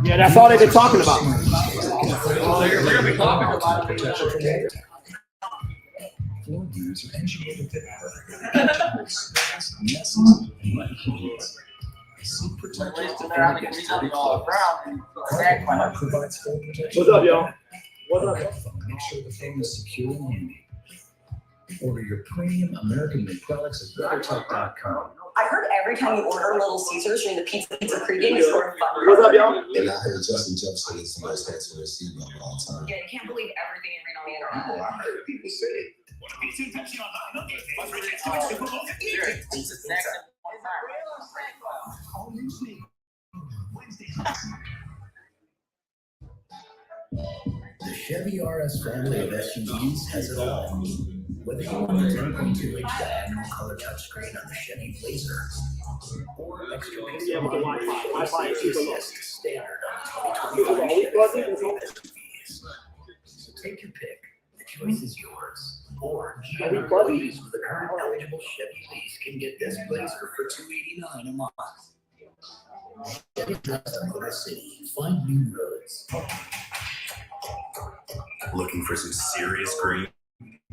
Yeah, that's all they've been talking about. They're going to be talking about it. Floor gears are engineered to seat protection against dirty clothes. Carpet provides full protection. What's up, y'all? What's up? Make sure the phone is secure and handy. Order your premium American-made products at WeatherTech.com. I heard every time you order Little Caesars during the pizza pregame, you score a fun. What's up, y'all? And I heard Justin Jefferson is the most handsome receiver of all time. Yeah, you can't believe everything you read on the internet. I heard people say it. The Chevy RS family of SUVs has it all. Whether you want the 10.2-inch diagonal color touchscreen on the Chevy Blazer or extra pixel Wi-Fi is standard on the 2025 Chevy family of SUVs. So take your pick. The choice is yours. Or GM employees with a current eligible Chevy lease can get this Blazer for $289 a month. Chevy drives the Motor City. Find new roads. Looking for some serious green?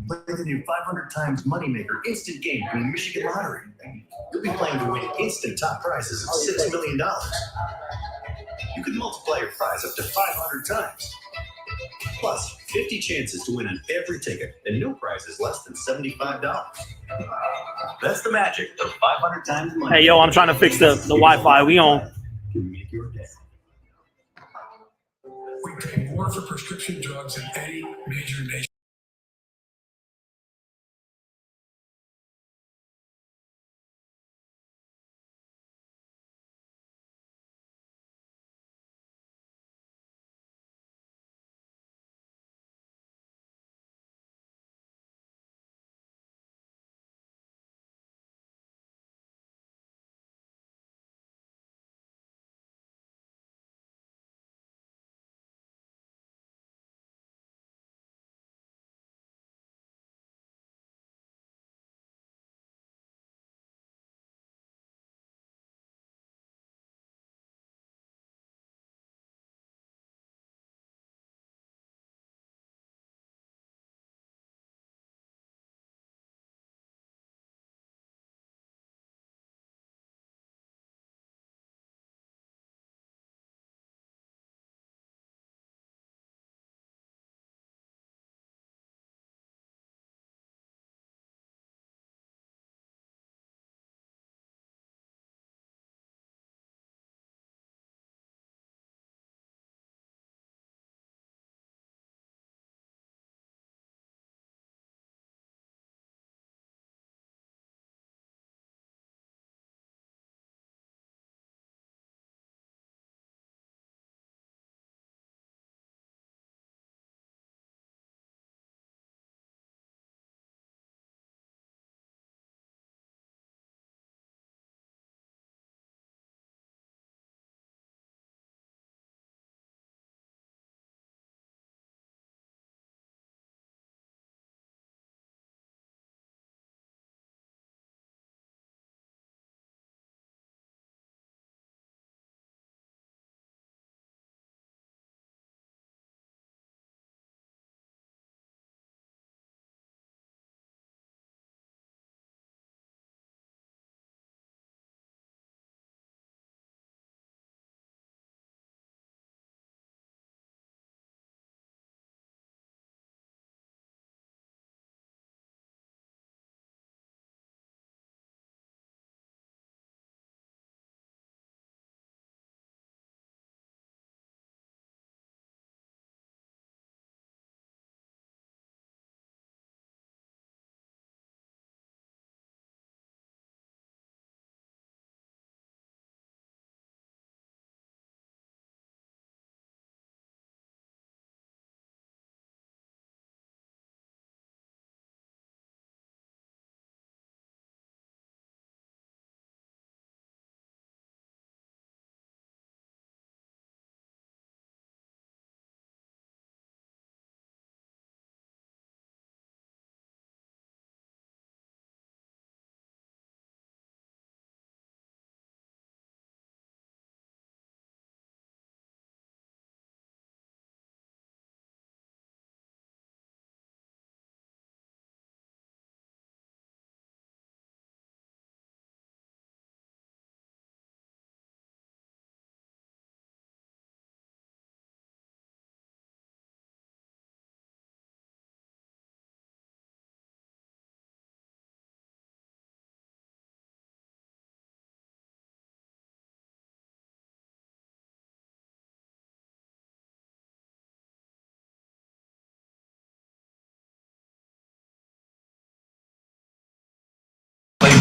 Play the new 500 times moneymaker instant game from the Michigan Lottery. You'll be playing to win instant top prizes of $6 million. You can multiply your prize up to 500 times. Plus, 50 chances to win on every ticket, and no prize is less than $75. That's the magic of 500 times money. Hey, yo, I'm trying to fix the Wi-Fi. We on. Make your day. We pay more for prescription drugs than any major nation.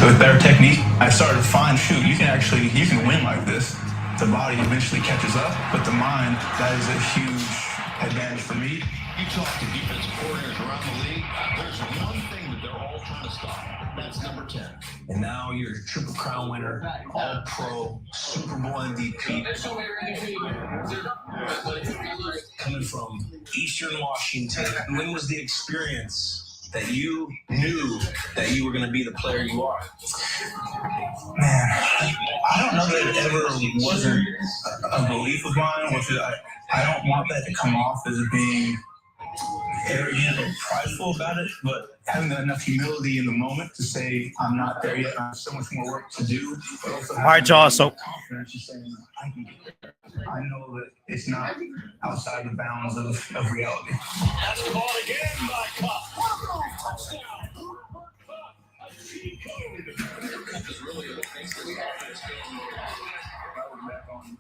with better technique, I started to find, shoot, you can win like this. The body eventually catches up, but the mind, that is a huge advantage for me. You talk to defensive coordinators around the league, there's one thing that they're all trying to stop. That's number 10. And now you're a Triple Crown winner, All-Pro, Super Bowl MVP. Coming from Eastern Washington, when was the experience that you knew that you were going to be the player you are? Man, I don't know that it ever wasn't a belief of mine. I don't want that to come off as being arrogant or prideful about it, but having enough humility in the moment to say, I'm not there yet, I have so much more work to do. All right, y'all. So Confidence in saying, I can get there. I know that it's not outside the bounds of reality. That's caught again by Cup.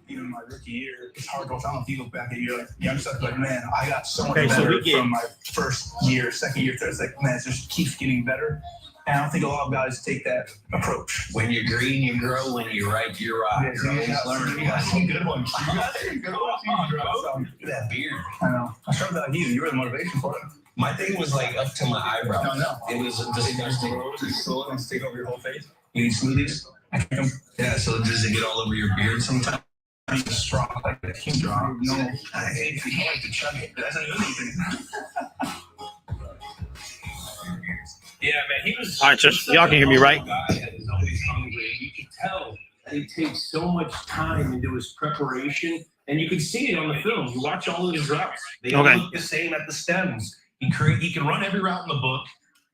Even my rookie year, it's hard to tell if you look back at your young stuff, like, man, I got so much Okay, so better we get- from my first year, second year, third. It's like, man, it just keeps getting better. And I don't think a lot of guys take that approach. When you're green, you grow. When you're right, you rock. Yeah, You're always learning. you got some good ones. You got some good ones. Look at that beard. I know. I started that you. You were the motivation for it. My thing was like up to my eyebrow. No. It was disgusting. And stick over your whole face. You eat smoothies. Yeah, so does it get all over your beard sometimes? It's strong, like a huge strong. No, I hate it. You like to chug it. That's another thing. Yeah, man, he was. All right, just y'all can hear me, right? Guy that is always hungry. You could tell that he takes so much time into his preparation, and you could see it on the film. You watch all of his routes; they all Okay. look the same at the stems. He can run every route in the book,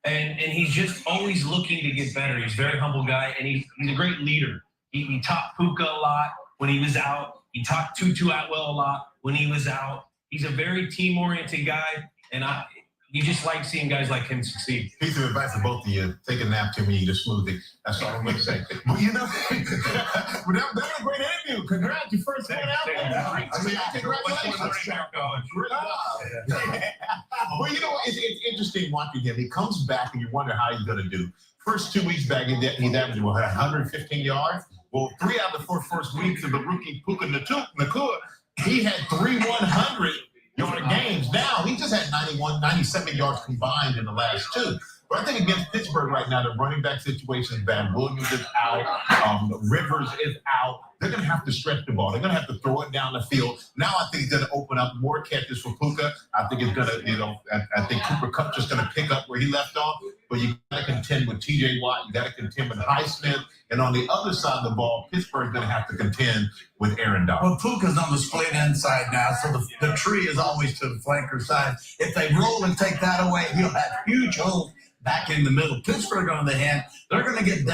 and he's just always looking to get better. He's a very humble guy, and he's a great leader. He taught Puka a lot when he was out. He taught Tutu Atwell a lot when he was out. He's a very team-oriented guy, and you just like seeing guys like him succeed. Piece of advice for both of you: take a nap to me, eat a smoothie. That's all I'm going to say. But you know, that was a great interview. Congrats, your first one out. I mean, congratulations. Well, you know, it's interesting watching him. He comes back, and you wonder how he's going to do. First 2 weeks back, he's averaging 115 yards. Well, 3 out of the 4 first weeks of the rookie Puka Nacua, he had 3 100-yard games. Now, he just had 97 yards combined in the last 2. But I think against Pittsburgh right now, the running back situation is bad. Williams is out. Rivers is out. They're going to have to stretch the ball. They're going to have to throw it down the field. Now I think it's going to open up more catches for Puka. I think it's going to, I think Cooper Kupp's just going to pick up where he left off. But you got to contend with T.J. Watt. You got to contend with Highsmith. And on the other side of the ball, Pittsburgh's going to have to contend with Aaron Donald. Well, Puka's on the split inside now, so the tree is always to the flanker side. If they roll and take that away, he'll have huge holes back in the middle. Pittsburgh, on the hand, they're going to get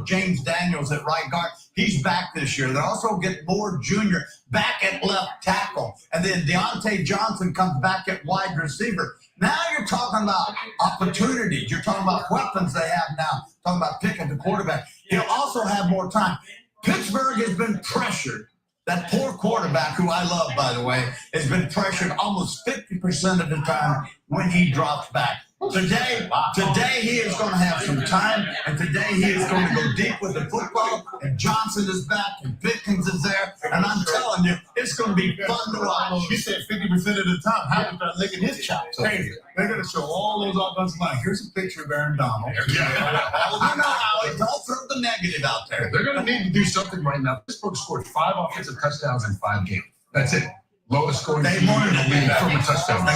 James Daniels at right guard. He's back this year. They'll also get Moore Jr. back at left tackle. And then Deontay Johnson comes back at wide receiver. Now you're talking about opportunities. You're talking about weapons they have now. Talking about picking the quarterback. He'll also have more time. Pittsburgh has been pressured. That poor quarterback, who I love, by the way, has been pressured almost 50% of the time when he drops back. Today he is going to have some time, and today he is going to go deep with the football, and Johnson is back, and Pickens is there, and I'm telling you, it's going to be fun to watch. He said 50% of the time, how to start licking his chops. Hey, they're going to show all those offensive lines. Here's a picture of Aaron Donald. I know how it's all throw the negative out there. They're going to need to do something right now. Pittsburgh scored 5 offensive touchdowns in 5 games. That's it. Lowest scoring team in the league from a touchdown.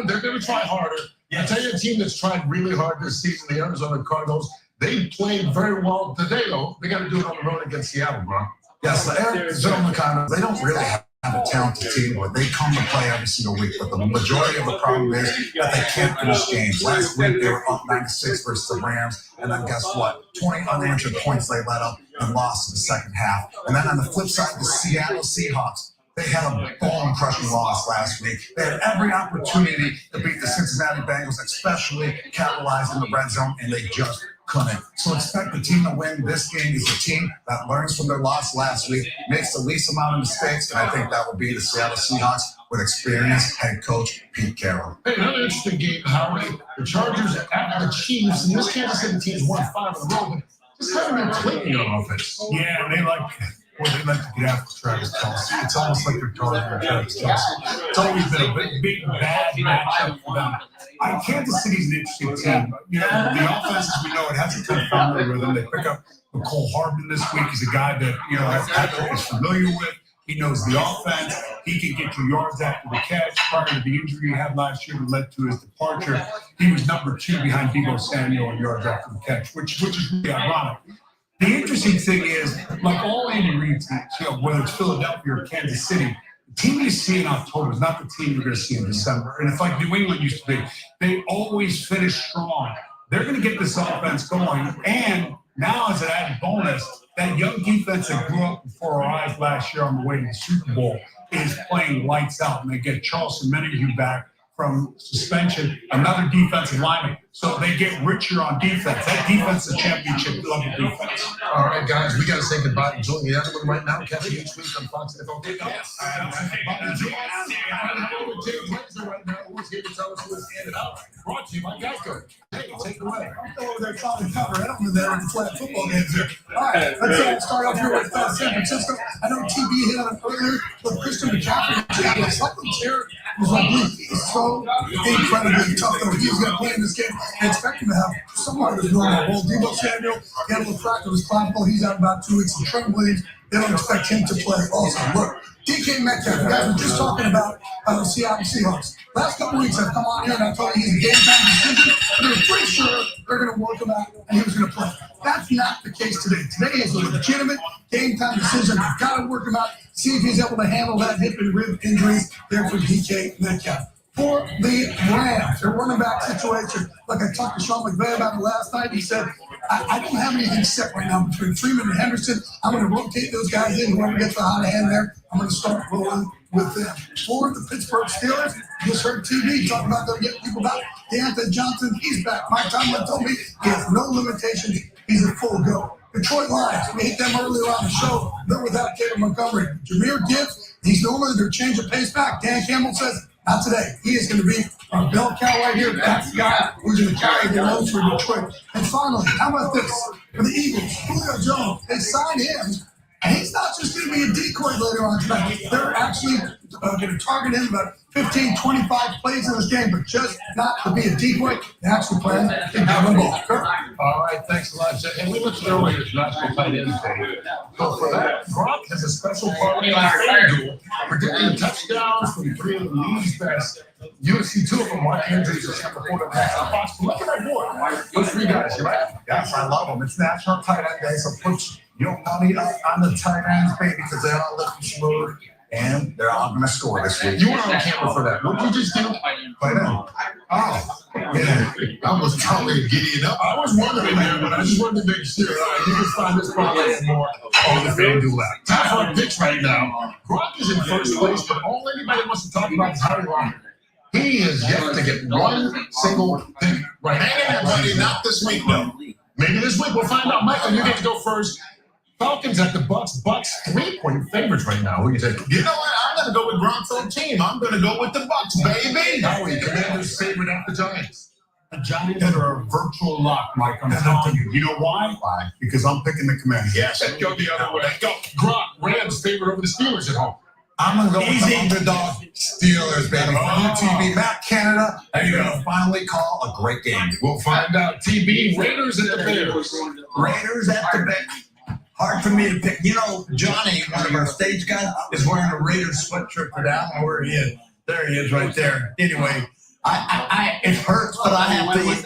They're going to try harder. I tell you, a team that's tried really hard this season, the Arizona Cardinals, they played very well today, though. They got to do it on the road against Seattle, bro. Yes, the Arizona Cardinals, they don't really have a talented team, but they come to play every single week. But the majority of the problem is that they can't finish games. Last week, they were up 96 versus the Rams. And then guess what? 20 unanswered points they let up and lost in the second half. And then on the flip side, the Seattle Seahawks, they had a bone-crushing loss last week. They had every opportunity to beat the Cincinnati Bengals, especially capitalize in the red zone, and they just couldn't. So expect the team to win. This game is a team that learns from their loss last week, makes the least amount of mistakes, and I think that will be the Seattle Seahawks. with experienced head coach Pete Carroll. Hey, another interesting game, Howie. The Chargers at the Chiefs, and this Kansas City team's won 5 in a row, but just haven't been clicking on offense. Yeah, they like to get after Travis Kelce. It's almost like they're targeting Travis Kelce. It's always been a big bad matchup for them. Kansas City's an interesting team. You know, the offense, as we know, it hasn't kind of found their rhythm. They pick up Cole Hardman this week. He's a guy that, you know, Patrick is familiar with. He knows the offense. He can get you yards after the catch. Prior to the injury he had last year that led to his departure, he was number 2 behind Deebo Samuel in yards after the catch, which is really ironic. The interesting thing is, like all Andy Reid teams, you know, whether it's Philadelphia or Kansas City, the team you see in October is not the team you're going to see in December. And it's like New England used to be. They always finish strong. They're going to get this offense going. And now, as an added bonus, that young defense that grew up before our eyes last year on the way to the Super Bowl is playing lights out. And they get Charleston Menahue back from suspension, another defensive lineman. So they get richer on defense. That defense is a championship level defense. All right, guys, we got to say goodbye to Julian Edelman right now. Catch you each week on Fox NFL. Yes. Right now, who's here to tell us who is handed out? Brought to you by Geico. Hey, take it away. I'm over there trying to cover Edelman there in the flag football games there. All right, let's start off here with San Francisco. I know TB hit on it earlier, but Christian McCaffrey is slightly tear. He's so incredibly tough, though. He's going to play in this game. I expect him to have somewhat of his normal role. Deebo Samuel, he had a little crack of his clavicle. He's out about 2 weeks. And Trent Williams, they don't expect him to play also. Look, DK Metcalf, guys, we're just talking about the Seattle Seahawks. Last couple weeks, I've come on here and I told you he's a game-time decision. But they were pretty sure they're going to work him out and he was going to play. That's not the case today. Today is a legitimate game-time decision. You've got to work him out, see if he's able to handle that hip and rib injuries there for DK Metcalf. For the Rams, their running back situation, like I talked to Sean McVay about it last night, he said, I don't have anything set right now between Freeman and Henderson. I'm going to rotate those guys in. Whoever gets the hot hand there, I'm going to start rolling with them. For the Pittsburgh Steelers, you just heard TV talking about them getting people back. Deontay Johnson, he's back. Mike Tomlin told me he has no limitations. He's a full go. Detroit Lions, we hit them earlier on the show. They're without David Montgomery. Jameer Gibbs, he's normally their change of pace back. Dan Campbell says, not today. He is going to be our bell cow right here. That's the guy who's going to carry the load for Detroit. And finally, how about this? For the Eagles, Julio Jones, they signed him. And he's not just going to be a decoy later on tonight. They're actually going to target him about 15, 25 plays in this game, but just not to be a decoy. They actually plan to give him the ball. All right, thanks a lot, Jeff. And we looked earlier at National Tight End Day. So for that, Gronk has a special parlay on FanDuel, predicting touchdowns from 3 of the league's best. You see 2 of them, Mark Andrews and Shepard Ford on National Fox. Look at that board. Those 3 guys, you right? Yes, I love them. It's National Tight End Day, so put your money up on the tight ends, baby, because they're all looking smooth, and they're all going to score this week. You were on camera for that. What did you just do? Play them. Oh, yeah. I was totally giddying up. I was wondering, man, but I just wanted to make sure. You can find this parlay and more on the FanDuel app. Time for our picks right now. Gronk is in first place, but all anybody wants to talk about is Harry Ryan. He is yet to get one single thing right. Hang in there, buddy. Not this week, though. Maybe this week we'll find out. Michael, you get to go first. Falcons at the Bucks. Bucks 3-point favorites right now. Who do you take? You know what? I'm going to go with Gronk's old team. I'm going to go with the Bucks, baby. Howie, Commanders favorite at the Giants. The Giants are a virtual lock, Mike. I'm telling you. You know why? Why? Because I'm picking the Commanders. Yes. Let's go the other way. Go. Gronk, Rams favorite over the Steelers at home. I'm going to go with the underdog Steelers, baby. TV, Matt Canada, and you're going to finally call a great game. We'll find out. TB, Raiders at the Bears. Raiders at the Bears. Hard for me to pick. You know, Johnny, one of our stage guys, is wearing a Raiders sweatshirt today. I don't know where he is. There he is right there. Anyway, it hurts, but I have to go with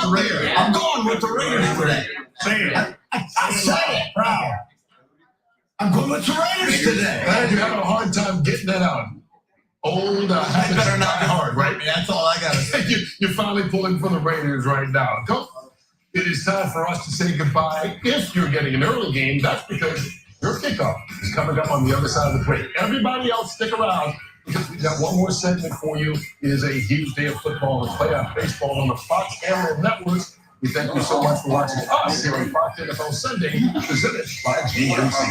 the Raiders. I'm going with the Raiders today. Say it. I say it, proud. I'm going with the Raiders today. Glad you're having a hard time getting that out. Old I better not be hard, right? That's all I got to say. You're finally pulling for the Raiders right now. It is time for us to say goodbye. If you're getting an early game, that's because your kickoff is coming up on the other side of the break. Everybody else, stick around because we've got one more segment for you. It is a huge day of football and playoff baseball on the Fox Animal Networks. We thank you so much for watching us here on Fox NFL Sunday, presented by GMC.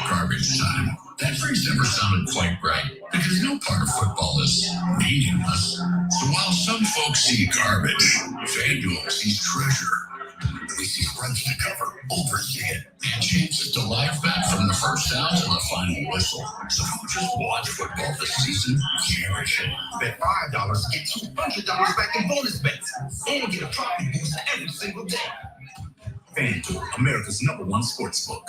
Garbage time. phrase never sounded quite right because no part of football is meaningless. So while some folks see garbage, FanDuel sees treasure. We see runs to cover, overs to hit, and chances to live bet from the first down to the final whistle. So don't just watch football this season, cherish it. Bet $5 get $200 back in bonus bets and get a profit boost every single day. FanDuel, America's #1 sportsbook.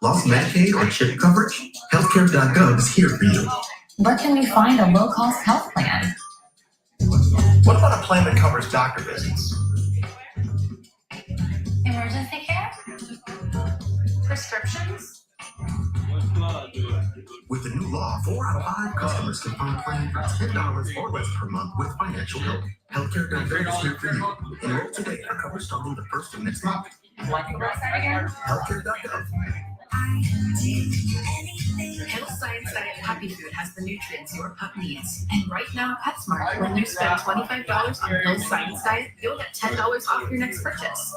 Lost Medicaid or CHIP coverage? Healthcare.gov is here for you. Where can we find a low-cost health plan? What about a plan that covers doctor visits? Emergency care? Prescriptions? With the new law, 4 out of 5 customers can find a plan for $10 or less per month with financial help. Healthcare.gov is here for you. Enroll today for coverage starting the first of next month. What can I say again? Healthcare.gov. Health Science Diet Puppy Food has the nutrients your pup needs. And right now, PetSmart, when you spend $25 on Health Science Diet, you'll get $10 off your next purchase.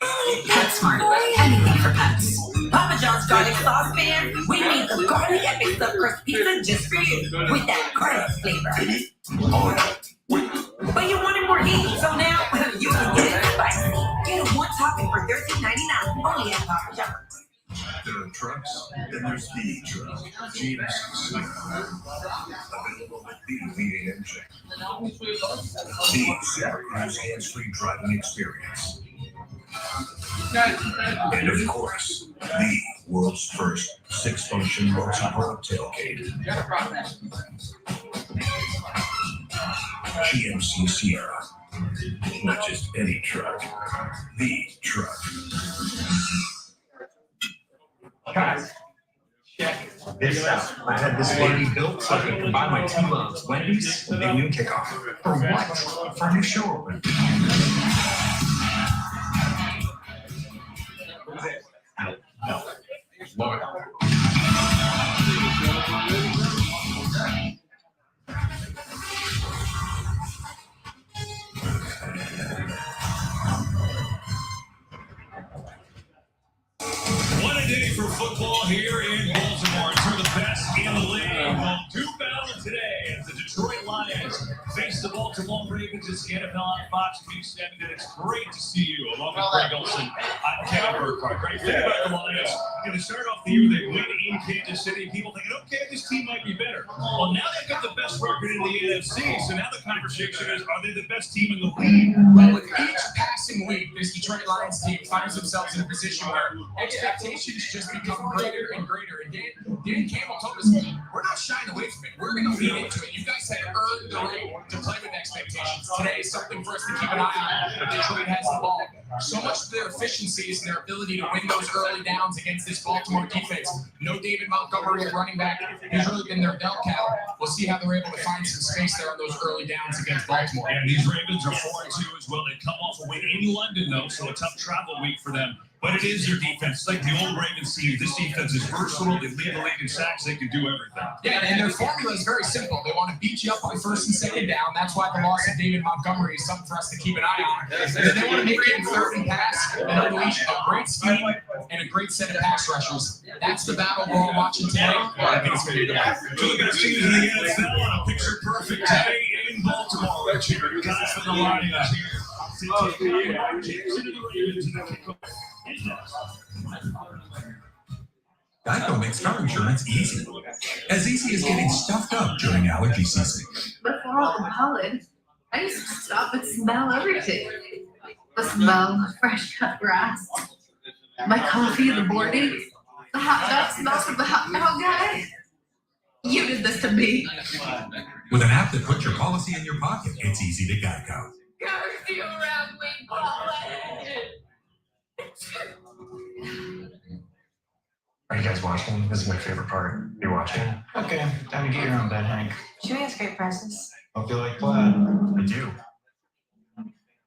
PetSmart, anything for pets. Papa John's garlic sauce fan, we made the garlic epic stuffed crust pizza just for you with that garlic flavor. But you wanted more heat, so now you can get it spicy. Get a one topping for $13.99 only at Papa John's. There are trucks, and there's the truck. GMC available with the V8 engine. The Super Cruise hands-free driving experience. And of course, the world's first 6-function multi-port tailgate. GMC Sierra. Not just any truck, the truck. Guys, check this out. I had this lady built so I could combine my 2 loves, Wendy's and noon kickoff. For what? For a new show open. No. Love it. What a day for football here in Baltimore. Two of the best in the league will do battle today as the Detroit Lions face the Baltimore Ravens. It's the NFL on Fox News 7, and it's great to see you along with Greg Olson. I'm Kevin Burkhardt. Great thing about the Lions. Going to start off the year, they win in Kansas City. People thinking, okay, this team might be better. Well, now they've got the best record in the NFC, so now the conversation is, are they the best team in the league? Well, with each passing week, this Detroit Lions team finds themselves in a position where expectations just become greater and greater. And Dan Campbell told us, we're not shying away from it. We're going to lean into it. You guys have earned the right to play with expectations. Today is something for us to keep an eye on. But Detroit has the ball. So much of their efficiency is in their ability to win those early downs against this Baltimore defense. No David Montgomery at running back. He's really been their bell cow. We'll see how they're able to find some space there on those early downs against Baltimore. And these Ravens are 4-2 as well. They come off a win in London, though, so a tough travel week for them. But it is their defense. It's like the old Ravens team. This defense is versatile. They lead the league in sacks. They can do everything. Yeah, and their formula is very simple. They want to beat you up on first and second down. That's why the loss of David Montgomery is something for us to keep an eye on. And then they want to make it in third and pass and unleash a great scheme and a great set of pass rushers. That's the battle we're all watching today. I think it's going to be good. So we're going to see in the NFL on a picture-perfect day in Baltimore. Guys from the Lions here. Geico makes car insurance easy. As easy as getting stuffed up during allergy season. Before all the pollen, I used to stop and smell everything. The smell of fresh cut grass, my coffee in the morning, the hot dog smell from the hot dog guy. You did this to me. With an app that puts your policy in your pocket, it's easy to Geico. Curfew around me, pollen. Are you guys watching? This is my favorite part. You're watching? Okay, time to get your own bed, Hank. She has great presents. Don't feel like plaid. I do.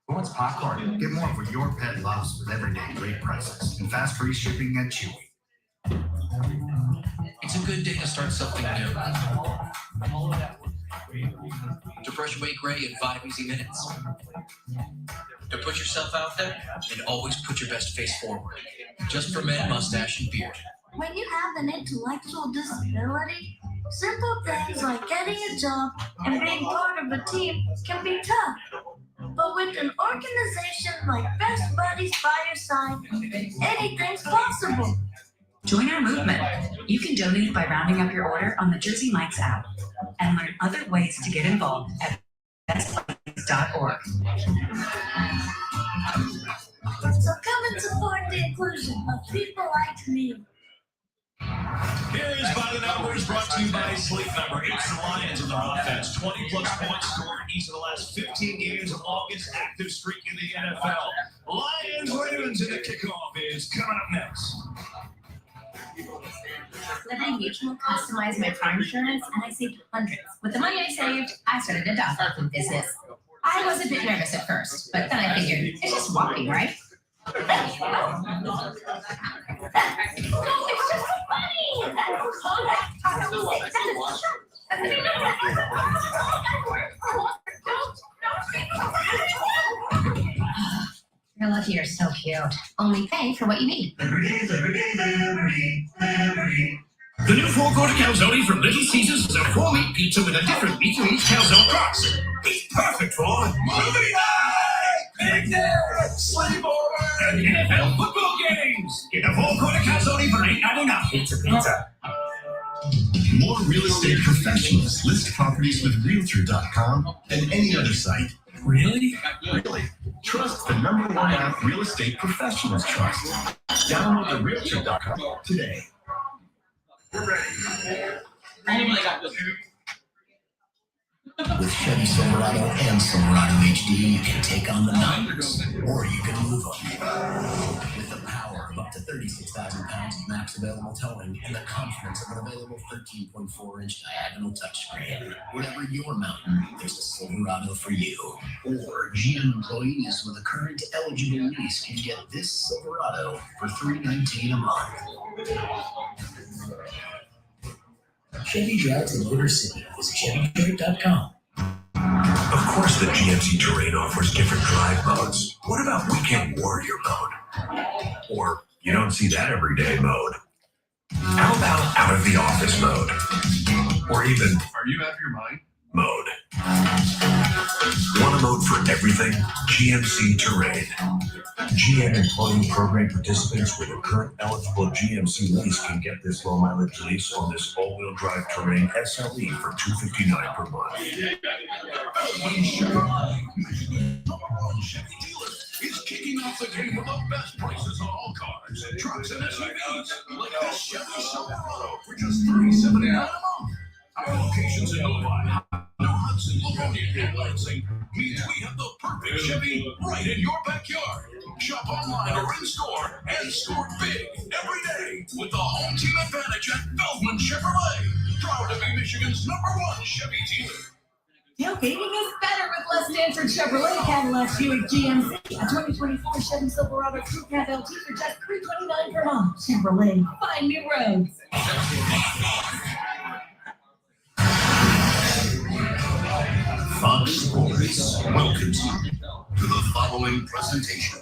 Who wants popcorn? Get more of what your pet loves with everyday great prices and fast free shipping at Chewy. It's a good day to start something new. To brush away gray in 5 easy minutes. To put yourself out there and always put your best face forward. Just for men, mustache, and beard. When you have an intellectual disability, simple things like getting a job and being part of a team can be tough. But with an organization like Best Buddies by your side, anything's possible. Join our movement. You can donate by rounding up your order on the Jersey Mike's app and learn other ways to get involved at bestbuddies.org. So come and support the inclusion of people like me. Here is By the Numbers, brought to you by Sleep Number. It's the Lions on their offense. 20-plus points scored each of the last 15 games of longest active streak in the NFL. Lions Ravens, and the kickoff is coming up next. Liberty Mutual customized my car insurance, and I saved hundreds. With the money I saved, I started a dog walking business. I was a bit nervous at first, but then I figured, it's just walking, right? It's just funny! You're lucky you're so cute. Only pay for what you need. The new four-quarter calzone from Little Caesars is a four-meat pizza with a different meat to each calzone crust. It's perfect for movie night, picnic, sleepover, and NFL football games. Get a four-quarter calzone for $8.99. Pizza. More real estate professionals list properties with Realtor.com than any other site. Really? Really. Trust the #1 app real estate professionals trust. Download the Realtor.com today. With Chevy Silverado and Silverado HD, you can take on the mountains, or you can move them. With the power of up to 36,000 pounds of max available towing and the confidence of an availavailable 13.4-inch diagonal touchscreen. Whatever your mountain, there's a Silverado for you. Or GM employees with a current eligible lease can get this Silverado for $319 a month. Chevy drives in Motor City. Visit ChevyDetroit.com. Of course, the GMC Terrain offers different drive modes. What about Weekend Warrior mode? Or you don't see that everyday mode. How about Out of the Office mode? Or even Are you out of your mind? mode. Want a mode for everything? GMC Terrain. GM employee program participants with a current eligible GMC lease can get this low mileage lease on this all-wheel drive Terrain SLE for $259 per month. Chevy dealer is kicking off the game with the best prices on all cars, trucks, and SUVs, like this Chevy Silverado for just $379 a month. Our locations in Novi, New Hudson, Livonia, and Lansing means we have the perfect Chevy right in your backyard. Shop online or in store and score big every day with the home team advantage at Feldman Chevrolet. Proud to be Michigan's #1 Chevy dealer. Tailgating is better with Les Stanford Chevrolet Cadillac Buick GMC. A 2024 Chevy Silverado Crew Cab LT for just $329 per month. Chevrolet, find new roads. Fox Sports welcomes you to the following presentation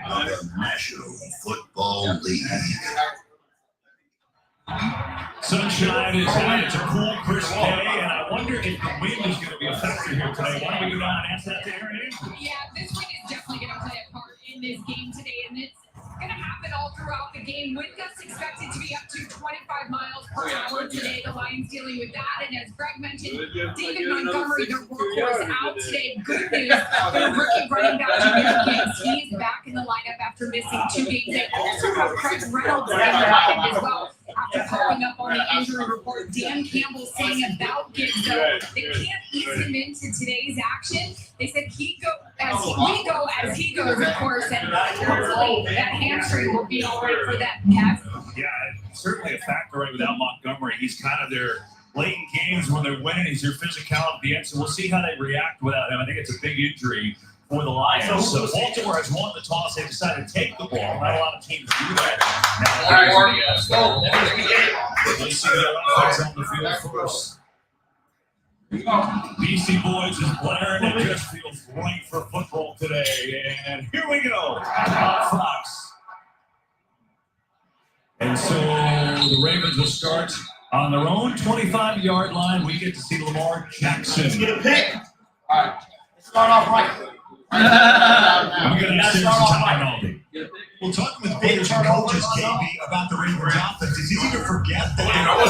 of the National Football League. Sunshine is out. It's a cool, crisp day, and I wonder if the wind is going to be a factor here today. Why don't we go down and ask that to Aaron Andrews? Yeah, this wind is definitely going to play a part in this game today, and it's going to happen all throughout the game. Wind gusts expected to be up to 25 miles per hour today. The Lions dealing with that, and as Greg mentioned, David Montgomery, their workhorse, out today. Good news for the rookie running back Jahmyr Gibbs. He is back in the lineup after missing 2 games. They also have Craig Reynolds in the lineup as well. After popping up on the injury report, Dan Campbell saying about Gibbs, though, they can't ease him into today's action. They said we go as he goes, of course, and hopefully that hamstring will be all right for that, Kev. Yeah, certainly a factor right without Montgomery. He's kind of their late in games when they're winning. He's their physicality at the end, so we'll see how they react without him. I think it's a big injury for the Lions. So Baltimore has won the toss. They decided to take the ball. Not a lot of teams do that. Let's see their offense on the field first. BC Boys is blaring. It just feels right for football today. And here we go on Fox. And so Ravens will start on their own 25-yard line. We get to see Lamar Jackson. Get a pick. All right. Let's start off right. I'm going to start off right. Well, talking with players and coaches, KB, about the Ravens offense, it's easy to forget that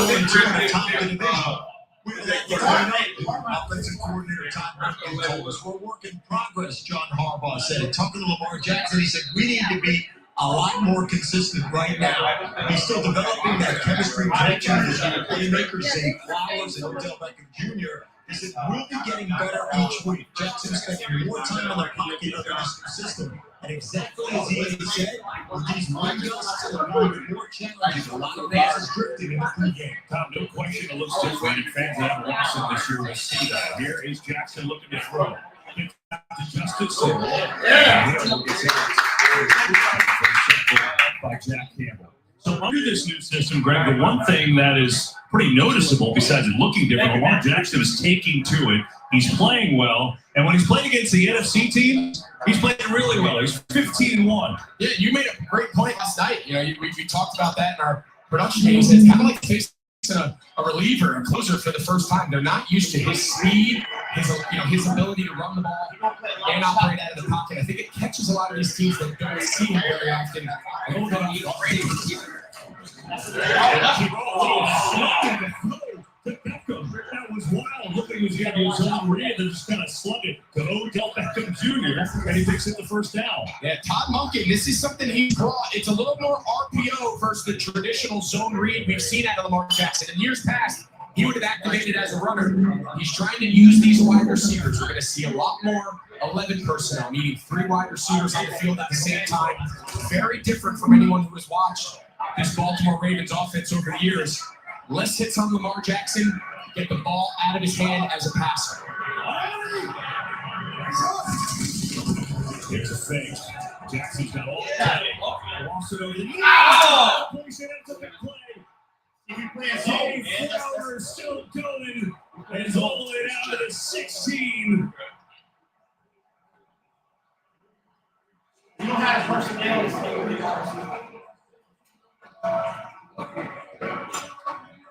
they're 0-2 at the top of the division. Offensive coordinator Todd Monken told us we're work in progress, John Harbaugh said. Talking to Lamar Jackson, he said, we need to be a lot more consistent right now. He's still developing that chemistry connection with his playmakers, Zay Flowers and Odell Beckham Jr. He said, we'll be getting better each week. Jackson's spending more time in the pocket under this new system. And exactly as he said, with these wind gusts and a little bit more challenging, a lot of passes drifting in the pregame. Tom, no question it looks different, and fans that haven't watched it this year will see that. Here is Jackson looking to throw. To Justice. By Jack Campbell. So under this new system, Greg, the one thing that is pretty noticeable, besides it looking different, Lamar Jackson is taking to it. He's playing well, and when he's playing against the NFC teams, he's playing really well. He's 15-1. Yeah, you made a great point last night. You know, we talked about that in our production meetings. It's kind of like facing a reliever, a closer for the first time. They're not used to his speed, his ability to run the ball and operate out of the pocket. I think it catches a lot of these teams that don't see him very often. That was wild. Looking was going to be his own read and just kind of slug it to Odell Beckham Jr. and he picks it the first down. Yeah, Todd Monken, this is something he's brought. It's a little more RPO versus the traditional zone read we've seen out of Lamar Jackson. In years past, he would have activated as a runner. He's trying to use these wide receivers. We're going to see a lot more 11 personnel, meaning 3 wide receivers on the field at the same time. Very different from anyone who has watched this Baltimore Ravens offense over the years. Less hits on Lamar Jackson, get the ball out of his hand as a passer. Here's a fake. Jackson's got all the time. Lost it over the Plays it into the play. Zay Flowers still going. And it's all the way down to the 16. You don't have personality.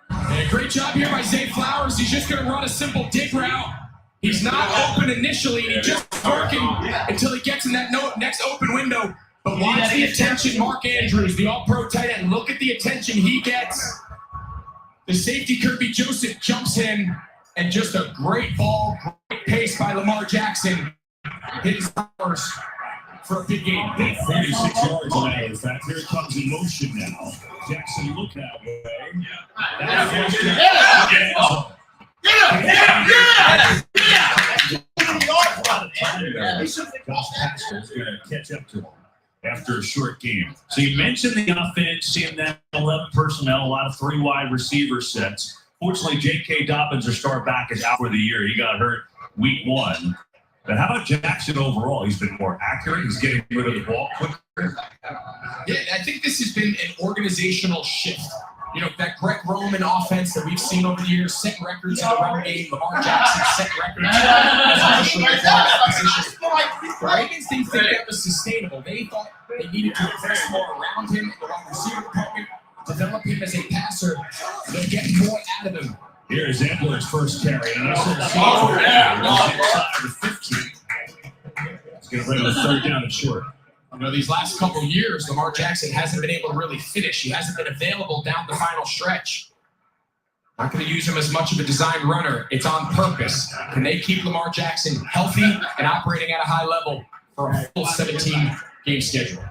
And a great job here by Zay Flowers. He's just going to run a simple dig route. He's not open initially, and he's just working until he gets in that next open window. But watch the attention, Mark Andrews, the all-pro tight end. Look at the attention he gets. The safety, Kirby Joseph, jumps in, and just a great ball, great pace by Lamar Jackson. His Flowers for a big game. 36 yards on that. In fact, here it comes in motion now. Jackson look that way. Josh Pascal's going to catch up to him after a short game. So you mentioned the offense, seeing that 11 personnel, a lot of 3 wide receiver sets. Fortunately, J.K. Dobbins, our star back, is out for the year. He got hurt week 1. But how about Jackson overall? He's been more accurate. He's getting rid of the ball quicker. Yeah, I think this has been an organizational shift. You know, that Greg Roman offense that we've seen over the years, setting records in the run game. Lamar Jackson set records as the Ravens didn't think that was sustainable. They thought they needed to invest more around him in the wide receiver department, develop him as a passer, and get more out of him. Here's Ambler's first carry. And inside the 15. He's going to bring the third down and short. You know, these last couple of years, Lamar Jackson hasn't been able to really finish. He hasn't been available down the final stretch. Not going to use him as much of a design runner. It's on purpose. Can they keep Lamar Jackson healthy and operating at a high level for a full 17-game schedule?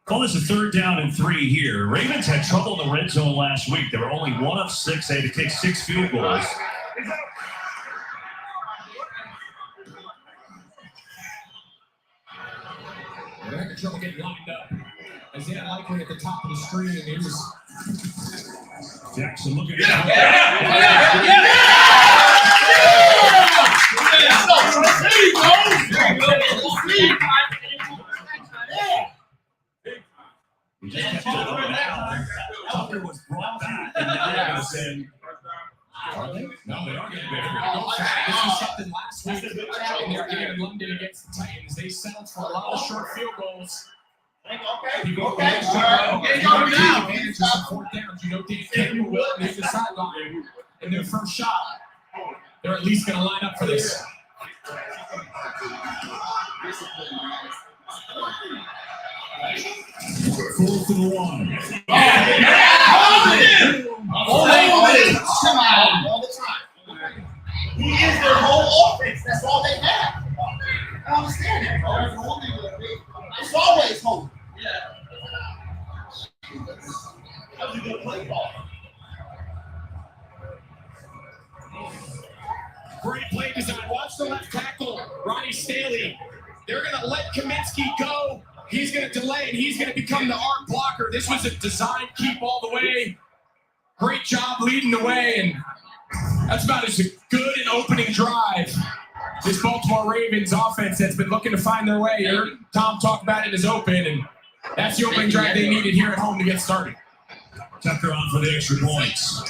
Call this a 3rd down and 3 here. Ravens had trouble in the red zone last week. They were only 1 of 6. They had to take 6 field goals. They're having trouble getting lined up. Isaiah Likely at the top of the screen, and here's Jackson looking He just kept it over now. Tucker was brought back, and now they're going to send. Are they? No, they are going to be. This was something last week in their game in London against the Titans. They settled for a lot of short field goals. Okay. advantage on fourth downs. You know Dan Campbell will hit the sideline in their first shot. They're at least going to line up for this. 4th and 1. Come on. All the time. He is their whole offense. That's all they have. I don't understand that, bro. It's always home. Yeah. How's he going to play ball? Great play design. Watch the left tackle, Ronnie Staley. They're going to let Kaminsky go. He's going to delay, and he's going to become the arc blocker. This was a design keep all the way. Great job leading the way, and that's about as good an opening drive. This Baltimore Ravens offense that's been looking to find their way. You heard Tom talk about it as open, and that's the opening drive they needed here at home to get started. Tucker on for the extra points.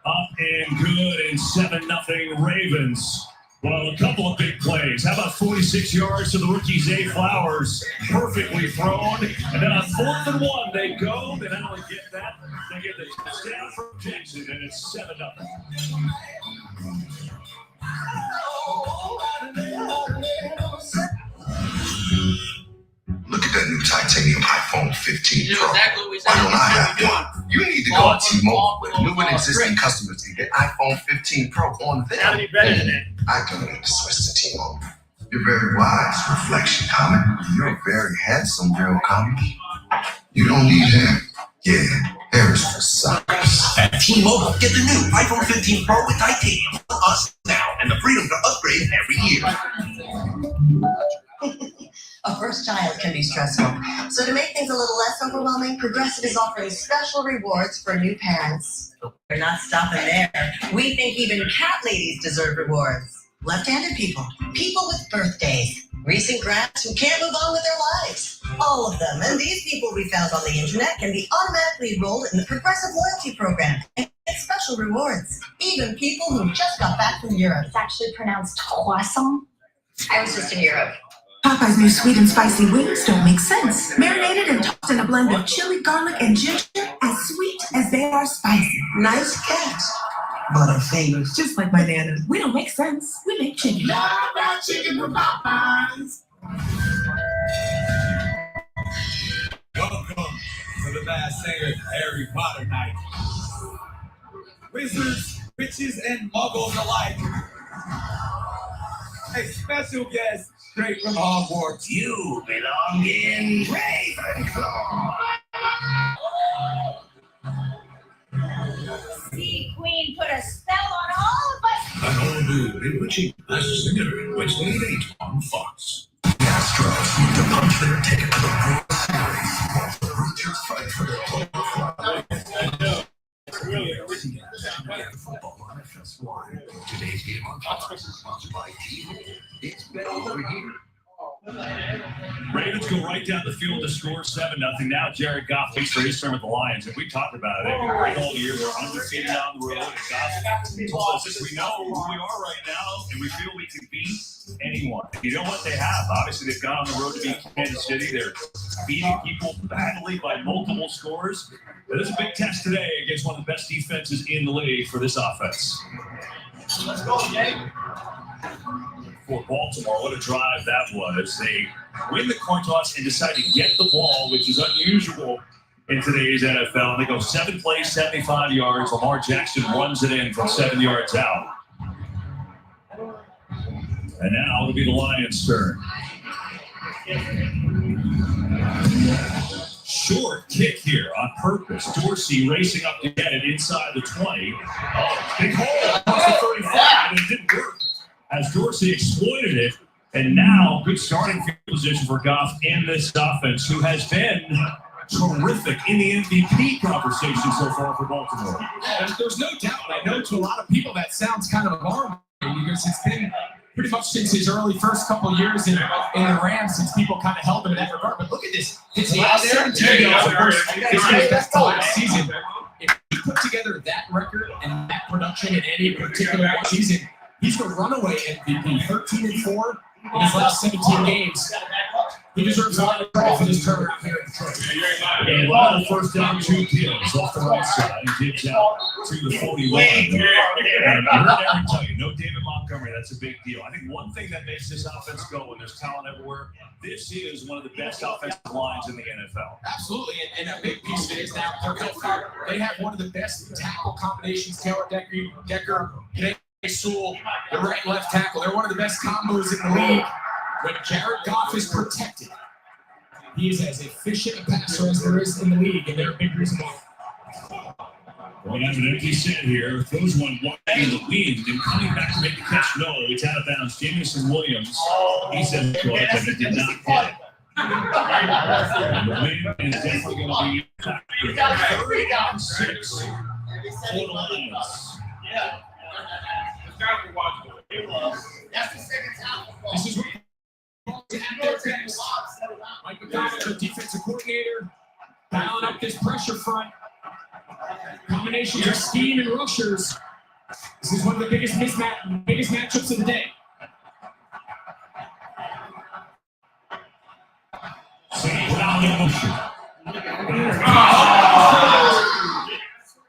Up and good, and 7-0 Ravens. Well, a couple of big plays. How about 46 yards to the rookie Zay Flowers? Perfectly thrown. And then on 4th and 1, they go. They not only get that, they get the touchdown from Jason, and it's 7-0. Look at that new titanium iPhone 15 Pro. Why don't I have one? You need to go to T-Mobile with new and existing customers to get iPhone 15 Pro on them. How many better than it? I don't need to switch to T-Mobile. You're very wise, Reflection Comic. You're very handsome, Real Comic. You don't need him. Yeah, Harris for suckers. At T-Mobile, get the new iPhone 15 Pro with titanium for us now, and the freedom to upgrade every year. A first child can be stressful. So to make things a little less overwhelming, Progressive is offering special rewards for new parents. We're not stopping there. We think even cat ladies deserve rewards. Left-handed people, people with birthdays, recent grads who can't move on with their lives. All of them. And these people we found on the internet can be automatically enrolled in the Progressive Loyalty Program and get special rewards. Even people who just got back from Europe. It's actually pronounced croissant. I was just in Europe. Popeye's new sweet and spicy wings don't make sense. Marinated and tossed in a blend of chili, garlic, and ginger, as sweet as they are spicy. Nice catch. Butterfingers. Just like my nana. We don't make sense. We make chicken. Love that chicken from Popeyes. Welcome to the Masked Singer Harry Potter night. Wizards, witches, and muggles alike. A special guest straight from Hogwarts. You belong in Ravenclaw. Sea Queen put a spell on all of us. An all new bewitching Masked Singer, Wednesday at 8 on Fox. Astros need to punch their ticket to the World Series while the Rangers fight for their playoff. Football on FS1. Today's game on Fox is sponsored by T-Mobile. It's better over here. Ravens go right down the field to score 7-0. Now Jared Goff waits for his turn with the Lions, and we talked about it. They've been great all year. They're undefeated on the road. And Goff told us this: we know who we are right now, and we feel we can beat anyone. You know what they have? Obviously, they've gone on the road to beat Kansas City. They're beating people badly by multiple scores. But this is a big test today against one of the best defenses in the league for this offense. Let's go, Jay. For Baltimore, what a drive that was. They win the coin toss and decide to get the ball, which is unusual in today's NFL. And they go 7 plays, 75 yards. Lamar Jackson runs it in from 7 yards out. And now it'll be the Lions' turn. Short kick here on purpose. Dorsey racing up to get it inside the 20. Oh, big hole across the 35, and it didn't work as Dorsey exploited it. And now, good starting field position for Goff in this offense, who has been terrific in the MVP conversation so far for Baltimore. Yeah, there's no doubt. I know to a lot of people that sounds kind of alarming because it's been pretty much since his early first couple of years in the Rams since people kind of held him in that regard. But look at this. His last 17 games, of course, this goes back to last season. If you put together that record and that production in any particular season, he's the runaway MVP, 13-4 in his last 17 games. He deserves a lot of credit for this turnaround here in Detroit. And Lyle, first down, 2 kills off the right side. He gets out to the 41. And you heard Aaron tell you, no David Montgomery. That's a big deal. I think one thing that makes this offense go when there's talent everywhere, this is one of the best offensive lines in the NFL. Absolutely, and a big piece of it is now they're healthy. They have one of the best tackle combinations. Taylor Decker, Sewell, the right and left tackle. They're one of the best combos in the league. When Jared Goff is protected, he is as efficient a passer as there is in the league, and they're a big reason why. Well, that's an empty set here. Throws one wide in the wind and coming back to make the catch. No, it's out of bounds. Jamison Williams, he said it was, but it did not hit. And the wind is definitely going to be a factor. 3rd down 6 for the Lions. Yeah. That's the second time. This is Mike McDonald, the defensive coordinator, dialing up this pressure front. Combinations of scheme and rushers. This is one of the biggest matchups of the day.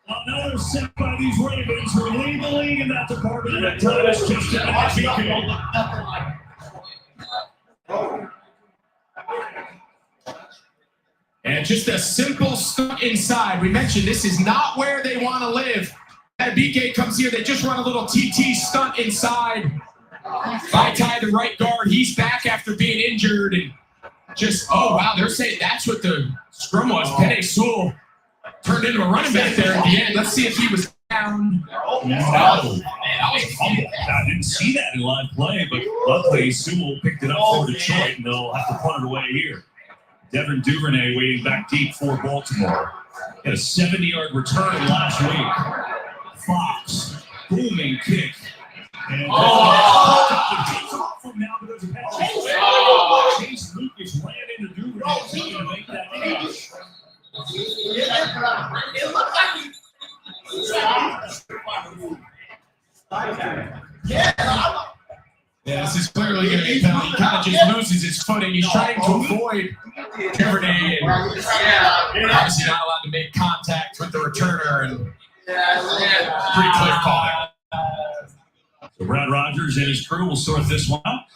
Another set by these Ravens who are leading the league in that department. And that time is just and just a simple stunt inside. We mentioned this is not where they want to live. That BK comes here, they just run a little TT stunt inside. Vaitai, the right guard, he's back after being injured. And just, oh wow, they're saying that's what the scrum was. Penei Sewell turned into a running back there at the end. Let's see if he was down. I didn't see that in live play, but luckily Sewell picked it up for Detroit, and they'll have to punt it away here. Devin Duvernay waiting back deep for Baltimore. Had a 70-yard return last week. Fox, booming kick. And from now, but there's a pass. Chase Lucas ran into Duvernay to make that catch. It looked like he. Yeah, this is clearly going to be a penalty. He kind of just loses his footing. He's trying to avoid Duvernay, and obviously not allowed to make contact with the returner, and pretty clear call. So Brad Rogers and his crew will sort this one out.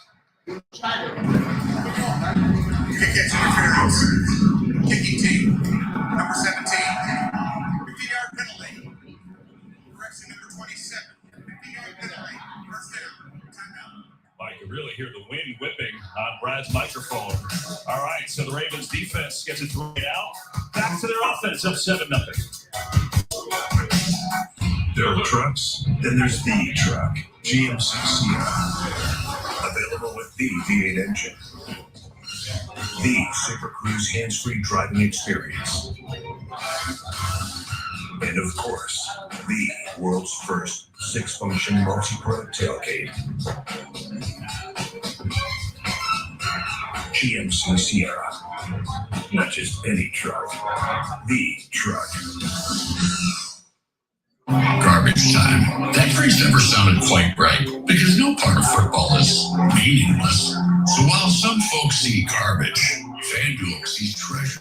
Kick interference. Kicking team, number 17. 15-yard penalty. Correction number 27. 15-yard penalty. First down. Timeout. I can really hear the wind whipping on Brad's microphone. All right, so the Ravens defense gets it thrown out. Back to their offense, up 7-0. There are trucks, then there's the truck. GMC Sierra. Available with the V8 engine. The Super Cruise hands-free driving experience. And of course, the world's first 6-function multi-product tailgate. GMC Sierra. Not just any truck. The truck. Garbage time. That phrase never sounded quite right, because no part of football is meaningless. So while some folks see garbage, FanDuel sees treasure.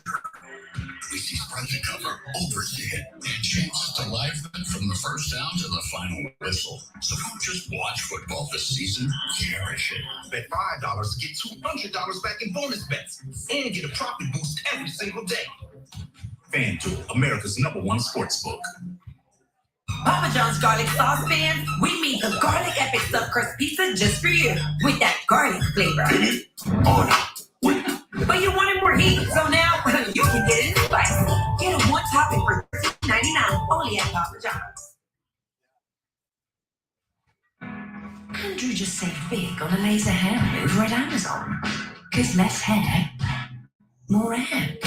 We see spread to cover, overs to hit, and chances to live bet from the first down to the final whistle. So don't just watch football this season, cherish it. Bet $5 to get $200 back in bonus bets, and get a profit boost every single day. FanDuel, America's #1 sportsbook. Papa John's garlic sauce fans, we made the garlic epic stuffed crust pizza just for you with that garlic flavor. But you wanted more heat, so now you can get it in spicy. Get a one topping for $13.99 only at Papa John's. Andrew just saved big on a laser hair remover at Amazon. Cause less hair, more hair.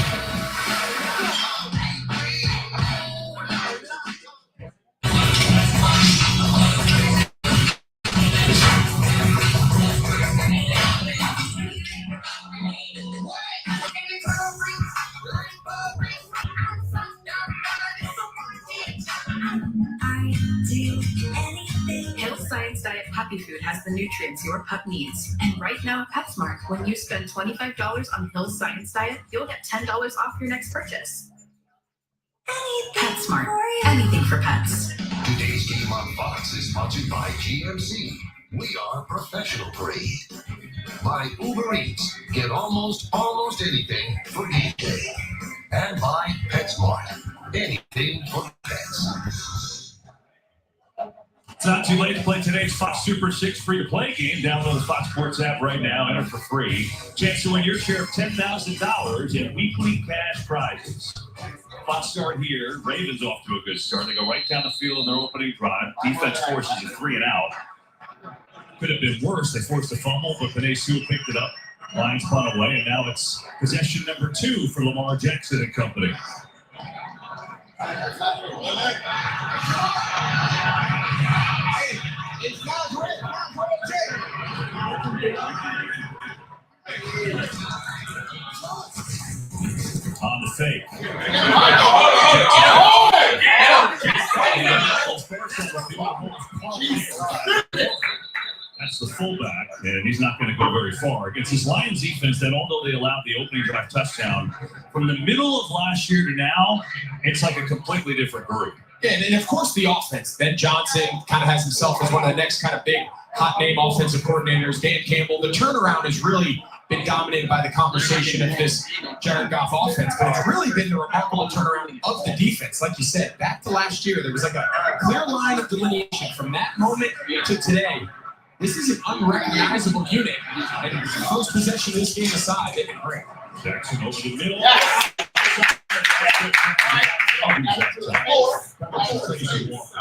Health Science Diet puppy food has the nutrients your pup needs. And right now at PetSmart, when you spend $25 on Hill's Science Diet, you'll get $10 off your next purchase. PetSmart. Anything for pets. Today's game on Fox is sponsored by GMC. We are professional grade. By Uber Eats. Get almost anything for DJ. And by PetSmart. Anything for pets. It's not too late to play today's Fox Super 6 free-to-play game. Download the Fox Sports app right now. Enter for free. Chance to win your share of $10,000 in weekly cash prizes. Fox start here. Ravens off to a good start. They go right down the field in their opening drive. Defense forces a 3-and-out. Could have been worse. They forced a fumble, but Panay Sewell picked it up. Lions punt away, and now it's possession number 2 for Lamar Jackson and company. On the fake. That's the fullback, and he's not going to go very far. Against this Lions defense that, although they allowed the opening drive touchdown, from the middle of last year to now, it's like a completely different group. Yeah, and of course the offense. Ben Johnson kind of has himself as one of the next kind of big hot name offensive coordinators. Dan Campbell. The turnaround has really been dominated by the conversation of this Jared Goff offense, but it's really been the remarkable turnaround of the defense. Like you said, back to last year, there was like a clear line of delineation from that moment to today. This is an unrecognizable unit, and the first possession of this game aside, they've been great. Jackson over the middle.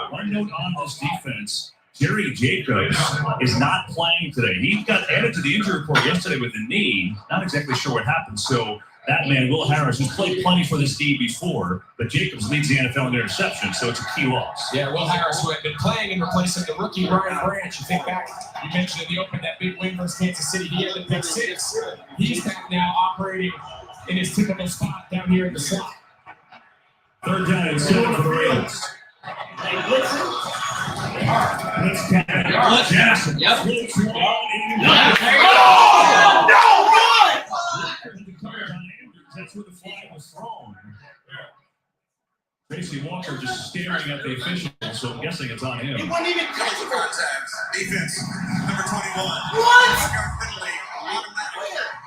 One note on this defense, Jerry Jacobs is not playing today. He got added to the injury report yesterday with a knee. Not exactly sure what happened. So that man, Will Harris, who's played plenty for this D before, but Jacobs leads the NFL in interception, so it's a key loss. Yeah, Will Harris, who had been playing in replacing the rookie Ryan Branch. You think back, you mentioned in the open that big win versus Kansas City. He had the pick 6. He's back now operating in his typical spot down here in the slot. 3rd down and 7 for the Ravens. Jackson. Yep. That's where the flag was thrown. Tracy Walker just staring at the official, so I'm guessing it's on him. He wasn't even touching contact. Defense, number 21. What?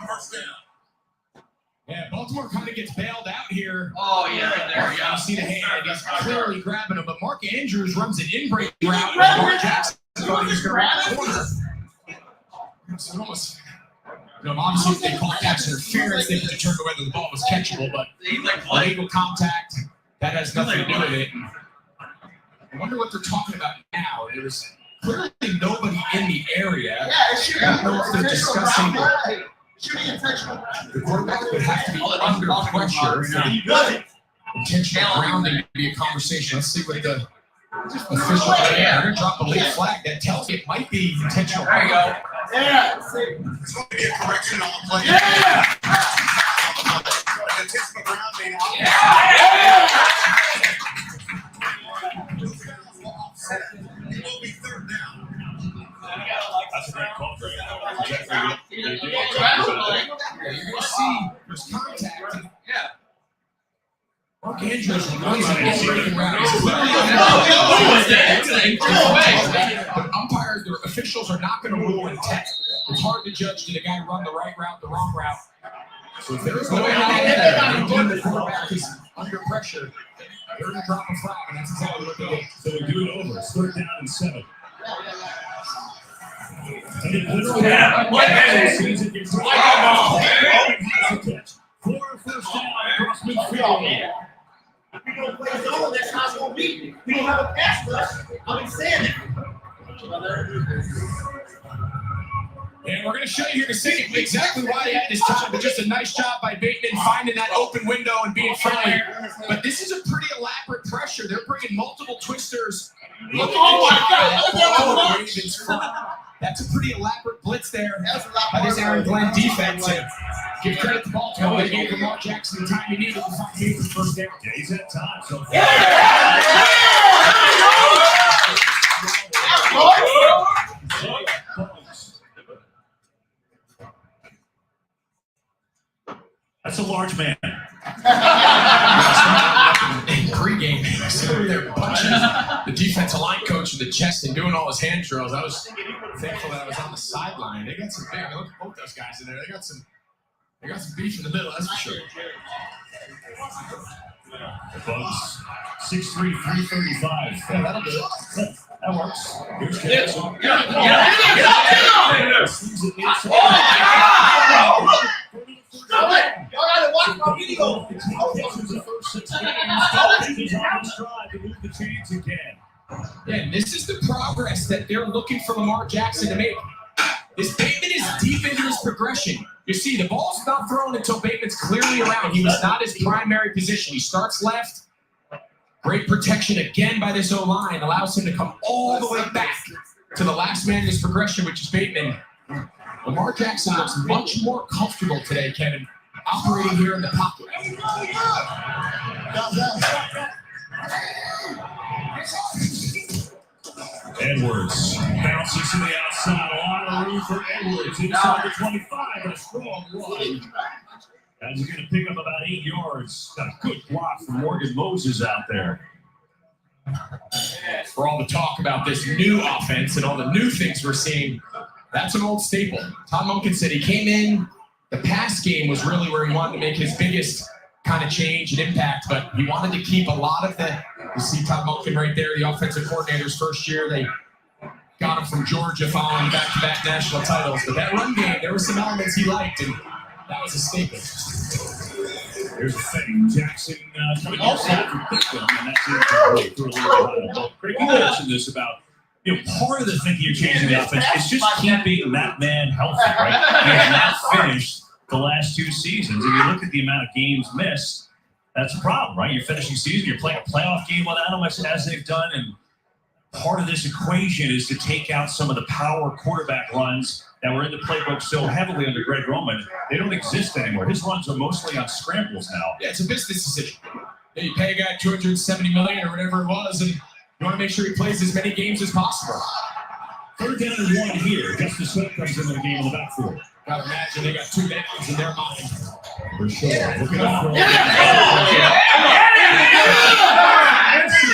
First down. Yeah, Baltimore kind of gets bailed out here. Oh, yeah, right there. Yeah. You see the hand. He's clearly grabbing him, but Mark Andrews runs an in-break route. Mark Jackson thought he was going to grab the corner. So almost, obviously, if they call catch interference, they can determine whether the ball was catchable, but illegal contact, that has nothing to do with it. I wonder what they're talking about now. There was clearly nobody in the area. Yeah, it should be. I don't know if they're discussing the quarterback would have to be under pressure. Intentional grounding to be a conversation. Let's see what the official. They're going to drop a late flag. That tells you it might be intentional. There you go. Yeah. It's going to be a correction on the play. Yeah. Intentional grounding. It will be 3rd down. That's a great call, Greg. You're going to see there's contact. Yeah. Mark Andrews runs an route. But umpires, the officials are not going to rule intent. It's hard to judge, did a guy run the right route, the wrong route. So if there's no the quarterback is under pressure, they're going to drop a flag, and that's exactly what they did. So they do it over. It's 3rd down and 7. And it literally first down across midfield. If we don't play zone, that's how it's going to be. We don't have a pass rush. I've been saying it. And we're going to show you here in a second exactly why they had this time, but just a nice job by Bateman finding that open window and being friendly. But this is a pretty elaborate pressure. They're bringing multiple twisters. Look at the Ravens front. That's a pretty elaborate blitz there by this Aaron Glenn defense. And give credit to Baltimore. They gave Lamar Jackson the time he needed to find the first down. Yeah, he's had time. So That's a large man. In pregame, sitting there punching the defensive line coach in the chest and doing all his hand drills. I was thankful that I was on the sideline. They got some big. Look at both those guys in there. They got some beef in the middle. That's for sure. The Bugs, 6'3", 335. Yeah, that'll do it. That works. Here's Jackson. Yeah, and this is the progress that they're looking for Lamar Jackson to make. This Bateman is deep into his progression. You see, the ball's not thrown until Bateman's clearly around. He was not his primary position. He starts left. Great protection again by this O-line. Allows him to come all the way back to the last man in his progression, which is Bateman. Lamar Jackson looks much more comfortable today, Kevin, operating here in the pocket. Edwards bounces to the outside. A lot of room for Edwards. Inside the 25, but a strong run. And he's going to pick up about 8 yards. Got a good block from Morgan Moses out there. For all the talk about this new offense and all the new things we're seeing, that's an old staple. Todd Monken said he came in, the pass game was really where he wanted to make his biggest kind of change and impact, but he wanted to keep a lot of the, you see Todd Monken right there, the offensive coordinator's first year. They got him from Georgia following back-to-back national titles. But that run game, there were some elements he liked, and that was a staple. There's a thing. Jackson coming outside from Pickton, and that's it. Threw a little bit high. Greg, you mentioned this about, part of the thinking you're changing the offense is just keeping that man healthy, right? He has not finished the last 2 seasons. If you look at the amount of games missed, that's a problem, right? You're finishing season, you're playing a playoff game without him, as they've done, and part of this equation is to take out some of the power quarterback runs that were in the playbook so heavily under Greg Roman. They don't exist anymore. His runs are mostly on scrambles now. Yeah, it's a business decision. You pay a guy $270 million or whatever it was, and you want to make sure he plays as many games as possible. 3rd down and 1 here. Justice Sweat comes into the game in the backfield. Gotta imagine they got 2 downs in their mind. For sure. Looking up for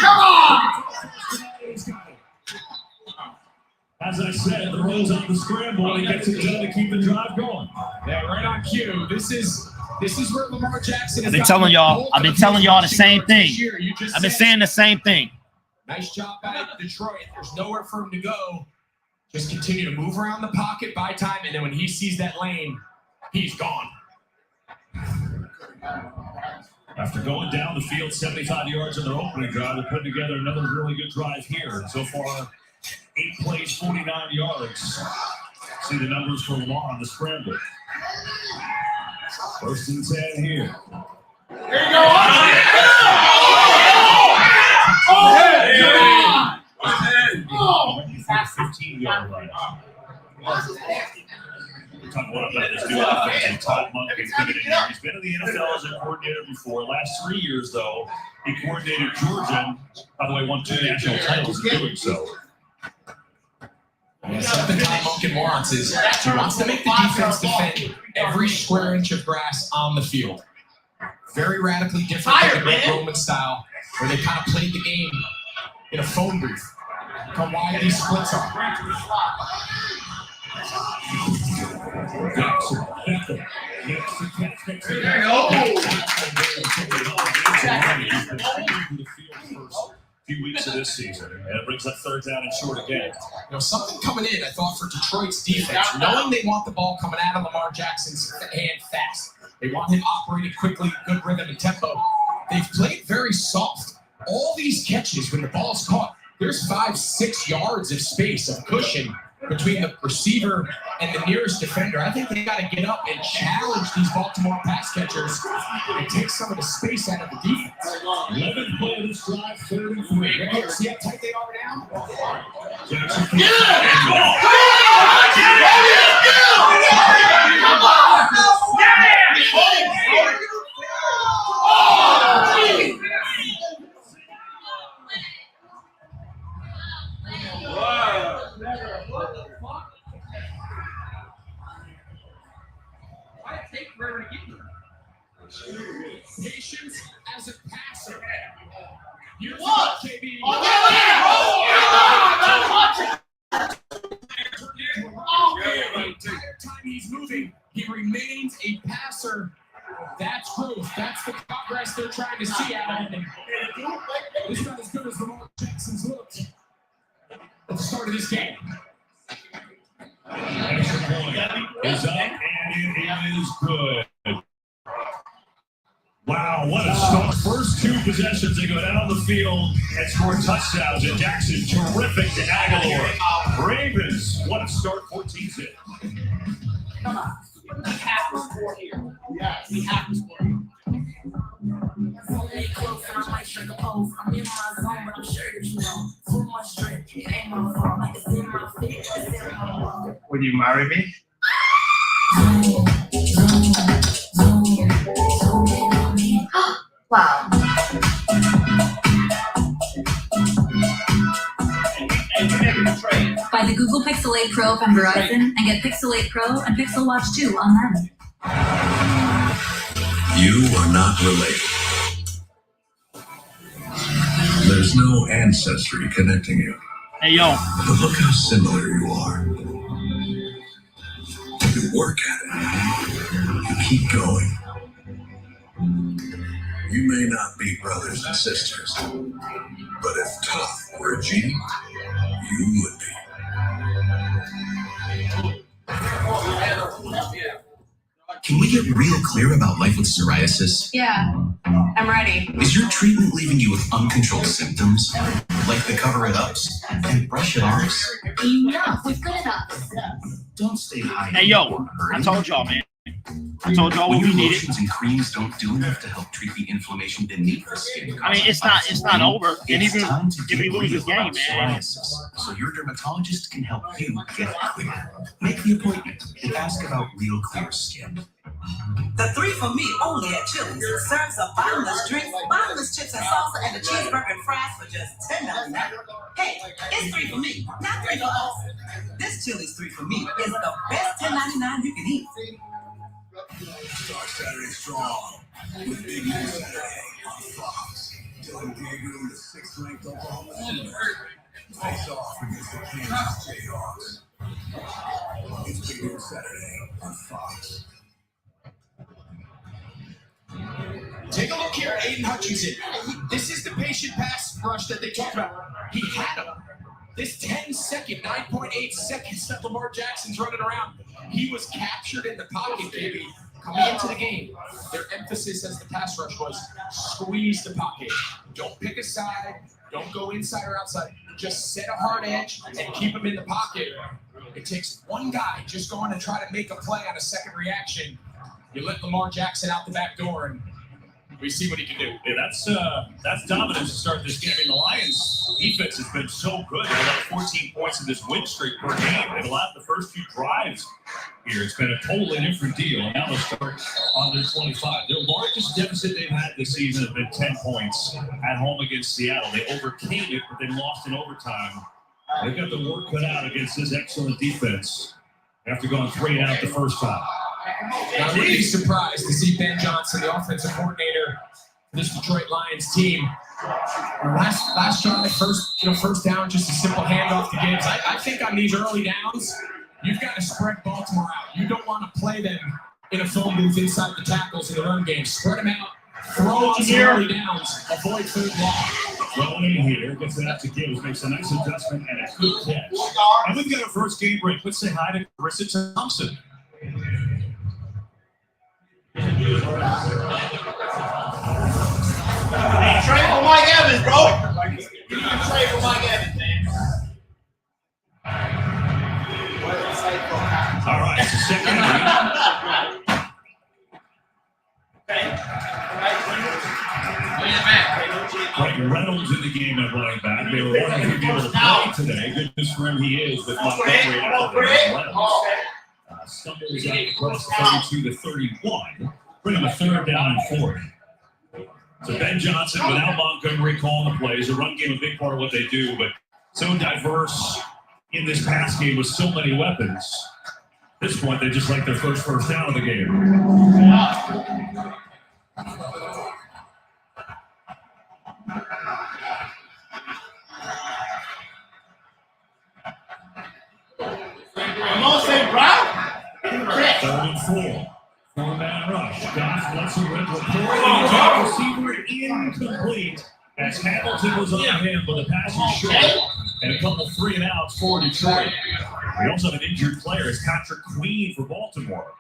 Come on! As I said, the rolls on the scramble, he gets it done to keep the drive going. Yeah, right on cue. This is where Lamar Jackson is. I've been telling y'all the same thing. I've been saying the same thing. Nice job by Detroit. There's nowhere for him to go. Just continue to move around the pocket, buy time, and then when he sees that lane, he's gone. After going down the field 75 yards in their opening drive, they're putting together another really good drive here. So far, 8 plays, 49 yards. See the numbers for Lamar on the scramble. 1st and 10 here. There you go. Oh, 15-yard line. We're talking about this new offensive Todd Monken coming in here. He's been in the NFL as a coordinator before. Last 3 years, though, he coordinated Georgia. By the way, won 2 national titles in doing so. Yeah, something Todd Monken wants is he wants to make the defense defend every square inch of grass on the field. Very radically different than the Greg Roman style, where they kind of played the game in a phone booth. Come wide these splits are. Few weeks of this season, and it brings up 3rd down and short again. Something coming in, I thought, for Detroit's defense, knowing they want the ball coming out of Lamar Jackson's hand fast. They want him operating quickly, good rhythm and tempo. They've played very soft. All these catches, when the ball's caught, there's 5-6 yards of space, of cushion between the receiver and the nearest defender. I think they got to get up and challenge these Baltimore pass catchers and take some of the space out of the defense. 11 play of this drive, 33. See how tight they are now? Jackson. Seattle. It's not as good as Lamar Jackson's looked at the start of this game. Extra point is up, and it is good. Wow, what a start. First two possessions, they go down the field and score touchdowns. And Jackson, terrific to Aguilar. Ravens, what a start, 14-6. Come on. We have to score here. Yes, we have to score. Would you marry me? Wow. Buy the Google Pixel 8 Pro from Verizon and get Pixel 8 Pro and Pixel Watch 2 on them. You are not related. There's no ancestry connecting you. Hey, yo. But look how similar you are. You work at it. You keep going. You may not be brothers and sisters, but if tough were a gene, you would be. Can we get real clear about life with psoriasis? Yeah, I'm ready. Is your treatment leaving you with uncontrolled symptoms? Like the cover-it-ups and brush-it-offs? Enough. We've got enough. Don't stay high. Hey, yo, I told y'all, man. I told y'all what we needed. Lotions and creams don't do enough to help treat the inflammation beneath the skin. I mean, it's not over. And It's even time to if we get lose this real game, about man. psoriasis, so your dermatologist can help you get clear. Make the appointment and ask about Real Clear Skin. The 3 for me only at Chili's serves a bottomless drink, bottomless chips and salsa, and a cheeseburger and fries for just $10.99. Hey, it's 3 for me, not 3 for us. This Chili's 3 for me is the best $10.99 you can eat. Start Saturday strong with Big News Saturday on Fox. Dylan Gabriel, the 6th-ranked Oklahoma Thunder, face off against the Kansas Jayhawks. It's Big News Saturday on Fox. Take a look here at Aiden Hutchinson. This is the patient pass rush that they talked about. He had him. This 10-second, 9.8 seconds that Lamar Jackson's running around. He was captured in the pocket, baby. Coming into the game, their emphasis as the pass rush was squeeze the pocket. Don't pick a side. Don't go inside or outside. Just set a hard edge and keep him in the pocket. It takes one guy just going to try to make a play on a second reaction. You let Lamar Jackson out the back door, and we see what he can do. Yeah, that's dominance to start this game. I mean, the Lions' defense has been so good. They've got 14 points in this win streak per game. They've allowed the first few drives here. It's been a totally different deal. And now they'll start on their 25. Their largest deficit they've had this season has been 10 points at home against Seattle. They overcame it, but they lost in overtime. They've got the work cut out against this excellent defense after going 3 and out the first time. I wouldn't be surprised to see Ben Johnson, the offensive coordinator for this Detroit Lions team. Last drive, first down, just a simple handoff to Gibbs. I think on these early downs, you've got to spread Baltimore out. You don't want to play them in a phone booth inside the tackles in the run game. Spread them out, throw on some early downs, avoid third long. Throwing in here, gets it out to Gibbs, makes a nice adjustment and a good catch. And we've got our first game break. Let's say hi to Carissa Thompson. Hey, trade for Mike Evans, bro. You can trade for Mike Evans, man. All right, it's the second week. Right, Reynolds in the game at running back. They were wanting to be able to play today. Good news for him, he is with Montgomery out of Reynolds. Stumbles out across 32 to 31. Bring him a third down and 4. So Ben Johnson without Montgomery calling the plays. The run game a big part of what they do, but so diverse in this pass game with so many weapons. At this point, they just like their first down of the game. Come on, say Brown. 3rd and 4. 4-man rush. Goff lets it rip. Receiver in incomplete as Hamilton was on him, but the pass was short. And a couple 3-and-outs for Detroit. We also have an injured player. It's Patrick Queen for Baltimore.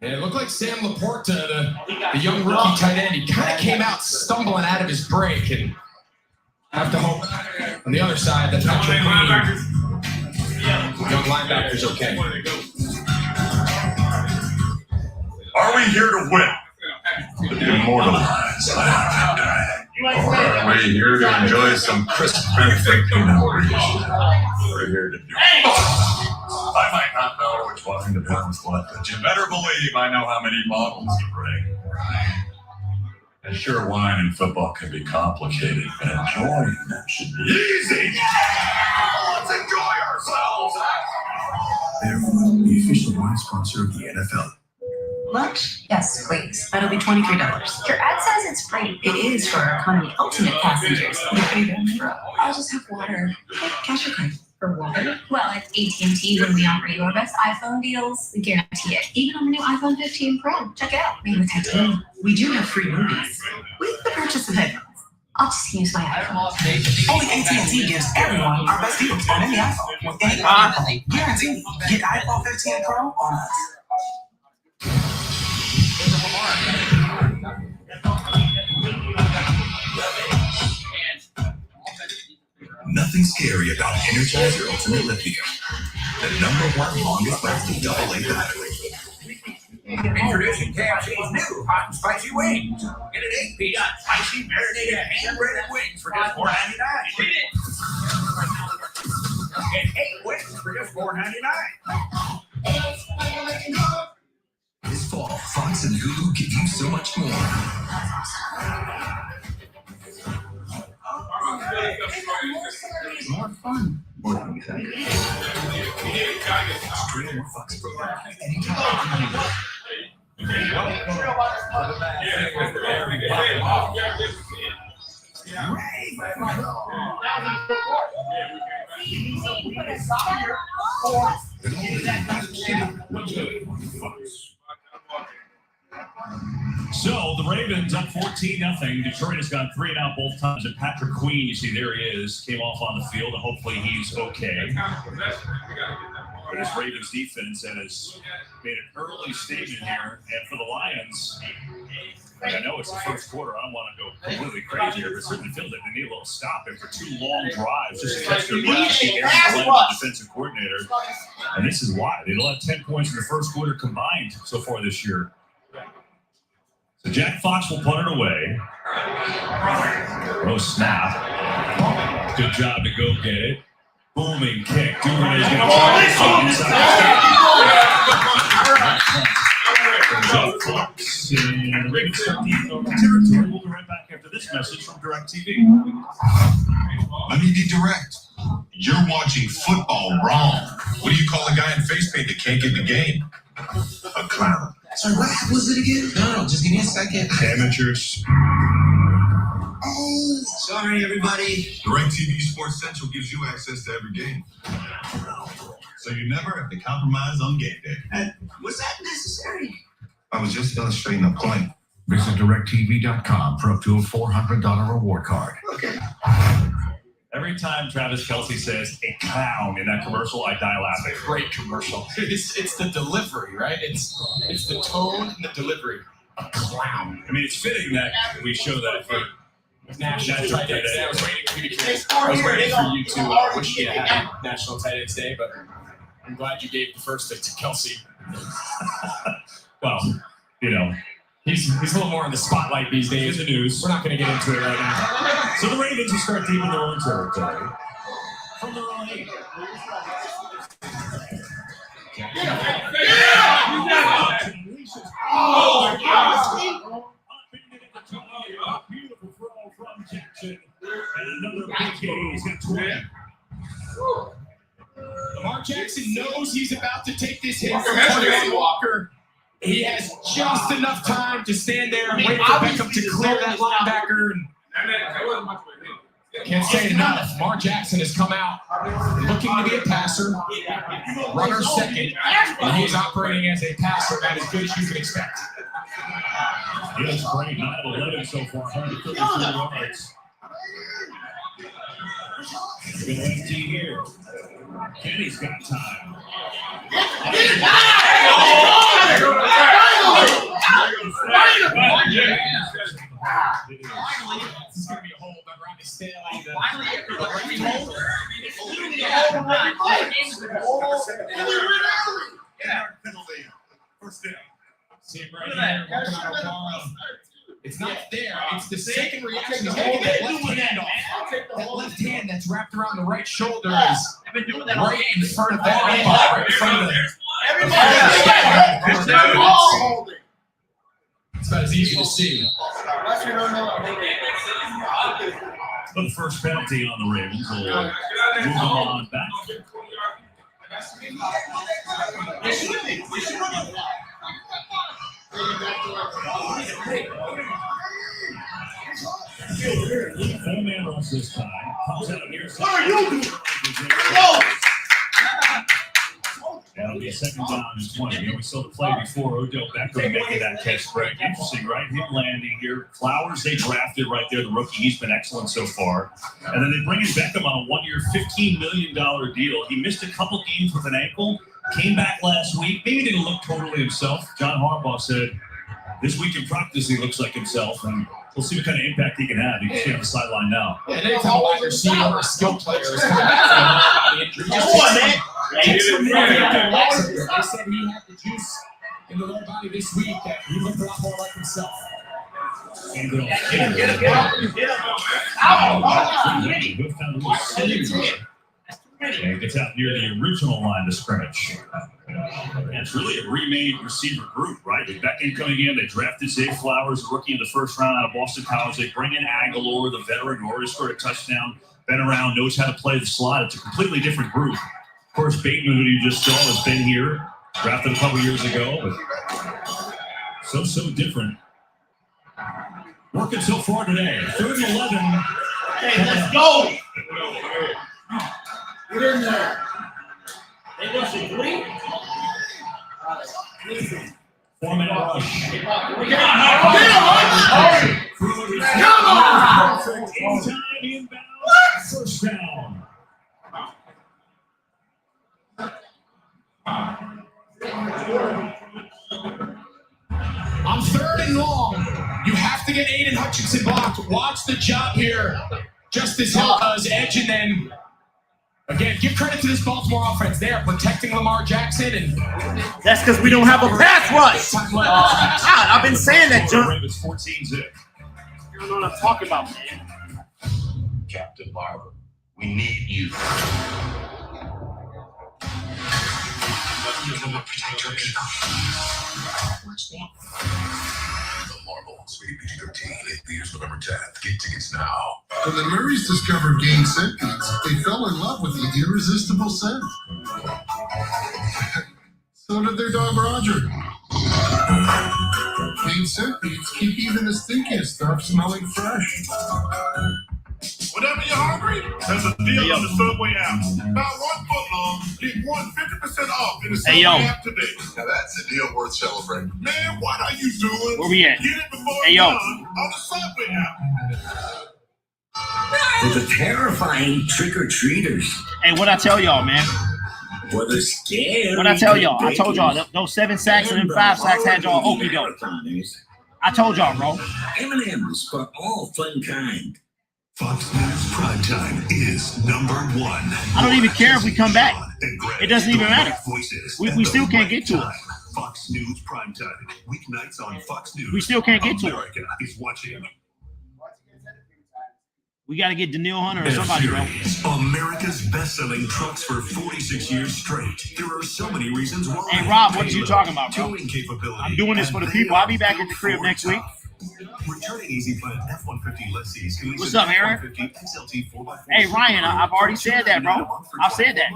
And it looked like Sam Laporta, the young rookie tight end, he kind of came out stumbling out of his break, and I have to hope on the other side that Patrick Queen, young linebacker's okay. Are we here to win? To be immortalized? Or are we here to enjoy some crisp perfect innovation? We're here to do it. I might not know which wine depends what, but you better believe I know how many bottles you bring. And sure, wine and football can be complicated, but enjoying them should be easy. Let's enjoy ourselves. Barefoot, the official wine sponsor of the NFL. Lunch? Yes, please. That'll be $23. Your ad says it's free. It is for our economy ultimate passengers. I'll just have water. Cash or card? For water? Well, at AT&T, when we offer your best iPhone deals, we guarantee it. Even on the new iPhone 15 Pro. Check it out. Made with titanium. We do have free movies. With the purchase of headphones. I'll just use my iPhone. Only AT&T gives everyone our best deals on any iPhone with any iPhone. Guaranteed. Get iPhone 15 Pro on us. Nothing scary about Energizer Ultimate Lithium, the #1 longest lasting AA battery. Introducing KFC's new hot and spicy wings. Get an 8-piece spicy marinated hand-breaded wings for just $4.99. Get 8 wings for just $4.99. This fall, Fox and Hulu give you so much more. More fun. More than you think. Stream more Fox programs anytime. So the Ravens up 14-0. Detroit has gone 3-and-out both times. And Patrick Queen, you see, there he is, came off on the field, and hopefully he's okay. But this Ravens defense has made an early statement here, and for the Lions, and I know it's the first quarter, I don't want to go completely crazy here, but it certainly feels like they need a little stop after 2 long drives just to catch their breath. The defensive coordinator, and this is why they don't have 10 points in the first quarter combined so far this year. So Jack Fox will punt it away. Oh, snap. Good job to go get it. Booming kick. Duvernay's going to try Jack Fox and Ravens territory. We'll be right back after this message from DirecTV. Let me be direct. You're watching football wrong. What do you call a guy in face paint that can't get the game? A clown. Sorry, what was it again? No, just give me a second. Amateurs. Oh, sorry, everybody. DirecTV Sports Central gives you access to every game. So you never have to compromise on game day. Was that necessary? I was just illustrating a point. Visit DirecTV.com for up to a $400 reward card. Okay. Every time Travis Kelce says a clown in that commercial, I die laughing. Great commercial. It's the delivery, right? It's the tone and the delivery. A clown. I mean, it's fitting that we show that for National Tight Ends Day. I was waiting for you to wish you happy National Tight Ends Day, but I'm glad you gave the first to Kelce. Well, you know, he's a little more in the spotlight these days. In the news. We're not going to get into it right now. So the Ravens will start deep in their own territory. From their own 8. Oh, my God. Beautiful throw from Jackson. And another big hit. He's got 20. Lamar Jackson knows he's about to take this hit from Quay Walker. He has just enough time to stand there and wait for Beckham to clear that linebacker. Can't say it enough. Lamar Jackson has come out looking to be a passer, runner second, and he's operating as a passer. That is good as you can expect. He has great 9 of 11 so far, 133 yards. Good empty here. Kenny's got time. This is going to be a hold. Remember, I'm still First down. See him right here. Walking on a bomb. It's not there. It's the second reaction. He's going to get that left hand off. That left hand that's wrapped around the right shoulder is right in front of that elbow. Right in front of it. It's about as easy to see. The first penalty on the Ravens will move them on back. Four-man rush this time. Comes out here. What are you doing? That'll be a second down and 20. We saw the play before. Odell Beckham making that catch break. Interesting, right? Him landing here. Flowers, they drafted right there. The rookie, he's been excellent so far. And then they bring in Beckham on a one-year, $15 million deal. He missed a couple games with an ankle. Came back last week. Maybe didn't look totally himself. John Harbaugh said, this week in practice, he looks like himself. And we'll see what kind of impact he can have. You can see on the sideline now. Yeah, and anytime a wide receiver or a skill player is coming back from an injury, they said he had the juice in the lower body this week that he looked a lot more like himself. And it gets out near the original line of scrimmage. And it's really a remade receiver group, right? With Beckham coming in, they drafted Zay Flowers, a rookie in the first round out of Boston College. They bring in Aguilar, the veteran who already scored a touchdown, been around, knows how to play the slot. It's a completely different group. Of course, Bateman, who you just saw, has been here, drafted a couple years ago. But so different. Working so far today. 3rd and 11. Hey, let's go. Get in there. They want you three. Four-man rush. Come on. Anytime inbound. First down. On 3rd and long, you have to get Aiden Hutchinson blocked. Watch the job here. Justice Hill does edge, and then again, give credit to this Baltimore offense. They are protecting Lamar Jackson, and that's because we don't have a pass rush. I've been saying that, John. Ravens 14 zip. You don't know what I'm talking about, man. Captain Barber, we need you. Watch me. The Marble Sweet Beach 13, 8 November 10th. Get tickets now. When the Murrays discovered Gain Scent Beads, they fell in love with the irresistible scent. So did their dog Roger. Gain Scent Beads keep even the stinkiest stuff smelling fresh. Whenever you're hungry, there's a deal on the Subway app. Buy one footlong, get 50% off in the Subway app today. Now that's a deal worth celebrating. Man, what are you doing? Where we at? Get it before Hey, it's yo. done on the Subway app. For the terrifying trick-or-treaters. Hey, what I tell y'all, man? For the scary. What I tell y'all? I told y'all, those 7 sacks and them 5 sacks had y'all okey doke. I told y'all, bro. M&M's for all fun kind. Fox News Primetime is #1. I don't even care if we come back. It doesn't even matter. We still can't get to it. Fox News Primetime, weeknights on Fox News. We still can't get to it. America is watching. We got to get Daniil Hunter or somebody, bro. America's best-selling trucks for 46 years straight. There are so many reasons why. Hey, Rob, what are you talking about, bro? Towing capability. I'm doing this for the people. I'll be back at the crib next week. Returning Easy Plan F-150 lessees can lease What's up, Aaron? XLT 4x4. Hey, Ryan, I've already said that, bro. I've said that.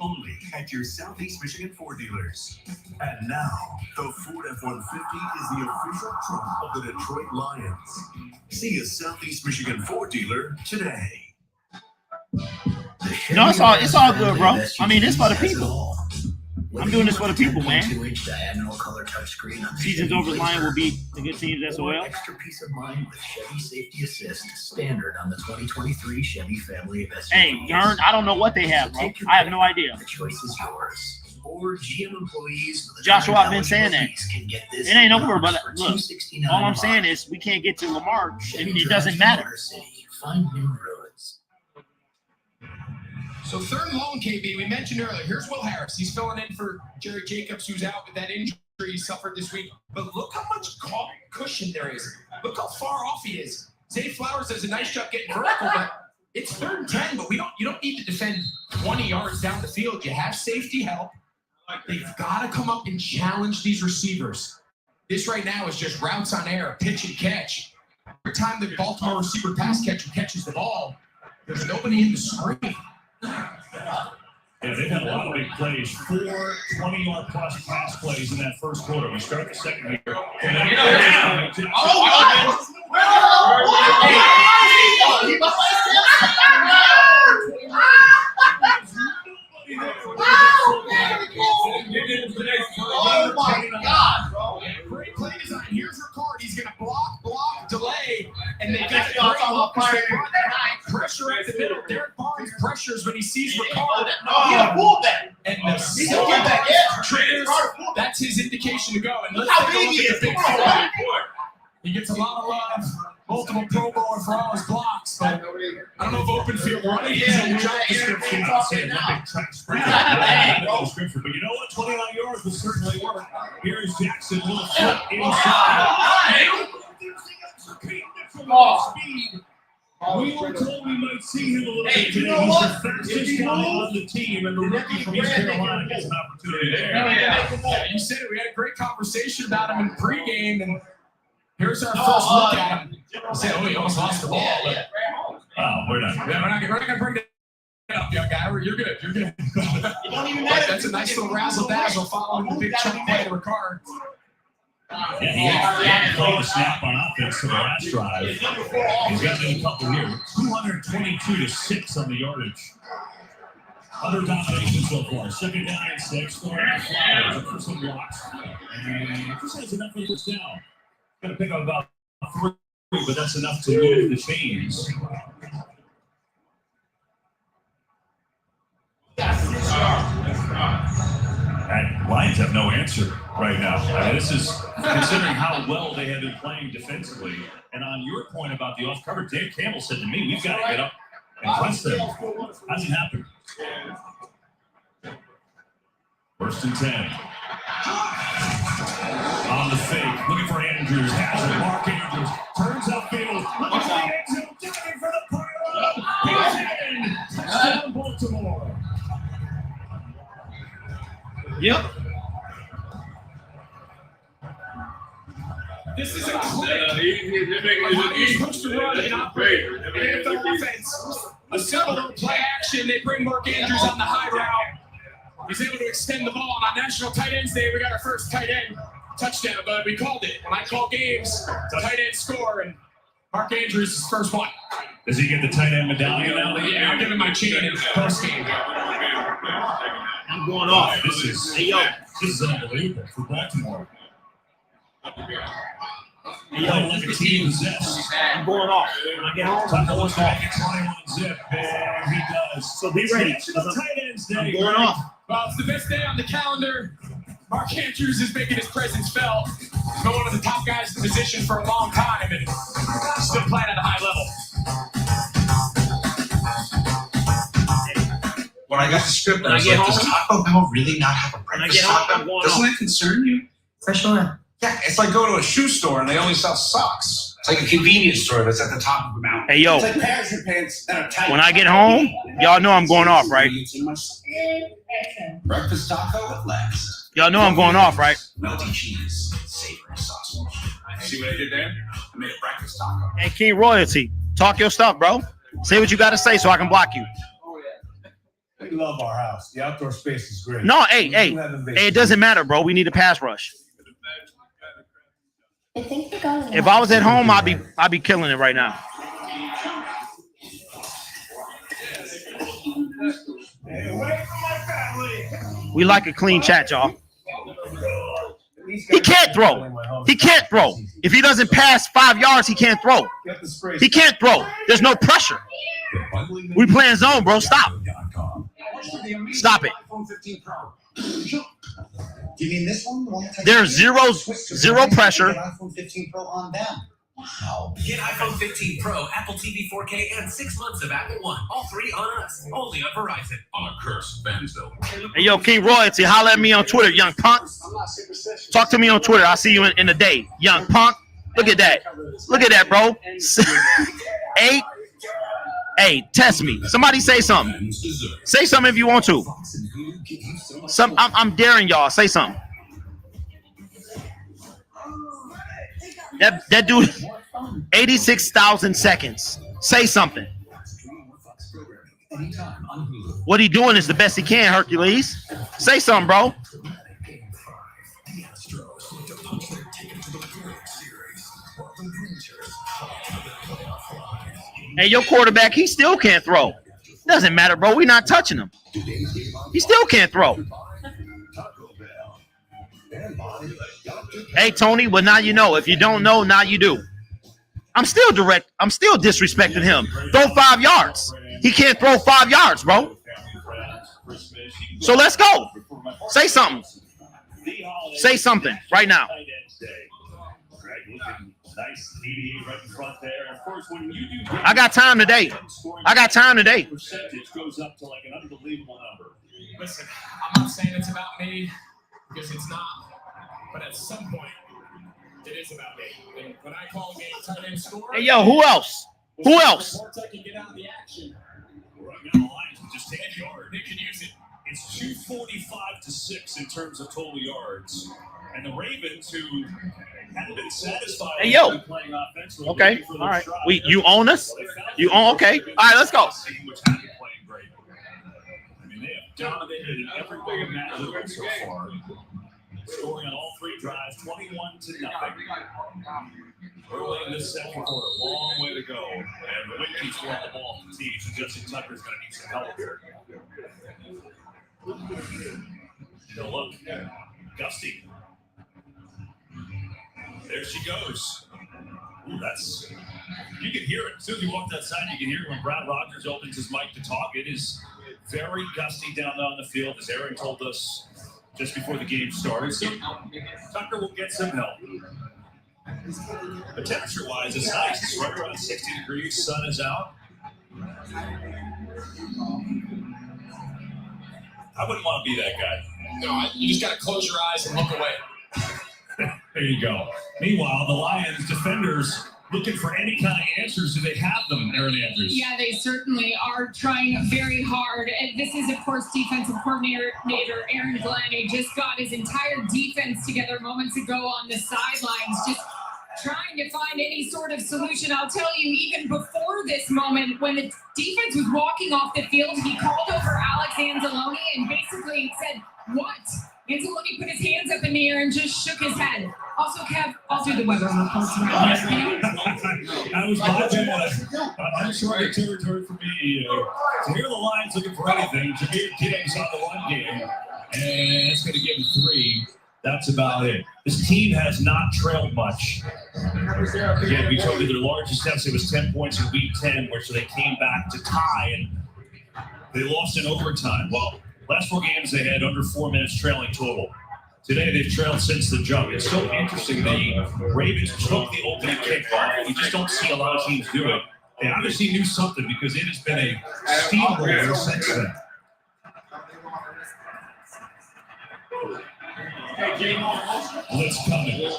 Only at your Southeast Michigan Ford dealers. And now, the Ford F-150 is the official truck of the Detroit Lions. See a Southeast Michigan Ford dealer today. No, it's all good, bro. I mean, it's for the people. I'm doing this for the people, man. 2-inch diagonal color touchscreen on the Seasons Chevy over the line will Blazer. be the good teams as well. Extra peace of mind with Chevy Safety Assist standard on the 2023 Chevy family of SUVs. Hey, Gern, I don't know what they have, bro. I have no idea. The choice is yours. Or GM employees. Joshua, I've been saying that. It ain't over, but look, $269 all I'm saying is we can't get to Lamar. It doesn't matter. Find new roads. So third and long, KB, we mentioned earlier, here's Will Harris. He's filling in for Jerry Jacobs, who's out with that injury he suffered this week. But look how much cushion there is. Look how far off he is. Zay Flowers does a nice job getting vertical, but it's 3rd and 10, but you don't need to defend 20 yards down the field. You have safety help. They've got to come up and challenge these receivers. This right now is just routes on air, pitch and catch. Every time the Baltimore receiver pass catcher catches the ball, there's nobody in the screen. Yeah, they've had a lot of big plays. 4 20-yard plus pass plays in that first quarter. We start the second here. Oh my God, bro. Great play design. Here's Ricard. He's going to block, delay, and they got That's what I'm talking about, fire. pressure at the middle. Derek Barnes pressures when he sees Ricard. He had a fullback. And the He's a fullback, yeah. triggers, that's his indication to go. And let's How take a big look he at is. the big fullback. He gets a lot of love. Multiple Pro Bowler for all his blocks, but I don't know if open field running is in the job description. But you know what? 29 yards will certainly work. Here's Jackson, little flip inside. Speed. We were told we might see him a little bit today. He's the fastest guy on the team, and the rookie from East Carolina gets an opportunity there. Yeah, you said it. We had a great conversation about him in pregame, and here's our first look at him. I said, he almost lost the ball. But, we're not. Yeah, we're not going to bring it up, young guy. You're good. You're good. You don't even matter. That's a nice little razzle-dazzle following the big chunk play to Ricard. Yeah, he had played a snap on offense to the last drive. He's got a couple here. 222-6 on the yardage. Under domination so far. 2nd down and 6. Flowers for some blocks. And this has enough for the first down. Going to pick up about 3, but that's enough to move the chains. And Lions have no answer right now. I mean, this is considering how well they have been playing defensively. And on your point about the off cover, Dave Campbell said to me, we've got to get up and press them. Hasn't happened. 1st and 10. On the fake, looking for Andrews. Has it. Mark Andrews turns upfield. Looking for the end zone. Diving for the pile. He's in. Touchdown, Baltimore. Yep. This is a clip. He's supposed to run and operate an NFL offense. A simple play action. They bring Mark Andrews on the high route. He's able to extend the ball. On National Tight Ends Day, we got our first tight end touchdown, but we called it. When I call games, tight end score, and Mark Andrews is first one. Does he get the tight end medallion now? Yeah, I'll give him my chain in post game. I'm going off. This is unbelievable for Baltimore. Like a team possessed. I'm going off. When I get home, I'm going off. 21 zip, and he does. So be ready. I'm going off. Well, it's the best day on the calendar. Mark Andrews is making his presence felt. He's been one of the top guys in the position for a long time and still playing at a high level. When I got the script, I was like, does Taco Bell really not have a breakfast taco? Doesn't that concern you? For sure. Yeah, it's like going to a shoe store and they only sell socks. It's like a convenience store that's at the top of the mountain. Hey, yo. It's like pants and pants that are tight. When I get home, y'all know I'm going off, right? Breakfast taco with Lex. Y'all know I'm going off, right? Melty cheese, savory sausage. See what I did there? I made a breakfast taco. Hey, King Royalty, talk your stuff, bro. Say what you got to say so I can block you. We love our house. The outdoor space is great. No, hey, it doesn't matter, bro. We need a pass rush. If I was at home, I'd be killing it right now. We like a clean chat, y'all. He can't throw. He can't throw. If he doesn't pass 5 yards, he can't throw. He can't throw. There's no pressure. We playing zone, bro. Stop. Stop it. You mean this one? There's zero pressure. iPhone 15 Pro on them. Wow. Get iPhone 15 Pro, Apple TV 4K, and 6 months of Apple One. All 3 on us. Only on Verizon. On a cursed Benzo. Hey, yo, King Royalty, holla at me on Twitter, young punk. Talk to me on Twitter. I'll see you in the day, young punk. Look at that. Look at that, bro. 8. Hey, test me. Somebody say something. Say something if you want to. I'm daring y'all. Say something. That dude, 86,000 seconds. Say something. What he doing is the best he can, Hercules. Say something, bro. Hey, your quarterback, he still can't throw. Doesn't matter, bro. We're not touching him. He still can't throw. Hey, Tony, well, now you know. If you don't know, now you do. I'm still disrespecting him. Throw 5 yards. He can't throw 5 yards, bro. So let's go. Say something. Say something right now. I got time today. Percentage goes up to like an unbelievable number. Listen, I'm not saying it's about me because it's not, but at some point, it is about me. And when I call game tight end score, Hey, yo, who else? Who else? I can get out of the action. Right now, the Lions can just take a yard. They can use it. It's 245-6 in terms of total yards. And the Ravens, who hadn't been satisfied Hey, yo. playing offensively. Okay, all right. You own us? You own? Okay. All right, let's go. Which had been playing great. I mean, they have dominated in every way imaginable so far. Scoring on all 3 drives, 21-0. Early in this second quarter, long way to go. And the Wind keeps throwing the ball to the tee, so Justin Tucker's going to need some help here. Now look, Gusty. There she goes. Ooh, that's, you can hear it. As soon as you walked outside, you can hear it when Brad Rogers opens his mic to talk. It is very gusty down on the field, as Aaron told us just before the game started. So Tucker will get some help. But temperature-wise, it's nice. It's right around 60 degrees. Sun is out. I wouldn't want to be that guy. No, you just got to close your eyes and look away. There you go. Meanwhile, the Lions defenders looking for any kind of answers. Do they have them, Aaron Andrews? Yeah, they certainly are trying very hard. And this is, of course, defensive coordinator Aaron Glenn. He just got his entire defense together moments ago on the sidelines, just trying to find any sort of solution. I'll tell you, even before this moment, when the defense was walking off the field, he called over Alex Anzalone and basically said, "What?" Anzalone put his hands up in the air and just shook his head. Also, Kev, I'll do the weather reports around here. I was watching uncharted territory for me. So here are the Lions looking for anything. Jameer Gibbs on the run game, and it's going to give him 3. That's about it. This team has not trailed much. Again, we told you their largest deficit was 10 points in Week 10, which they came back to tie, and they lost in overtime. Well, last 4 games they had under 4 minutes trailing total. Today they've trailed since the jump. It's so interesting. The Ravens took the opening kickoff. We just don't see a lot of teams do it. They obviously knew something because it has been a steamroller since then. Blitz coming.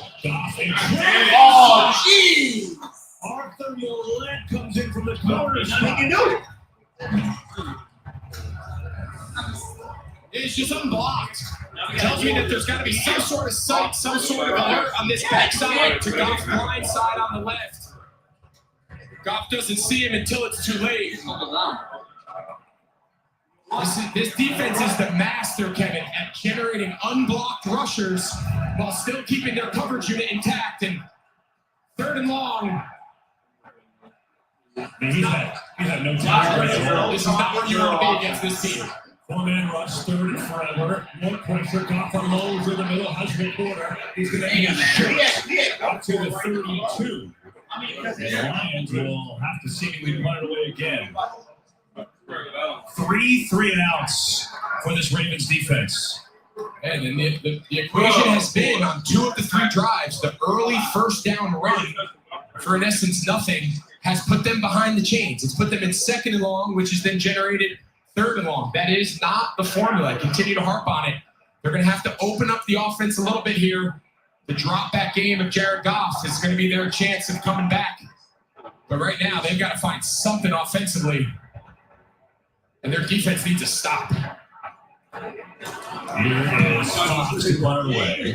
Oh, jeez! Arthur Millette comes in from the corner. He can do it. It's just unblocked. It tells me that there's got to be some sort of sight, some sort of alert on this backside to Goff's blind side on the left. Goff doesn't see him until it's too late. This defense is the master, Kevin, at generating unblocked rushers while still keeping their coverage unit intact. And 3rd and long. He's had no time. This is not where you want to be against this team. Four-man rush, third and forever. More pressure, got from low through the middle, has the quarter. He's going to be shot up to the 32. The Lions will have to seemingly punt it away again. 3 and outs for this Ravens defense. And the equation has been on 2 of the 3 drives, the early first down run for in essence nothing has put them behind the chains. It's put them in 2nd and long, which has then generated 3rd and long. That is not the formula. I continue to harp on it. They're going to have to open up the offense a little bit here. The drop back game of Jared Goff is going to be their chance of coming back. But right now, they've got to find something offensively. And their defense needs to stop. Here is Fox to run it away.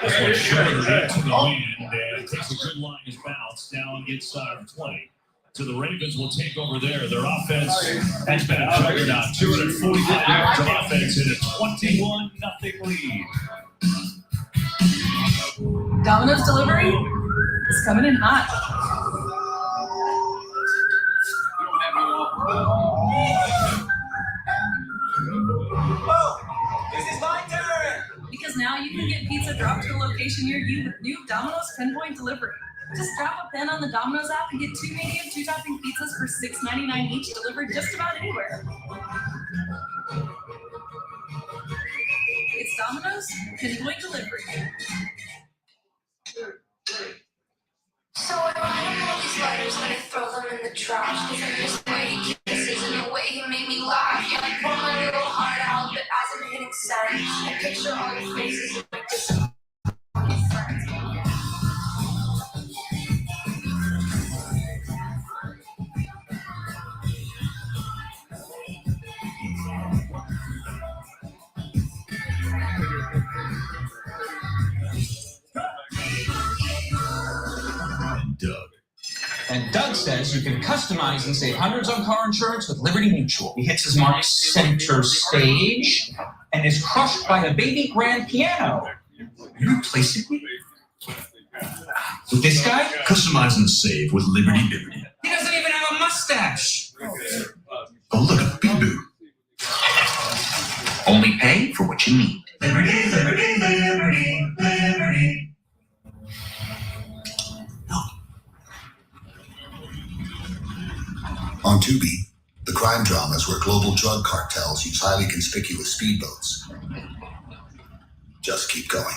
This one short to the wind and takes a good Lions bounce down inside of 20. So the Ravens will take over there. Their offense has been a juggernaut. 245 yards of offense in a 21-0 lead. Domino's delivery is coming in hot. This is my turn. Because now you can get pizza dropped to a location near you with new Domino's Pinpoint Delivery. Just drop a pin on the Domino's app and get 2 medium, 2-topping pizzas for $6.99 each, delivered just about anywhere. It's Domino's Pinpoint Delivery. So I write all these letters and I throw them in the trash. Cause I miss the way he kisses and the way he made me laugh. Yeah, I pour my little heart out, but as I'm hitting send, I picture all your faces and my disappointed friends. And Doug says you can customize and save hundreds on car insurance with Liberty Mutual. He hits his mark center stage and is crushed by a baby grand piano. You replacing me? With this guy? Customize and save with Liberty. He doesn't even have a mustache. Oh, look, a bee-boo. Only pay for what you need. Liberty, Liberty, Liberty, Liberty. On Tubi, the crime dramas where global drug cartels use highly conspicuous speedboats. Just keep going.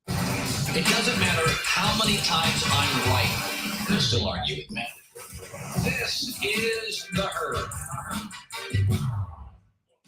It doesn't matter how many times I'm right, you'll still argue with me. This is The Herd.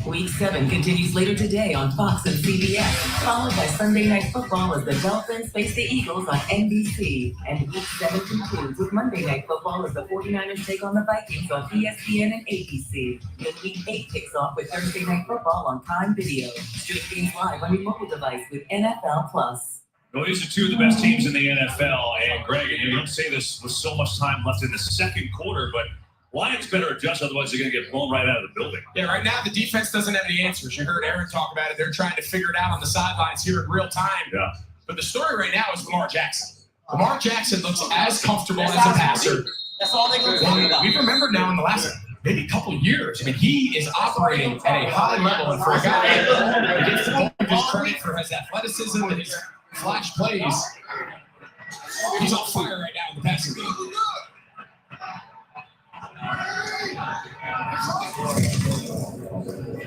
Week 7 continues later today on Fox and CBS, followed by Sunday Night Football as the Dolphins face the Eagles on NBC. And Week 7 concludes with Monday Night Football as the 49ers take on the Vikings on ESPN and ABC. Then Week 8 kicks off with Thursday Night Football on Prime Video. Stream games live on your mobile device with NFL Plus. Well, these are 2 of the best teams in the NFL. And Greg, and you don't say this with so much time left in the second quarter, but Lions better adjust, otherwise they're going to get blown right out of the building. Yeah, right now the defense doesn't have any answers. You heard Aaron talk about it. They're trying to figure it out on the sidelines here in real time. Yeah. But the story right now is Lamar Jackson. Lamar Jackson looks as comfortable as a passer. That's all they can talk about. We've remembered now in the last maybe couple of years. I mean, he is operating at a high level. And for a guy that gets the bulk of his credit for his athleticism and his flash plays, he's on fire right now in the passing game.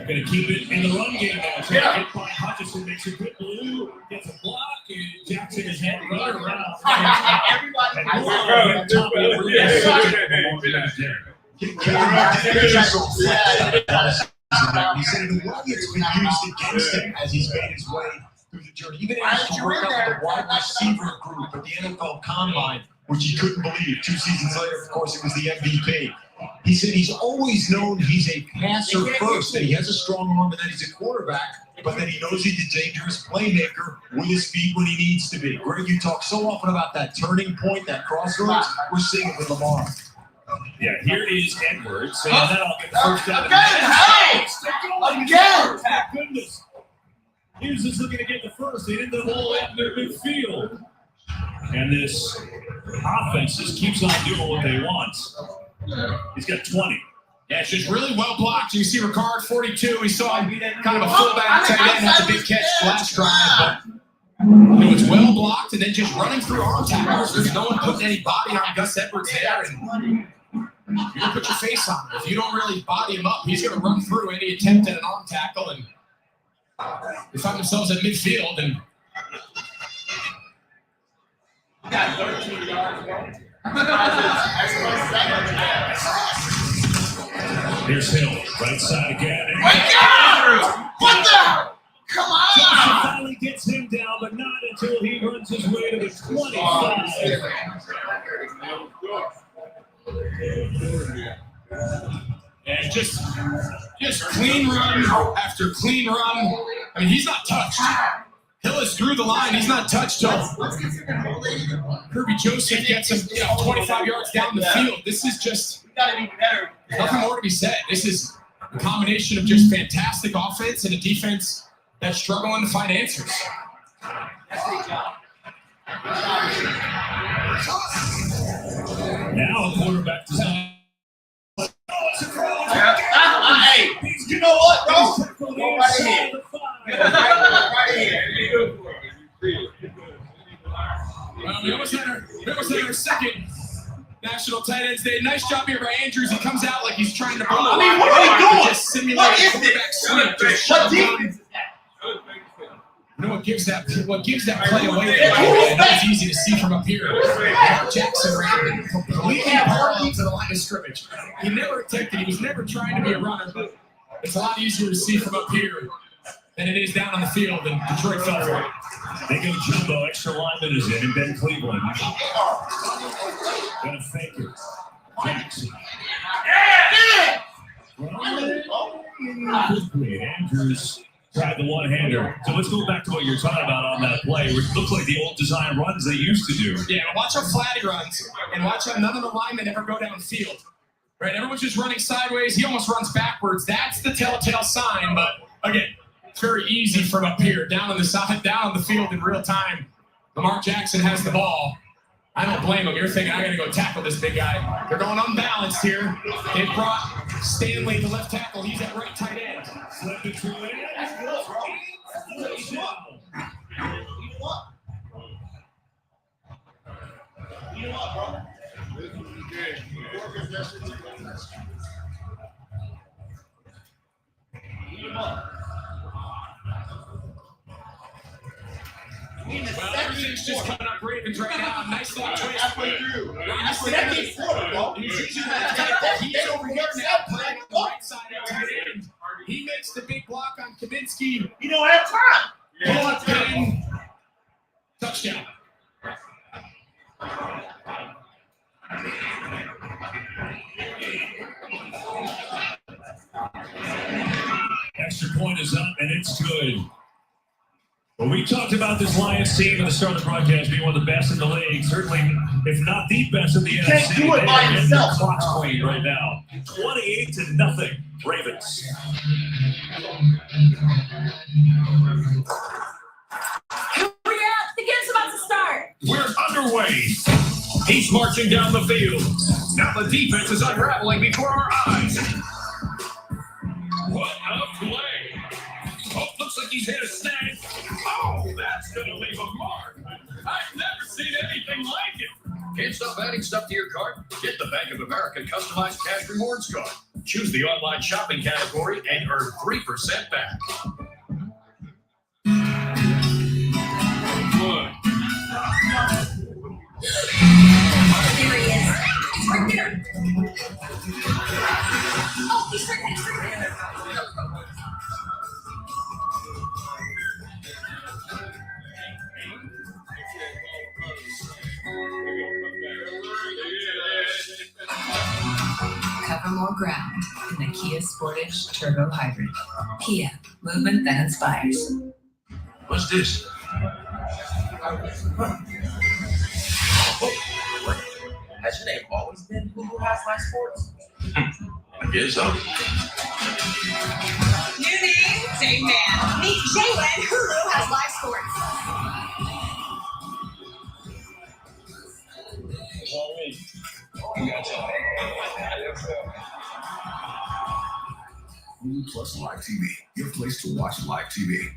Going to keep it in the run game now. Trying to get by Hutchinson, makes a good blue, gets a block, and Jackson is heading right around. He said in a way it's been used against him as he's made his way through the journey. Even managed to work out with the wide receiver group at the NFL Combine, which he couldn't believe. 2 seasons later, of course, it was the MVP. He said he's always known he's a passer first, that he has a strong arm and that he's a quarterback, but that he knows he's a dangerous playmaker with his feet when he needs to be. Greg, you talk so often about that turning point, that crossroads. We're seeing it with Lamar. Yeah, here is Edwards saying that I'll get the first down. Again! Thank goodness. Hughes is looking to get the first. They did the ball at their midfield. And this offense just keeps on doing what they want. He's got 20. Yeah, it's just really well blocked. You see Ricard, 42. We saw him kind of a fullback tight end at the big catch last drive, but it was well blocked and then just running through arm tackles. There's no one putting any body on Gus Edwards there. And you don't put your face on him. If you don't really body him up, he's going to run through any attempt at an arm tackle. And they find themselves at midfield. And got 13 yards, bro. Here's Hill, right side again. What the? Come on! Finally gets him down, but not until he runs his way to the 25. And just clean run after clean run. I mean, he's not touched. Hill is through the line. He's not touched till Kirby Joseph gets him 25 yards down the field. This is just nothing more to be said. This is a combination of just fantastic offense and a defense that's struggling to find answers. Now quarterback design. Hey, you know what, bro? Go right ahead. Right ahead. It was our second National Tight Ends Day. Nice job here by Andrews. He comes out like he's trying to blow. I mean, what are we doing? Just simulate What is quarterback this? sweep. Just What shut defense down. is that? You know what gives that play away? It's easy to see from up here. Mark Jackson ran completely parallel to the line of scrimmage. He never attempted. He was never trying to be a runner, but it's a lot easier to see from up here than it is down on the field, and Detroit fell for it. They go jumbo, extra lineman is in, and Ben Cleveland. Gonna fake it. Jackson. Quickly, Andrews tried the one-hander. So let's go back to what you're talking about on that play, which looked like the old design runs they used to do. Yeah, watch how flat he runs, and watch how none of the linemen ever go downfield. Right, everyone's just running sideways. He almost runs backwards. That's the telltale sign, but again, it's very easy from up here, down on the side, down on the field in real time. Lamar Jackson has the ball. I don't blame him. You're thinking, I got to go tackle this big guy. They're going unbalanced here. They brought Stanley, the left tackle. He's at right tight end. Flip it through it. You know what, bro? Well, everything's just coming up Ravens right now. Nice little twist. Halfway through. Second quarter, bro. He's over here now playing on the right side of tight end. He makes the big block on Kaminsky. You don't have time. Yeah. Touchdown. Extra point is up, and it's good. Well, we talked about this Lions team at the start of the broadcast being one of the best in the league. Certainly, if not the best in the NFC. Can't do it by They're yourself. getting the clock's clean right now. 28-0, Ravens. Hurry up! The game's about to start! We're underway. He's marching down the field. Now the defense is unraveling before our eyes. What a play. Oh, looks like he's hit a snag. Oh, that's going to leave a mark. I've never seen anything like it. Can't stop adding stuff to your cart? Get the Bank of America customized cash rewards card. Choose the online shopping category and earn 3% back. There he is. He's right there. Oh, he's right there. Cover more ground in the Kia Sportage Turbo Hybrid. Kia, movement that inspires. What's this? Has your name always been Who Has Live Sports? I guess so. New name, same man. Meet Jalen, Hulu has live sports. Plus Live TV, your place to watch live TV.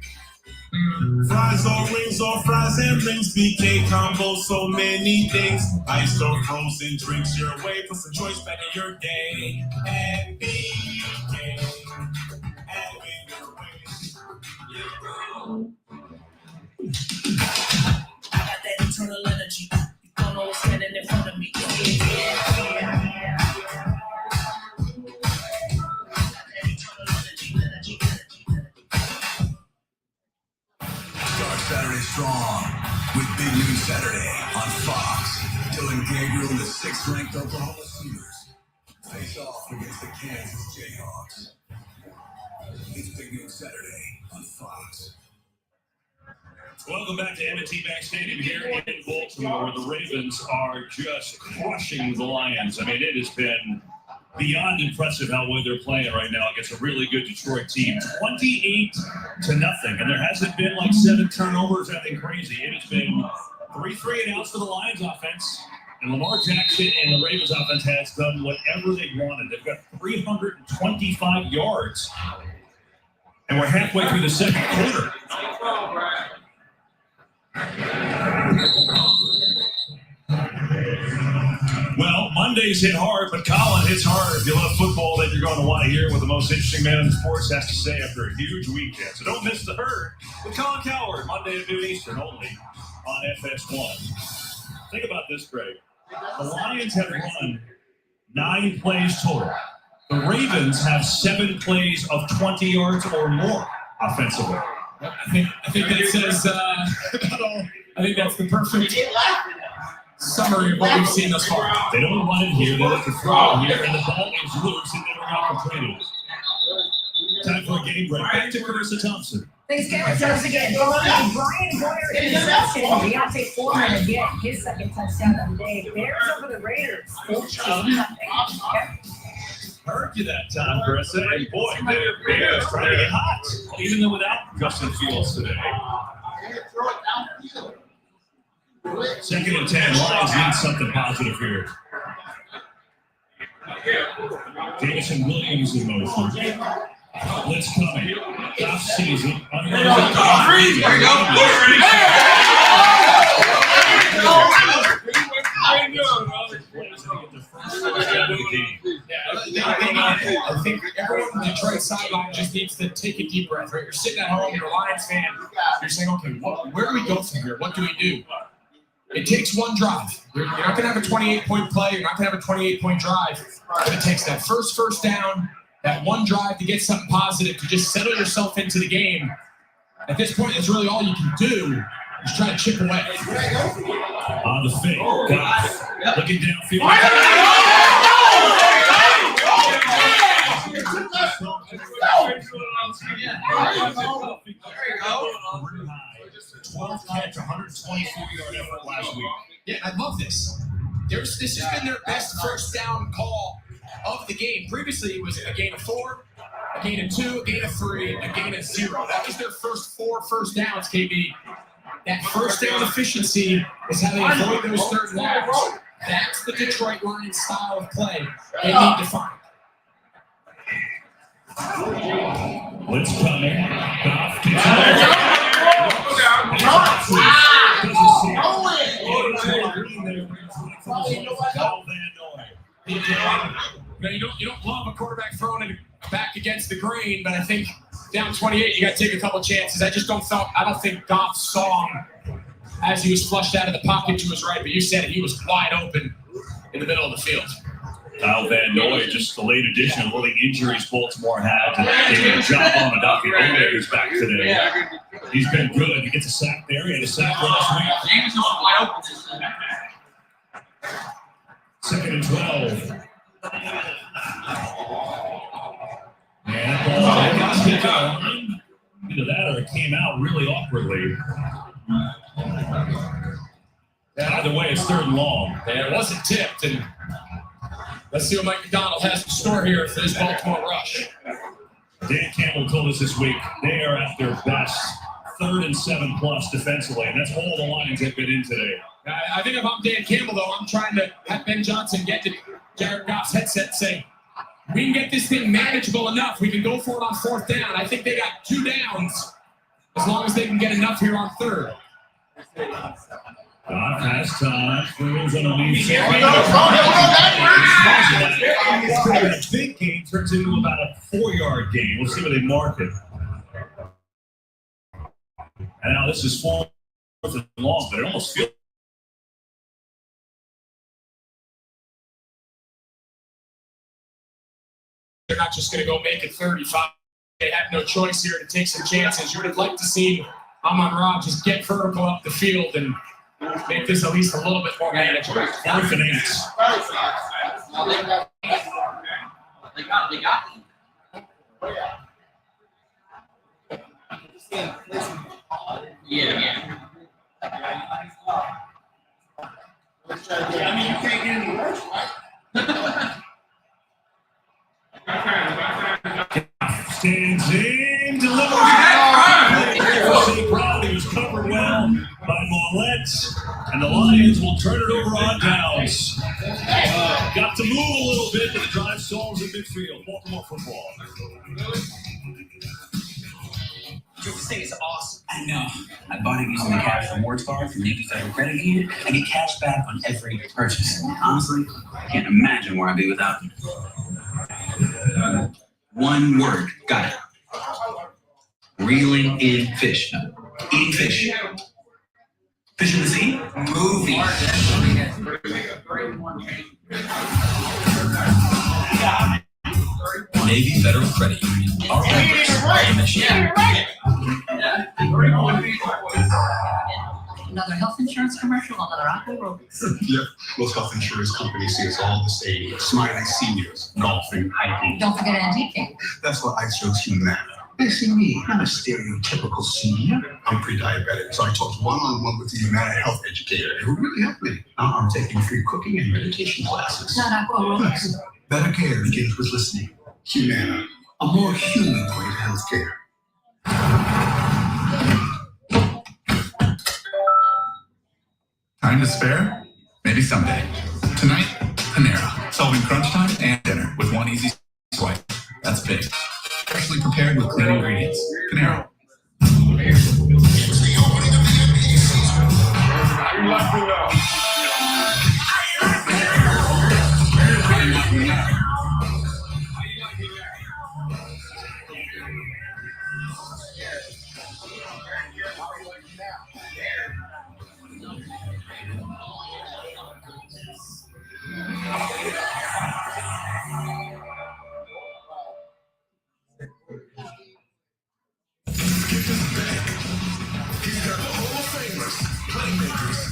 Fries or wings or fries and rings, BK combo, so many things. Iced or frozen drinks your way, put some choice back in your day. And BK, having your way. I got that internal energy. You don't know what's standing in front of me. Start Saturday strong with Big News Saturday on Fox. Dylan Gabriel and the 6th-ranked Oklahoma Sooners face off against the Kansas Jayhawks. It's Big News Saturday on Fox. Welcome back to M&T Bank Stadium here in Baltimore, where the Ravens are just crushing the Lions. I mean, it has been beyond impressive how well they're playing right now against a really good Detroit team. 28-0, and there hasn't been like 7 turnovers, nothing crazy. It has been 3 and outs for the Lions offense, and Lamar Jackson and the Ravens offense has done whatever they wanted. They've got 325 yards, and we're halfway through the second quarter. Well, Mondays hit hard, but Colin hits hard. If you love football, then you're going to want to hear what the most interesting man in sports has to say after a huge weekend. So don't miss The Herd with Colin Cowherd, Monday at noon Eastern, only on FS1. Think about this, Greg. The Lions have run 9 plays total. The Ravens have 7 plays of 20 yards or more offensively. I think that says I think that's the perfect summary of what we've seen thus far. They don't run it here, they look to throw it here, and the ball is loose and never got completed. Time for a game break. Back to Carissa Thompson. Thanks, Cameron. Once again, Brian Boyer interception. Deontay Foreman again, his second touchdown of the day. Bears over the Raiders. 14-0. Heard you that time, Carissa. And boy, the Bears trying to get hot, even though without Justin Fields today. 2nd and 10. Lions need something positive here. Jameson Williams in motion. Blitz coming. Off season. There you go. I think everyone on the Detroit sideline just needs to take a deep breath, right? You're sitting at home, you're a Lions fan, you're saying, okay, where do we go from here? What do we do? It takes one drive. You're not going to have a 28-point play. You're not going to have a 28-point drive. But it takes that first down, that one drive to get something positive, to just settle yourself into the game. At this point, that's really all you can do is try to chip away. On the fake. Goff looking downfield. There you go. 12 catch, 124-yard effort last week. Yeah, I love this. This has been their best first down call of the game. Previously, it was a gain of 4, a gain of 2, a gain of 3, a gain of 0. That was their first 4 first downs, KB. That first down efficiency is how they avoid those third downs. That's the Detroit Lions style of play they need to find. Blitz coming. Goff gets You don't love a quarterback throwing it back against the grain, but I think down 28, you got to take a couple chances. I don't think Goff saw him as he was flushed out of the pocket to his right, but you said it, he was wide open in the middle of the field. Kyle Van Noy, just the late addition of all the injuries Baltimore had. They did a job on Adolphe Omega's back today. He's been good. He gets a sack there. He had a sack last week. 2nd and 12. And that ball got hit on. Either that or it came out really awkwardly. Either way, it's 3rd and long. Yeah, it wasn't tipped, and let's see what Mike McDonald has in store here for this Baltimore rush. Dan Campbell told us this week they are at their best, 3rd and 7+ defensively, and that's all the Lions have been in today. I think if I'm Dan Campbell, though, I'm trying to have Ben Johnson get to Jared Goff's headset and say, we can get this thing manageable enough. We can go for it on 4th down. I think they got 2 downs as long as they can get enough here on 3rd. Pass time. Throws underneath. A big game turns into about a 4-yard game. We'll see where they mark it. And now this is 4th and long, but it almost feels. They're not just going to go make it 35. They have no choice here to take some chances. You would have liked to see Amon-Ra just get vertical up the field and make this at least a little bit more manageable. 4th and 8. They got it. Yeah. I mean, you can't get any worse, right? Stands in, delivers. He was covered well by Mollett, and the Lions will turn it over on downs. Got to move a little bit, but the drive stalls in midfield. Baltimore football. This thing is awesome. I know. I bought it using the cash rewards card from Navy Federal Credit Union. I get cash back on every purchase. Honestly, I can't imagine where I'd be without it. One word. Got it. Reeling in fish. Eating fish. Fish in the sea? Movie. Navy Federal Credit Union. Our Another health insurance commercial, another Aqua Robots. Yep, most health insurance companies see us all the same. Smiling seniors, golfing, hiking. Don't forget antiquing. That's why I chose Humana. Hey, see me, I'm a stereotypical senior. I'm pre-diabetic, so I talked one-on-one with the Humana health educator who really helped me. Now I'm taking free cooking and meditation classes. Not Aqua Robots. Better care begins with listening. Humana, a more human way to healthcare. Time to spare? Maybe someday. Tonight, Panera. Solving crunch time and dinner with one easy swipe. That's big. Freshly prepared with clean ingredients. Panera.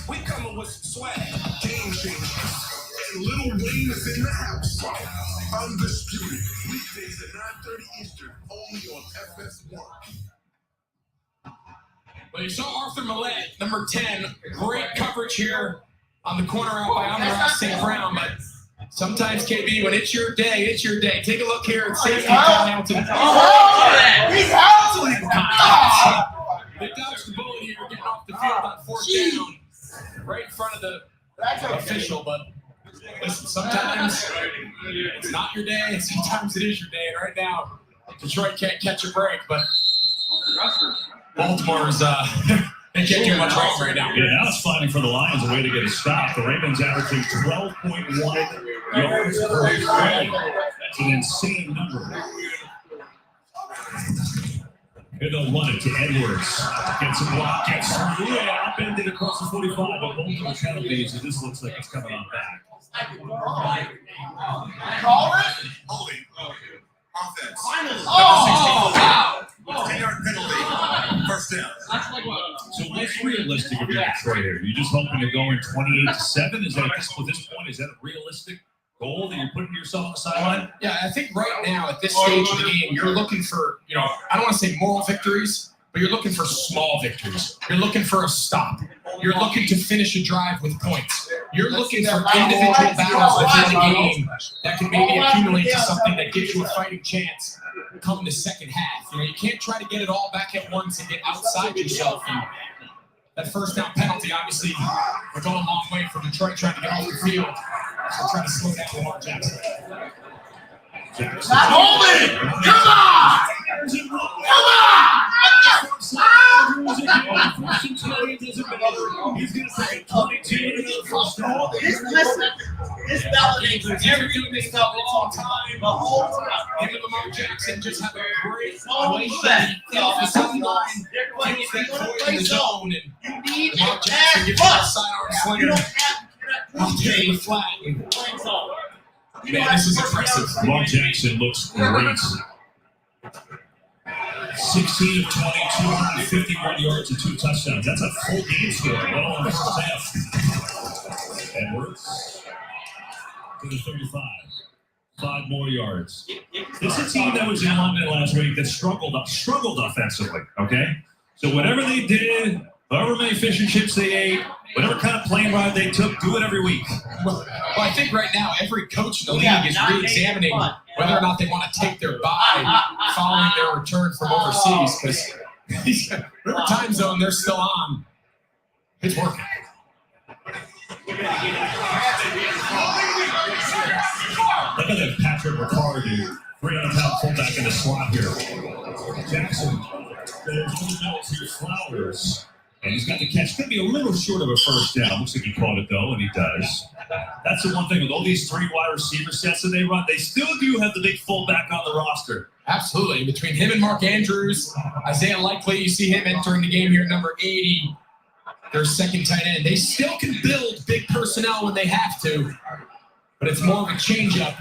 We coming with some swag, game changers, and Little Wayne is in the house. Undisputed, weekdays at 9:30 Eastern, only on FS1. Well, you saw Arthur Millette, number 10. Great coverage here on the corner out by Amon-Ra St. Brown, but sometimes, KB, when it's your day, it's your day. Take a look here at safety timeout. He's out! They dodged the bullet here, getting off the field on 4th down, right in front of the official. But listen, sometimes it's not your day, and sometimes it is your day. And right now, Detroit can't catch a break, but Baltimore's they can't do much wrong right now. Yeah, now it's fighting for the Lions a way to get a stop. The Ravens averaging 12.1 yards per play. That's an insane number. And they'll run it to Edwards. Gets a block, gets through, and upended across the 45. But both of the penalties, and this looks like it's coming on back. Call it? Holding. Offense. Wow. 10-yard penalty. First down. So what's realistic if you're Detroit here? You're just hoping to go in 28-7? Is that at this point, is that a realistic goal that you're putting yourself on the sideline? Yeah, I think right now at this stage of the game, you're looking for, I don't want to say moral victories, but you're looking for small victories. You're looking for a stop. You're looking to finish a drive with points. You're looking for individual battles within the game that can maybe accumulate to something that gives you a fighting chance come the second half. You can't try to get it all back at once and get outside yourself. And that first down penalty, obviously, we're going a long way from Detroit trying to get off the field. So trying to slow down Lamar Jackson. Jackson. Not holding! Come on! Come on! He's going to take 22 and another first down. This validates everything they felt all time. The whole time. Him and Lamar Jackson just have a great Relationship. relationship. Feels the sideline, feels that void in the zone, and You need Lamar a Jackson pass gives him a rush. sidearm You slinger. don't have I'll take the flag. Man, this is impressive. Lamar Jackson looks great. 16 of 22, 51 yards and 2 touchdowns. That's a full game score. Well, in the first half. Edwards to the 35. 5 more yards. This is a team that was in London last week that struggled offensively, okay? So whatever they did, however many fish and chips they ate, whatever kind of plane ride they took, do it every week. Well, I think right now every coach in the league is re-examining whether or not they want to take their bye following their return from overseas, because whatever time zone they're still on, it's working. Look at that Patrick Ricard, 300-pound fullback in the slot here. Jackson, there's Here's Flowers. And he's got the catch. Could be a little short of a first down. Looks like he caught it, though, and he does. That's the one thing with all these 3 wide receiver sets that they run. They still do have the big fullback on the roster. Absolutely. Between him and Mark Andrews, Isaiah Likely, you see him entering the game here at number 80. Their second tight end. They still can build big personnel when they have to, but it's more of a change-up.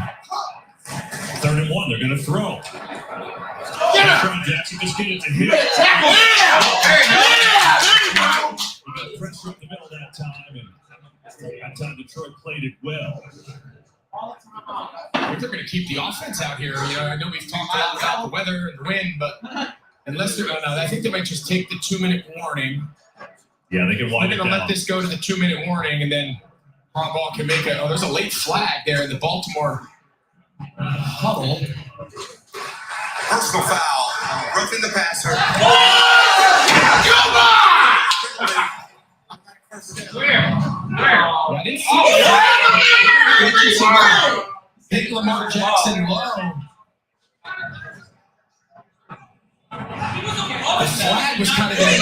3rd and 1. They're going to throw. Jackson just get it to him. Tackle! We got pressure up the middle that time, and that time Detroit played it well. I think they're going to keep the offense out here. You know, I know we've talked a lot about the weather and the wind, but unless they're I think they might just take the 2-minute warning. Yeah, they can wind it They're down. going to let this go to the 2-minute warning, and then Harbaugh can make it. Oh, there's a late flag there in the Baltimore huddle. Personal foul. Roughing the passer. Come on! I didn't see hit Lamar Jackson low. The flag was kind of in there.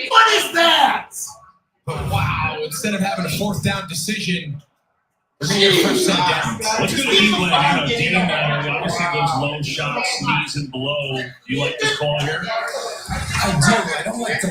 What is that? But wow, instead of having a 4th down decision, they're going to get a first down. What's going to be like, Dean, obviously those low shots, knees and below. You like this call here? I do. I don't like the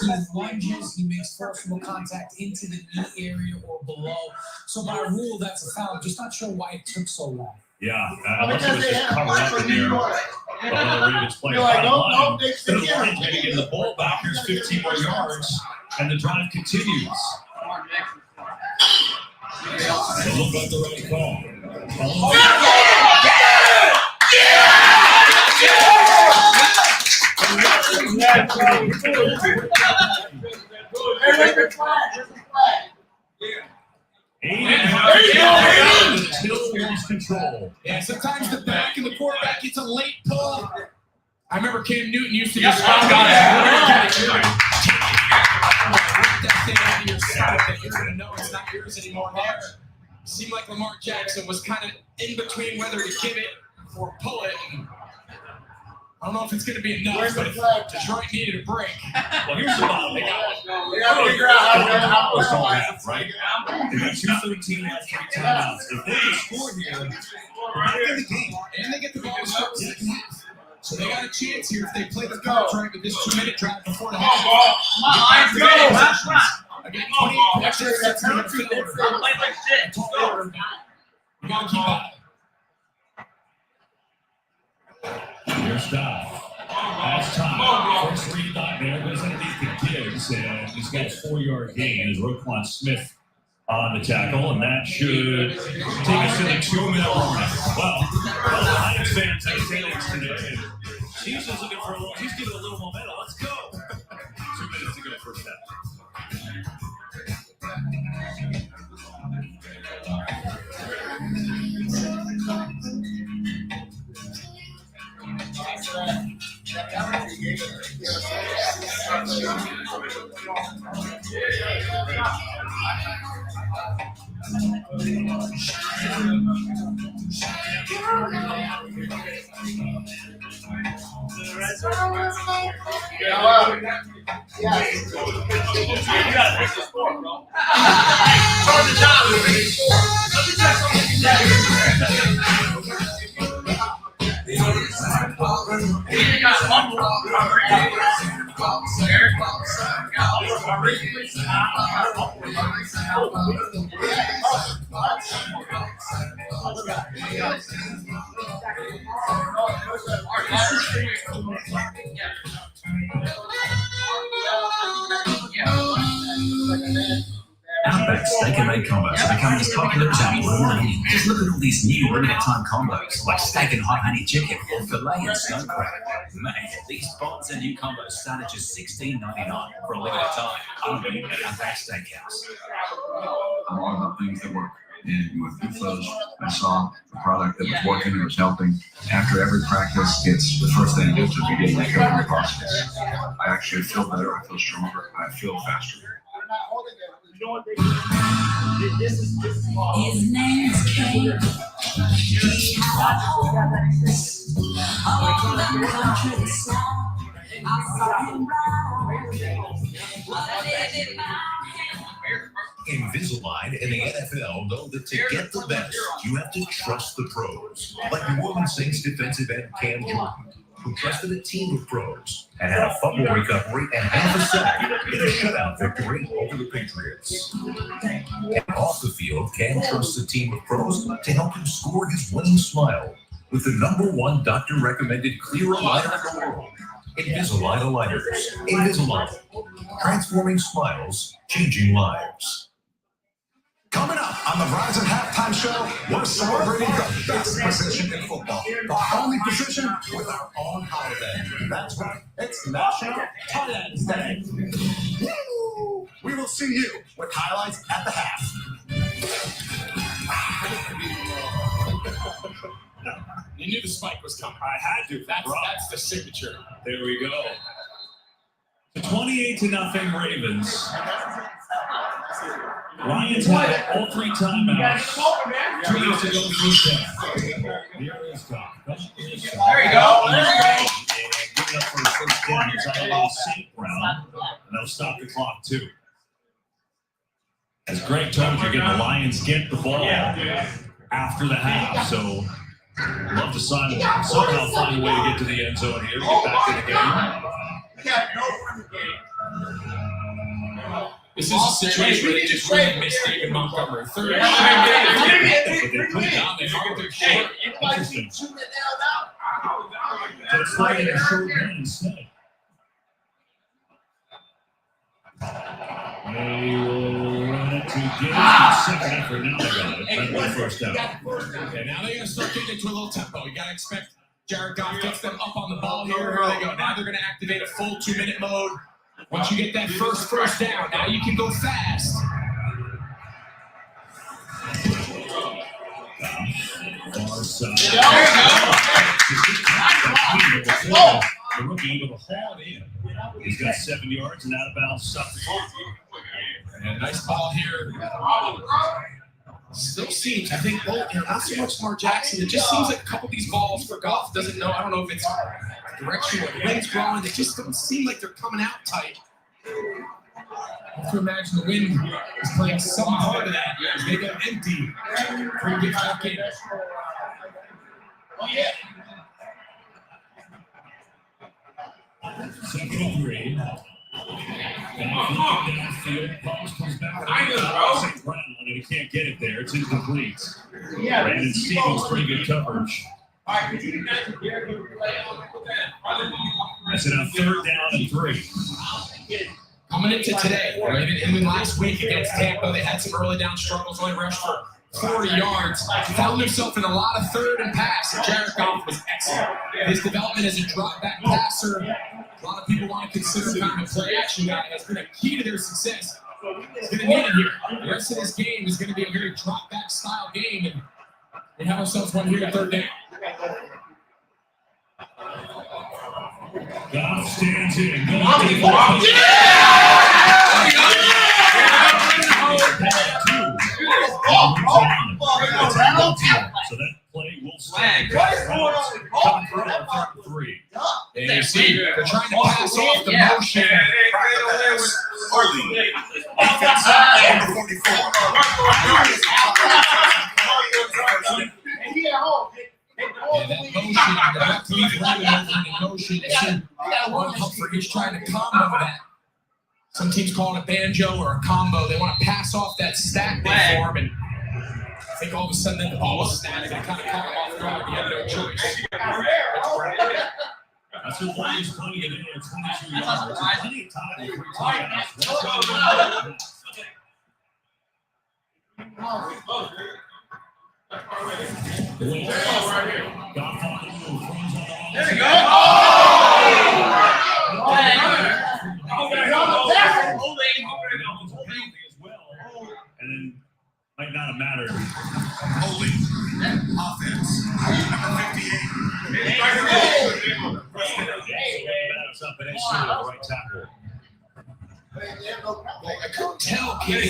He lunges, he makes forcible contact into the knee area or below. So by rule, that's a foul. I'm just not sure why it took so long. Yeah, unless it was just covered up in there. The Ravens playing You're like, bottom nope, line. they Instead of Lions getting the ball back, here's 15 more yards, and the drive continues. It looked like the right call. Control. Yeah, sometimes the back and the quarterback gets a late pull. I remember Cam Newton used to just rip that thing out of your side that you're going to know it's not yours anymore. There seemed like Lamar Jackson was kind of in between whether to give it or pull it. And I don't know if it's going to be enough, but if Detroit needed a break. Well, here's the bottom line. We got to figure out how to right? They got 2:13 left, 3 timeouts. If they can score here, they're out of the game. And they get the ball to start the second half. So they got a chance here if they play the cards right with this 2-minute drive before the half. Come on, Lions, go! Again, 28 pressure, that's going to fill it. You got to keep up. Here's Dodd. That's time. First read on there. Goes underneath the Gibbs, and he's got a 4-yard gain as Roquan Smith on the tackle, and that should take us to the 2-minute warning. Well, the Lions fans have standings today. He's just looking for a little. He's giving a little momentum. Let's go. 2 minutes to go first half. Outback steak and egg combos are becoming as popular as our blue onion. Just look at all these new limited time combos like steak and hot honey chicken or filet and snow crab. Man, these bonds and new combos start at just $16.99 for a limited time. Only at Outback Steakhouse. I'm all about things that work. And with Good Fuzz, I saw a product that was working and was helping. After every practice, it's the first thing I do to begin my training process. I actually feel better, I feel stronger, I feel faster. His name's Kate. He had homes all the country song. I saw him ride. What did it mind? Invisalign and the NFL know that to get the best, you have to trust the pros. Like New Orleans Saints defensive end Cam Jordan, who trusted a team of pros and had a fumble recovery and half a sack in a shutout victory over the Patriots. And off the field, Cam trusts a team of pros to help him score his winning smile with the #1 doctor-recommended clear aligner in the world, Invisalign Aligners. Invisalign, transforming smiles, changing lives. Coming up on the Verizon Halftime Show, we're celebrating the best position in football. The only position with our own holiday. That's right, it's National Tight Ends Day. Woo! We will see you with highlights at the half. You knew the spike was coming. I had to. That's the signature. There we go. 28-0 Ravens. Lions had all 3 timeouts. 2 minutes ago, here is Tom. There you go. There you go. Give it up for the first down. It's out of St. Brown. And they'll stop the clock, too. As Greg told you, the Lions get the ball after the half. So, love to somehow find a way to get to the end zone here, get back to the game. This is a situation where they just really missed David Montgomery. Third. Interesting. So it's like a short man instead. They will run it to get the second effort. Now they got it. Right away, first down. Okay, now they're going to start getting into a little tempo. You got to expect Jared Goff gets them up on the ball here. Here they go. Now they're going to activate a full 2-minute mode. Once you get that first down, now you can go fast. Far side. There you go. The rookie able to haul it in. He's got 7 yards and out of bounds. Stop the clock. And nice ball here. Still seems, I think, not so much Lamar Jackson. It just seems like a couple of these balls for Goff doesn't know. I don't know if it's direction or the wind's blowing. They just don't seem like they're coming out tight. I have to imagine the wind is playing some part of that as they go empty. Bring it back in. Oh, yeah. Second and 3. Downfield, Pauls comes back. St. Brown, and he can't get it there. It's incomplete. Brandon Stevens, pretty good coverage. That's it on 3rd down and 3. Coming into today, or even last week against Tampa, they had some early down struggles, only rushed for 40 yards. Found himself in a lot of 3rd and pass, and Jared Goff was excellent. His development as a drop-back passer, a lot of people want to consider him a play-action guy, has been a key to their success. He's going to need it here. The rest of this game is going to be a very drop-back style game, and we have ourselves one here at 3rd down. Goff stands in. see, they're trying to pass off the motion. Holding. Offense, number 44. Yeah, that motion, the left lead running over in motion. Humphrey is trying to combo that. Some teams call it a banjo or a combo. They want to pass off that stack they form, and I think all of a sudden the ball was snapped and it kind of caught him off guard. He had no choice. That's what Lions plenty of in there, 22 yards. Plenty of time for 3 touchdowns. There you go. And then might not have mattered. Holding. Offense. Number 58. That's up and it's the right tackle. I couldn't tell, Kenny,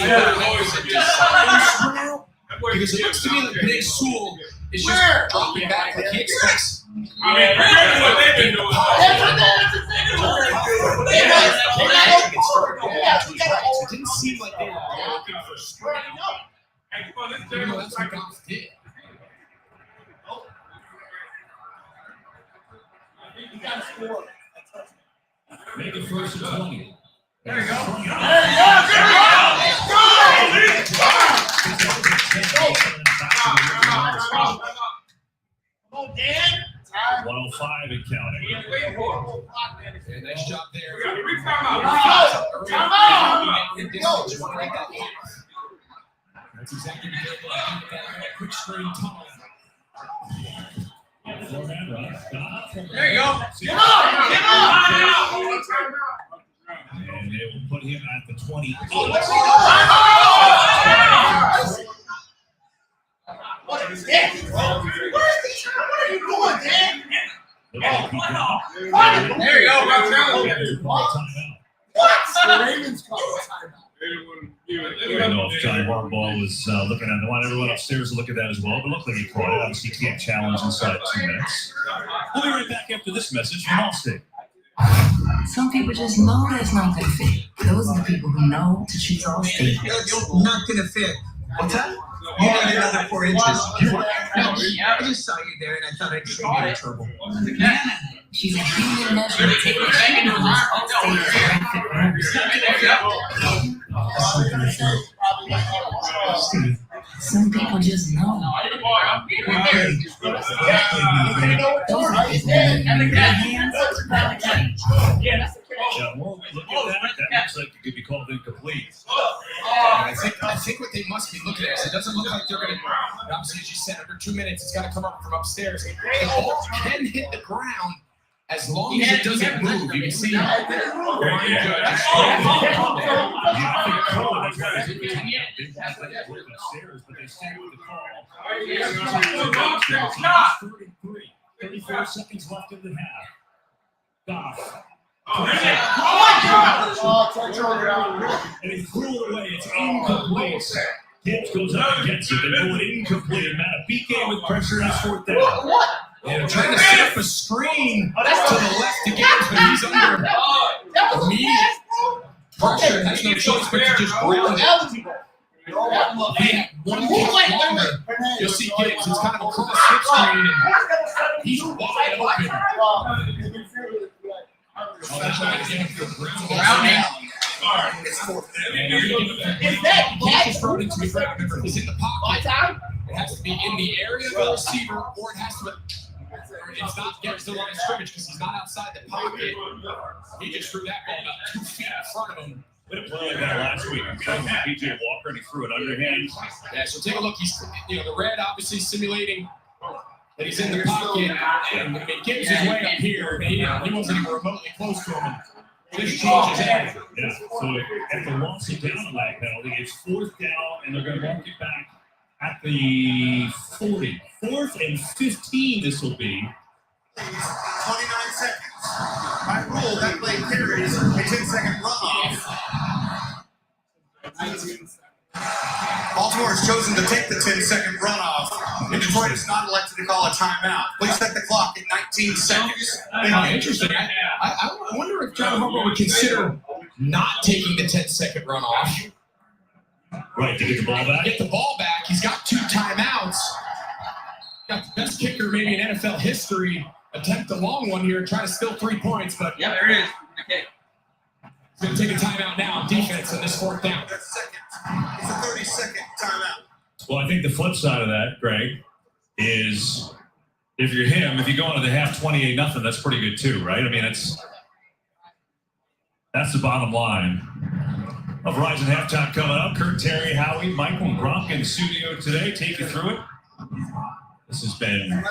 because it looks to me like Big Sewell is just dropping back like he expects. It didn't seem like they were looking for straight up. That's what Goff did. Make it first and 20. There you go. Come on, Dan. 105 and counting. Yeah, nice job there. Come on. That's exactly what they did. Quick screen tunnel. There you go. Get up. And they will put him at the 20. What is this? What are you doing, Dan? There you go. What? The Ravens call timeout. I don't know if Johnny Harbaugh was looking at the one. Everyone upstairs will look at that as well, but it looked like he caught it. Obviously, he can't challenge inside 2 minutes. We'll be right back after this message from Allstate. Some people just know that's not gonna fit. Those are the people who know to choose Allstate. Not gonna fit. What's that? You need another 4 inches. I just saw you there and I thought I'd show you the trouble. She's a human measure to take what she knows Allstate is the right fit for her. That's something to say. Steve, some people just know. Yeah, well, look at that. That looks like it could be called incomplete. I think what they must be looking at is it doesn't look like they're going to, obviously, as you said, under 2 minutes, it's got to come up from upstairs. The ball can hit the ground as long as it doesn't move. You can see Ryan Judge is upstairs, but they stay with the call. 34 seconds left in the half. Goff. Oh my God! And he threw it away. It's incomplete. Gibbs goes up and gets it. They go it incomplete. Matabike with pressure. That's 4th down. What? Yeah, they're trying to set up a screen to the left to Gibbs, but he's under immediate pressure. Has no choice but to just ground it. Yeah, one kick longer. You'll see Gibbs. It's kind of a cross-fit screen, and he's wide open. Oh, that's right. Is that He's thrown into the ground. Remember, he's in the pocket. It has to be in the area of the receiver, or it has to. It's not against the line of scrimmage because he's not outside the pocket. He just threw that ball about 2 feet in front of him. We had a play like that last week. PJ Walker, and he threw it underhand. Yeah, so take a look. He's, the red obviously simulating that he's in the pocket, and Gibbs is way up here. He wasn't even remotely close to him. This changes everything. Yeah, so if they lost it down on that penalty, it's 4th down, and they're going to walk it back at the 40. 4th and 15 this will be. 29 seconds. By rule, that play carries a 10-second runoff. Baltimore has chosen to take the 10-second runoff. And Detroit is not elected to call a timeout. Please set the clock at 19 seconds. Interesting. I wonder if John Harbaugh would consider not taking the 10-second runoff. Right, to get the ball back? Get the ball back. He's got 2 timeouts. Got the best kicker maybe in NFL history. Attempt a long one here, try to steal 3 points, but yeah, there it is. Okay. He's going to take a timeout now. Defense on this 4th down. It's a 30-second timeout. Well, I think the flip side of that, Greg, is if you're him, if you go into the half 28-0, that's pretty good too, right? I mean, that's the bottom line of Verizon halftime coming up. Kurt, Terry, Howie, Michael, and Gronk in the studio today. Take you through it. This has been a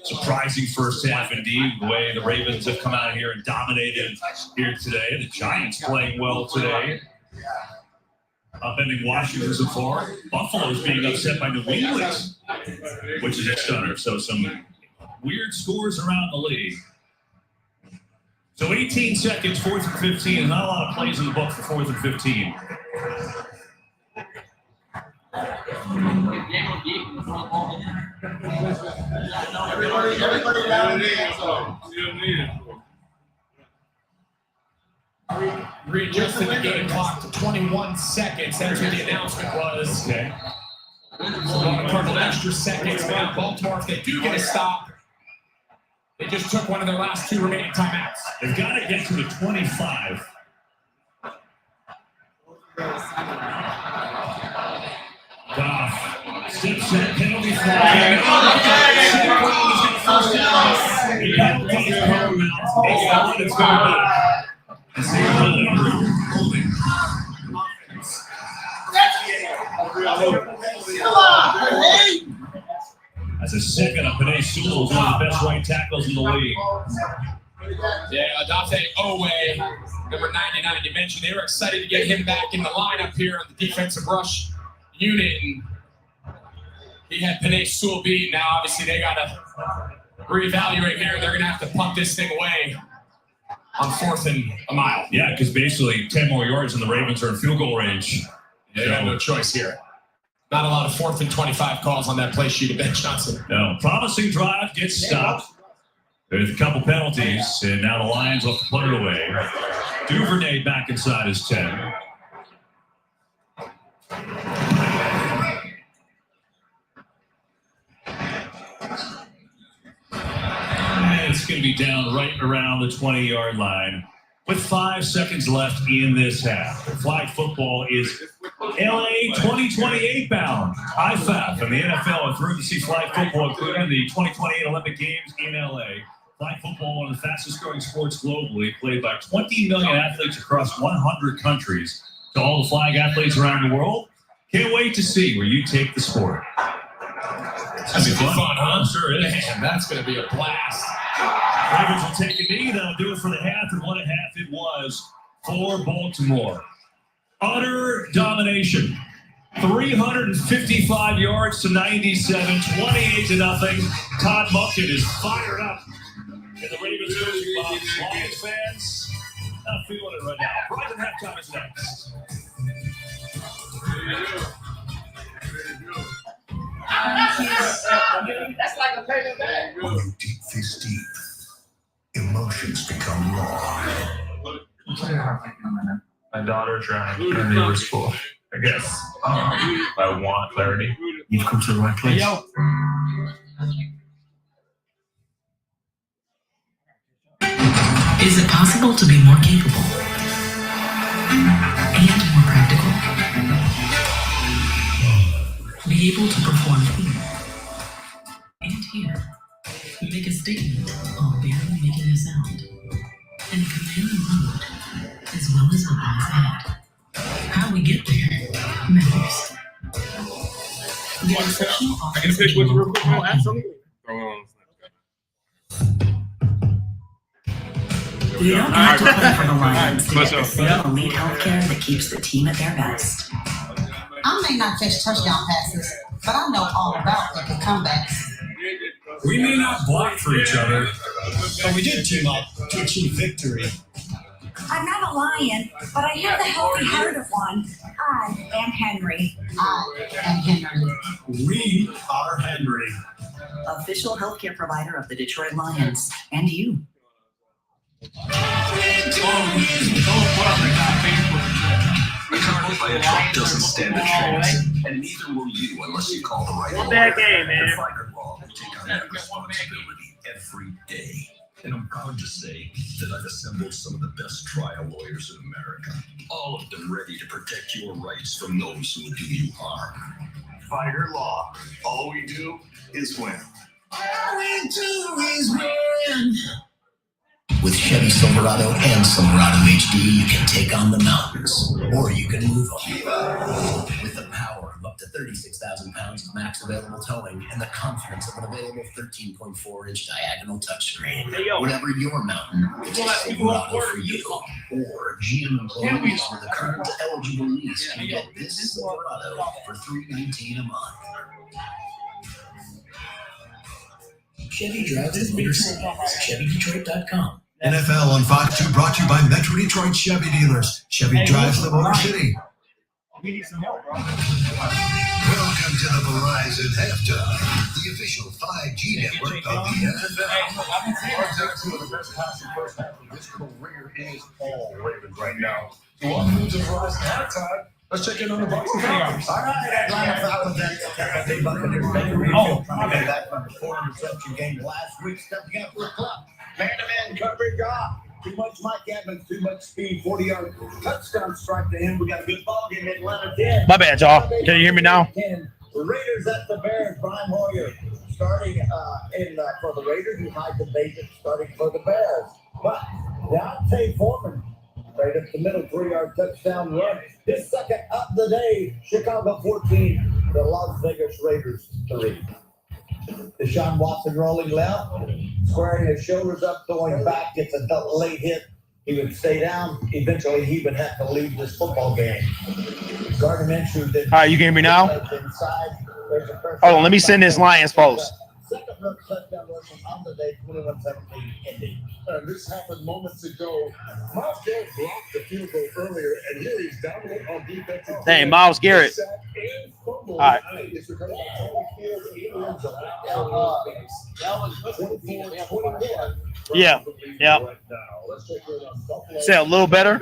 surprising first half indeed, the way the Ravens have come out here and dominated here today. The Giants playing well today. Upending Washington so far. Buffalo's being upset by New England, which is a stunner. So some weird scores around the league. So 18 seconds, 4th and 15, and not a lot of plays in the book for 4th and 15. Readjusted the game clock to 21 seconds. That's what the announcement was. Okay. So a couple extra seconds. Now Baltimore, if they do get a stop, they just took one of their last 2 remaining timeouts. They've got to get to the 25. Goff steps in, penalty flag. Penalty paramount. It's going back. That's a second of Panay Sewell, one of the best right tackles in the league. Yeah, Adate Owe, number 99. You mentioned they were excited to get him back in the lineup here on the defensive rush unit. And he had Panay Sewell beat. Now, obviously, they got to reevaluate here. They're going to have to punt this thing away on 4th and a mile. Yeah, because basically 10 more yards and the Ravens are in field goal range. They have no choice here. Not a lot of 4th and 25 calls on that play sheet of Ben Johnson. No, promising drive gets stopped. There's a couple penalties, and now the Lions will have to put it away. Duvernay back inside his 10. And it's going to be down right around the 20-yard line with 5 seconds left in this half. Flag football is LA 2028 bound. IFAF and the NFL are thrilled to see flag football included in the 2028 Olympic Games in LA. Flag football, one of the fastest growing sports globally, played by 20 million athletes across 100 countries. To all the flag athletes around the world, can't wait to see where you take the sport. That's going to be fun, huh? Sure is. Man, that's going to be a blast. Ravens will take a knee. That'll do it for the half, and what a half it was for Baltimore. Utter domination. 355 yards to 97, 28-0. Todd Monken is fired up. And the Ravens coaching box. Lions fans, not feeling it right now. Verizon halftime is next. That's like a paper bag. When you deep fish deep, emotions become raw. My daughter's trying to enter school. I guess I want clarity. You've come to the right place. Yo. Is it possible to be more capable and more practical? Be able to perform here and here. Make a statement while barely making a sound. And command the road as well as open his head. How we get there matters. The exceptional I can finish with you real quick. Oh, absolutely. You don't have to play for the Lions to get the single elite healthcare that keeps the team at their best. I may not catch touchdown passes, but I know all about the comebacks. We may not block for each other, but we did team up to achieve victory. I'm not a lion, but I have the healthy heart of one. I am Henry. I am Henry. We are Henry. Official healthcare provider of the Detroit Lions and you. A car by a truck doesn't stand a chance, and neither will you unless you call the right One lawyer. bad game, man. And Fighter Law will take on that responsibility every day. And I'm proud to say that I've assembled some of the best trial lawyers in America, all of them ready to protect your rights from those who would do you harm. Fighter Law. All we do is win. All we do is win. With Chevy Silverado and Silverado HD, you can take on the mountains, or you can move them. With the power of up to 36,000 pounds of max available towing and the confidence of an available 13.4-inch diagonal touchscreen. Whatever your mountain, it's a Silverado for you. Or GM employees with a current eligible lease can get this Silverado for $319 a month. Chevy drives the Motor City. ChevyDetroit.com. NFL on Fox 2 brought to you by Metro Detroit Chevy Dealers. Chevy drives the Motor City. We need some help, bro. Welcome to the Verizon Halftime, the official 5G network of the NFL. Jackson with the best passing first half of this career is all Ravens right now. So welcome to Verizon Halftime. Let's check in on the Bucs and Falcons. All right, Atlanta Falcons and the Tampa Bay Buccaneers. Baker Mayfield trying to get back from the 4-interception game last week, stepping up for a club. Man-to-man coverage, too much Mike Evans, too much speed, 40-yard touchdown strike to him. We got a good ball game. Atlanta 10. My bad, y'all. Can you hear me now? 10. The Raiders at the Bears. Brian Hoyer starting for the Raiders. You hide the Basic starting for the Bears. But Deontay Foreman right up the middle, 3-yard touchdown run. His second of the day. Chicago 14, the Las Vegas Raiders 3. Deshaun Watson rolling left, squaring his shoulders up, going back, gets a late hit. He would stay down. Eventually, he would have to leave this football game. Gardner Minshew did. All right, you can hear me now? Hold on, let me send this Lions post. Second touchdown rushing on the day, 21-17 Indy. This happened moments ago. Miles Garrett blocked the field goal earlier, and here he's dominant on defense. Dang, Miles Garrett. All right. Yeah. Say a little better.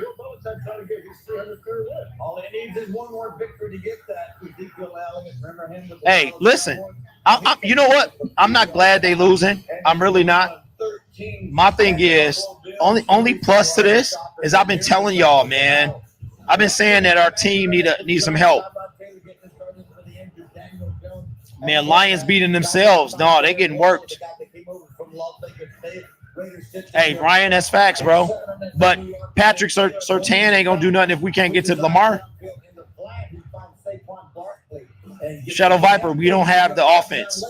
All it needs is one more victory to get that. Ezekiel Elliott, remember him? Hey, listen. You know what? I'm not glad they losing. I'm really not. My thing is, only plus to this is I've been telling y'all, man. I've been saying that our team need some help. Man, Lions beating themselves. No, they getting worked. Hey, Brian, that's facts, bro. But Patrick Surtain ain't going to do nothing if we can't get to Lamar. Shadow Viper, we don't have the offense.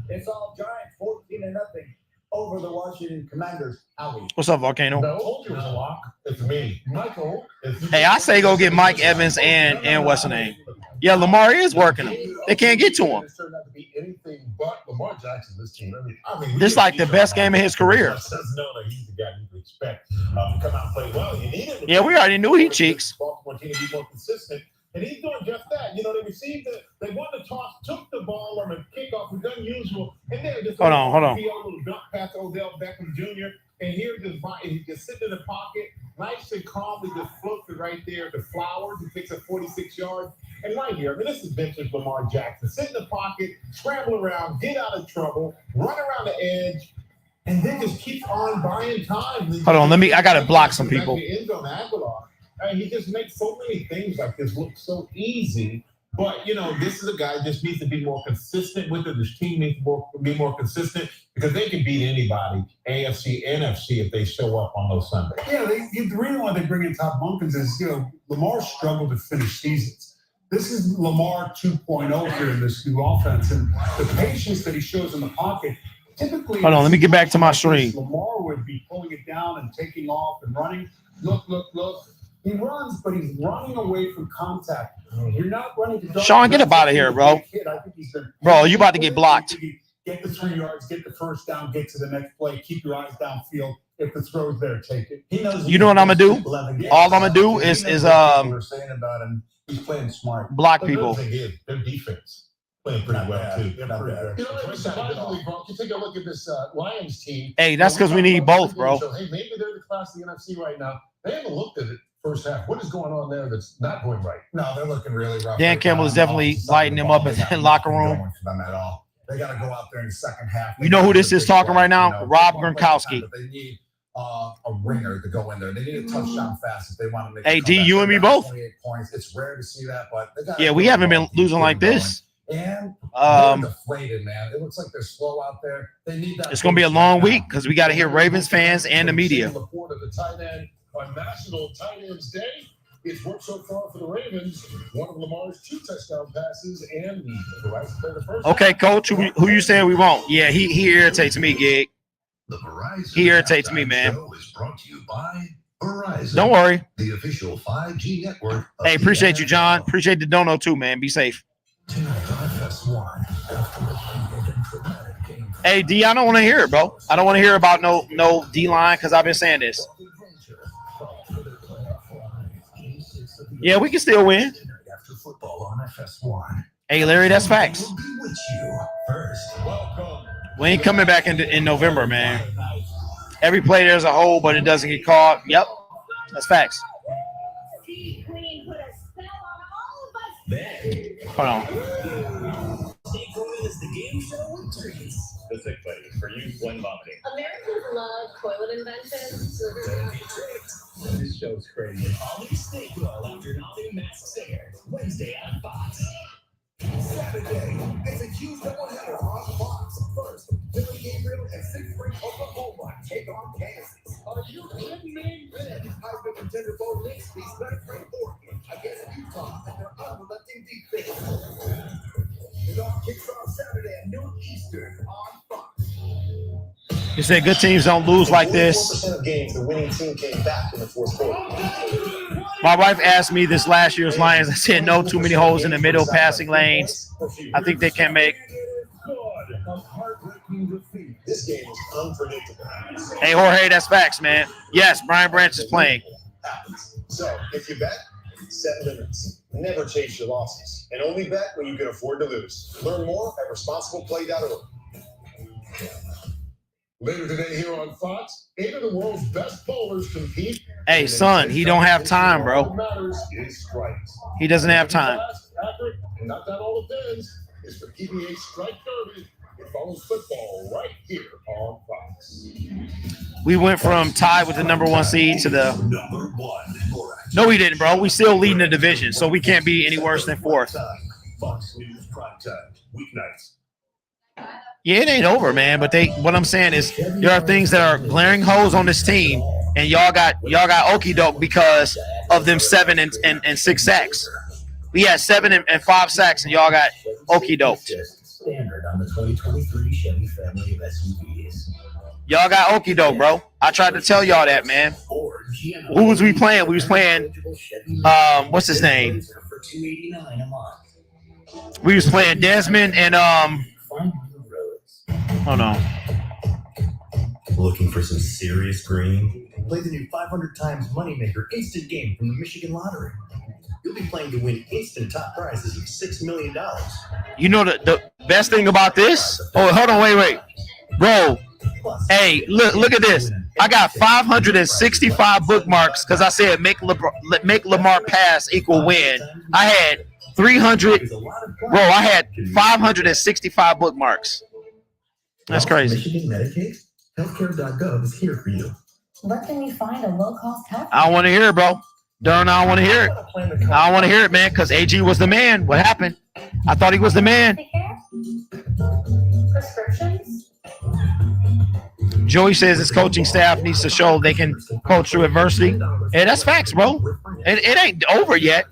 It's all Giants 14-0 over the Washington Commanders. What's up, Volcano? Told you it was a lock. It's me. Michael. Hey, I say go get Mike Evans and what's the name? Yeah, Lamar is working them. They can't get to him. It's turned out to be anything but Lamar Jackson, this team. I mean, This is like the best game of his career. Know that he's the guy you can expect to come out and play well. You need him. Yeah, we already knew he cheeks. Baltimore team to be more consistent. And he's doing just that. You know, they received it. They won the toss, took the ball on the kickoff. It was unusual. And then just hold on. A little dunk pass to Odell Beckham Jr. And here he's just sitting in the pocket, nice and calmly just floats it right there to Flowers. He takes a 46 yards. And right here, I mean, this is vintage Lamar Jackson. Sit in the pocket, scramble around, get out of trouble, run around the edge, and then just keep on buying time. Hold on, I got to block some people. I mean, he just makes so many things like this look so easy. But, you know, this is a guy who just needs to be more consistent with it. This team needs to be more consistent because they can beat anybody, AFC, NFC, if they show up on those Sundays. Yeah, the reason why they bring in Todd Monken is, Lamar struggled to finish seasons. This is Lamar 2.0 here in this new offense. And the patience that he shows in the pocket, typically... Hold on, let me get back to my stream. Lamar would be pulling it down and taking off and running. Look. He runs, but he's running away from contact. You're not running to... Sean, get up out of here, bro. Bro, you about to get blocked. Get the 3 yards, get the first down, get to the next play, keep your eyes downfield, If the throw's there, take it. He knows. You know what I'm gonna do? All I'm gonna do is we're saying about him. He's playing smart. block But people. the thing is, their defense playing pretty well too. Not bad. You know, surprisingly, bro, you take a look at this Lions team. Hey, that's because we need both, bro. So, hey, maybe they're the class of the NFC right now. They haven't looked at it first half. What is going on there that's not going right? No, they're looking really rough. Dan Campbell is definitely lighting them up in the locker room. For them at all. They got to go out there in the second half. You know who this is talking right now? Rob Gronkowski. They need a ringer to go in there. They need a touchdown fast if they want to make. Hey, D, you and me both. 28 points. It's rare to see that, but they got. Yeah, we haven't been losing like this. And they're deflated, man. It looks like they're slow out there. They need that. It's gonna be a long week because we got to hear Ravens fans and the media. Report of the tight end on National Tight Ends Day. It's worked so far for the Ravens. One of Lamar's 2 touchdown passes and the right to play the first. Okay, coach, who you saying we won't? Yeah, he irritates me, Gig. He irritates me, man. Is brought to you by Verizon. Don't worry. The official 5G network. Hey, appreciate you, John. Appreciate the dono too, man. Be safe. Hey, D, I don't want to hear it, bro. I don't want to hear about no D-line because I've been saying this. Yeah, we can still win. Hey, Larry, that's facts. We ain't coming back in November, man. Every play there's a hole, but it doesn't get caught. Yep, that's facts. Hold on. Specific flavors for you when vomiting. Americans love toilet inventions. This show's crazy. Ollie Steak Roll after an all-new Masked Singer. Wednesday on Fox. Saturday, it's a huge doubleheader on Fox. First, Billy Gabriel and Siegfried Oklahoma take on Kansas. Are you kidding me? Then, Heisman contender Bo Nix beats Medicare Oregon against Utah and their unrelenting defense. It all kicks off Saturday at noon Eastern on Fox. You said good teams don't lose like this. 4% of games, the winning team came back in the fourth quarter. My wife asked me this last year's Lions. I said no, too many holes in the middle, passing lanes. I think they can make. This game is unpredictable. Hey, Jorge, that's facts, man. Yes, Brian Branch is playing. So, if you bet, set limits. Never chase your losses. And only bet when you can afford to lose. Learn more at responsibleplay.org. Later today here on Fox, 8 of the world's best bowlers compete. Hey, son, he don't have time, bro. What matters is strikes. He doesn't have time. Fast, accurate, and not that all depends. It's the PBA Strike Derby. It follows football right here on Fox. We went from tied with the number 1 seed to the. Number 1. No, we didn't, bro. We still leading the division, so we can't be any worse than 4th. Fox News Primetime, weeknights. Yeah, it ain't over, man. But what I'm saying is there are things that are glaring holes on this team, and y'all got okey doke because of them 7 and 6 sacks. We had 7 and 5 sacks, and y'all got okey doke. Standard on the 2023 Chevy family of SUVs. Y'all got okey doke, bro. I tried to tell y'all that, man. Who was we playing? We was playing. What's his name? For $289 a month. We was playing Desmond and Hold on. Looking for some serious green? Play the new 500 times moneymaker instant game from the Michigan Lottery. You'll be playing to win instant top prizes of $6 million. You know the best thing about this? Oh, hold on, wait. Bro, hey, look at this. I got 565 bookmarks because I said make Lamar pass equal win. I had 300. Bro, I had 565 bookmarks. That's crazy. Michigan Medicaid? Healthcare.gov is here for you. Where can we find a low-cost health? I don't want to hear it, bro. Darn, I don't want to hear it. I don't want to hear it, man, because AG was the man. What happened? I thought he was the man. Prescriptions? Joey says his coaching staff needs to show they can coach through adversity. Hey, that's facts, bro. It ain't over yet.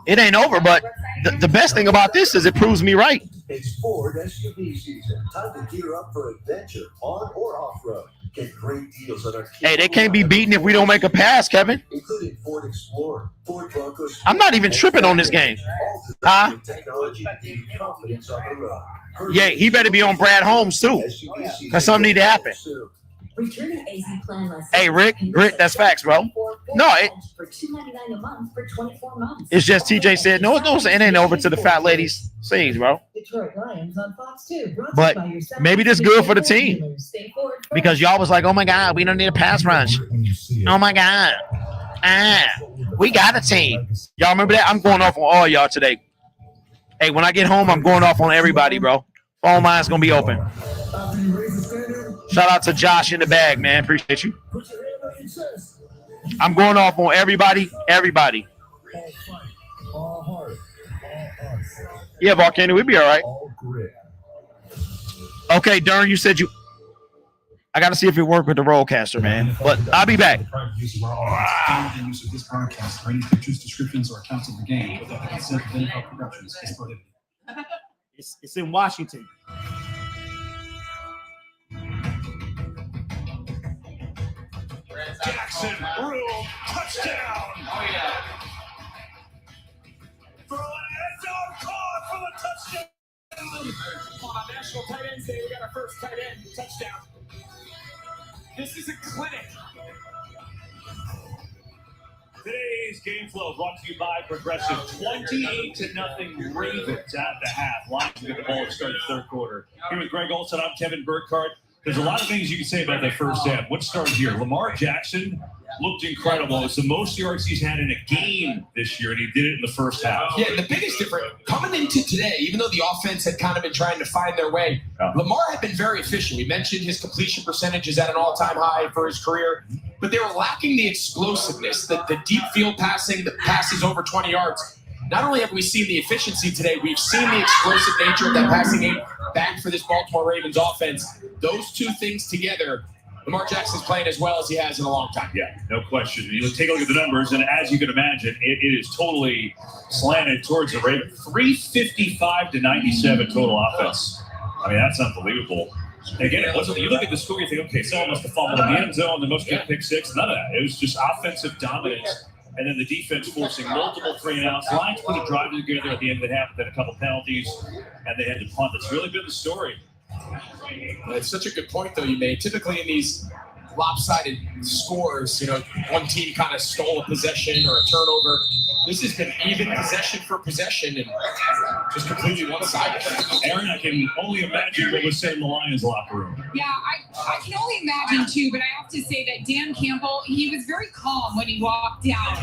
It ain't over, but the best thing about this is it proves me right. It's Ford SUV season. Time to gear up for adventure on or off-road. Get great deals on our Hey, they can't be beaten if we don't make a pass, Kevin. including Ford Explorer, Ford Broncos. I'm not even tripping on this game. Huh? Technology to give you confidence on the road. Yeah, he better be on Brad Holmes, too. Because something need to happen. Returning AZ plan less. Hey, Rick, that's facts, bro. No, for $299 a month for 24 months. it's just TJ said, no, it ain't over to the fat ladies sings, bro. Detroit Lions on Fox 2. But maybe this good for the team. Because y'all was like, oh, my God, we don't need a pass rush. Oh, my God. We got a team. Y'all remember that? I'm going off on all y'all today. Hey, when I get home, I'm going off on everybody, bro. Phone line's going to be open. Shout out to Josh in the bag, man. Appreciate you. I'm going off on everybody. Yeah, Volcano, we'll be all right. Okay, Darren, you said I got to see if it worked with the rollcaster, man. But I'll be back. Use of this broadcast for any pictures, descriptions, or accounts of the game without the consent of NFL Productions is prohibited. It's in Washington. Jackson, Rule, touchdown. Oh, yeah. Throw an end zone caught for the touchdown. On National Tight Ends Day, we got our first tight end touchdown. This is a clinic. Today's game flow brought to you by Progressive. 28-0 Ravens at the half. Lions get the ball to start the third quarter. Here with Greg Olson, I'm Kevin Burkhardt. There's a lot of things you can say about that first half. What started here? Lamar Jackson looked incredible. It's the most yards he's had in a game this year, and he did it in the first half. Yeah, the biggest difference, coming into today, even though the offense had kind of been trying to find their way, Lamar had been very efficient. We mentioned his completion percentage is at an all-time high for his career, but they were lacking the explosiveness, the deep field passing, the passes over 20 yards. Not only have we seen the efficiency today, we've seen the explosive nature of that passing game back for this Baltimore Ravens offense. Those two things together, Lamar Jackson's playing as well as he has in a long time. Yeah, no question. You take a look at the numbers, and as you can imagine, it is totally slanted towards the Ravens. 355-97 total offense. I mean, that's unbelievable. Again, it wasn't. You look at the score, you think, okay, someone must have fumbled in the end zone, they must get pick six. None of that. It was just offensive dominance. And then the defense forcing multiple 3-and-outs. Lions put a drive together at the end of the half, then a couple penalties, and they had to punt. That's really been the story. It's such a good point, though, you made. Typically in these lopsided scores, one team kind of stole a possession or a turnover. This has been even possession for possession and just completely one-sided. Aaron, I can only imagine what was said in the Lions locker room. Yeah, I can only imagine, too, but I have to say that Dan Campbell, he was very calm when he walked out.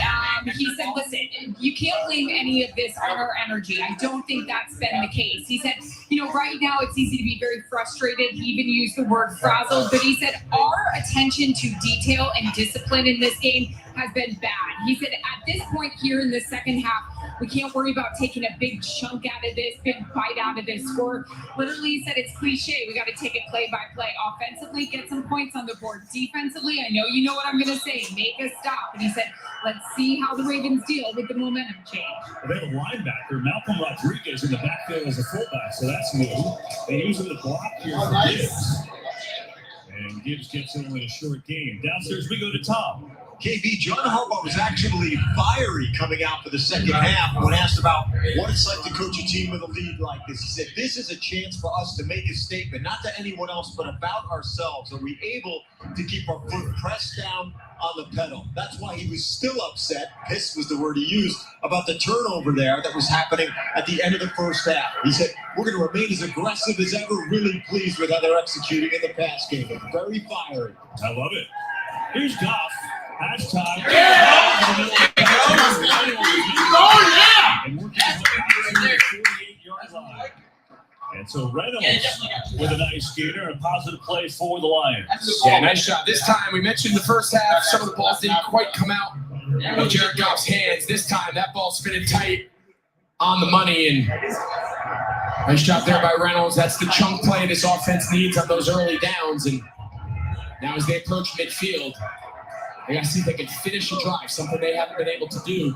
He said, listen, you can't blame any of this on our energy. I don't think that's been the case. He said, right now it's easy to be very frustrated. He even used the word frazzled, but he said our attention to detail and discipline in this game has been bad. He said at this point here in the second half, we can't worry about taking a big chunk out of this, big bite out of this score. Literally, he said it's cliche. We got to take it play by play. Offensively, get some points on the board. Defensively, I know you know what I'm going to say. Make a stop. And he said, let's see how the Ravens deal with the momentum change. Well, they have a linebacker, Malcolm Rodriguez, in the backfield as a fullback, so that's new. They use him to block here for Gibbs. And Gibbs gets in with a short game. Downstairs we go to Tom. KB, John Harbaugh was actually fiery coming out for the second half when asked about what it's like to coach a team with a lead like this. He said, this is a chance for us to make a statement, not to anyone else, but about ourselves. Are we able to keep our foot pressed down on the pedal? That's why he was still upset, pissed was the word he used, about the turnover there that was happening at the end of the first half. He said, we're going to remain as aggressive as ever, really pleased with how they're executing in the pass game. Very fiery. I love it. Here's Goff. Hashtag. And so Reynolds with a nice skater, a positive play for the Lions. Yeah, nice shot. This time, we mentioned the first half, some of the balls didn't quite come out of Jared Goff's hands. This time, that ball spinning tight on the money. And nice job there by Reynolds. That's the chunk play this offense needs on those early downs. And now as they approach midfield, they got to see if they can finish a drive, something they haven't been able to do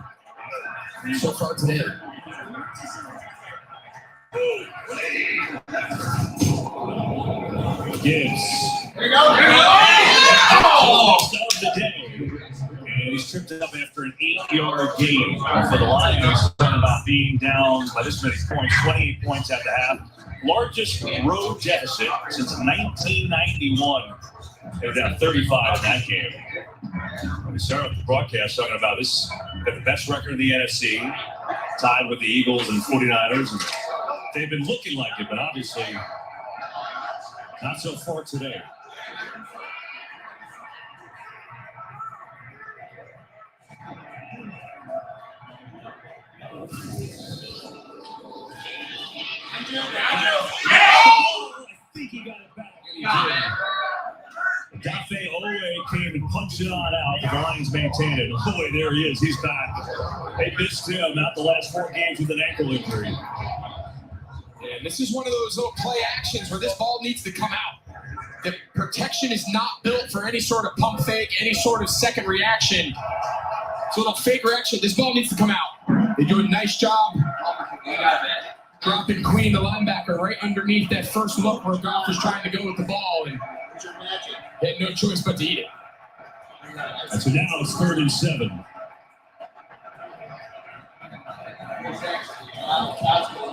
so far today. Gibbs. Here we go. of the day. And he's tripped up after an 8-yard gain for the Lions. Talking about being down by this many points, 28 points at the half. Largest road deficit since 1991. They were down 35 in that game. We started with the broadcast talking about this. Got the best record in the NFC, tied with the Eagles and 49ers. And they've been looking like it, but obviously not so far today. I think he got it back. Dafe Owe came and punched it on out, but the Lions maintained it. Boy, there he is. He's back. They missed him not the last 4 games with an ankle injury. And this is one of those little play actions where this ball needs to come out. The protection is not built for any sort of pump fake, any sort of second reaction. It's a little fake reaction. This ball needs to come out. They do a nice job. Dropping Queen, the linebacker, right underneath that first look where Goff was trying to go with the ball. And he had no choice but to eat it. So now it's 3rd and 7.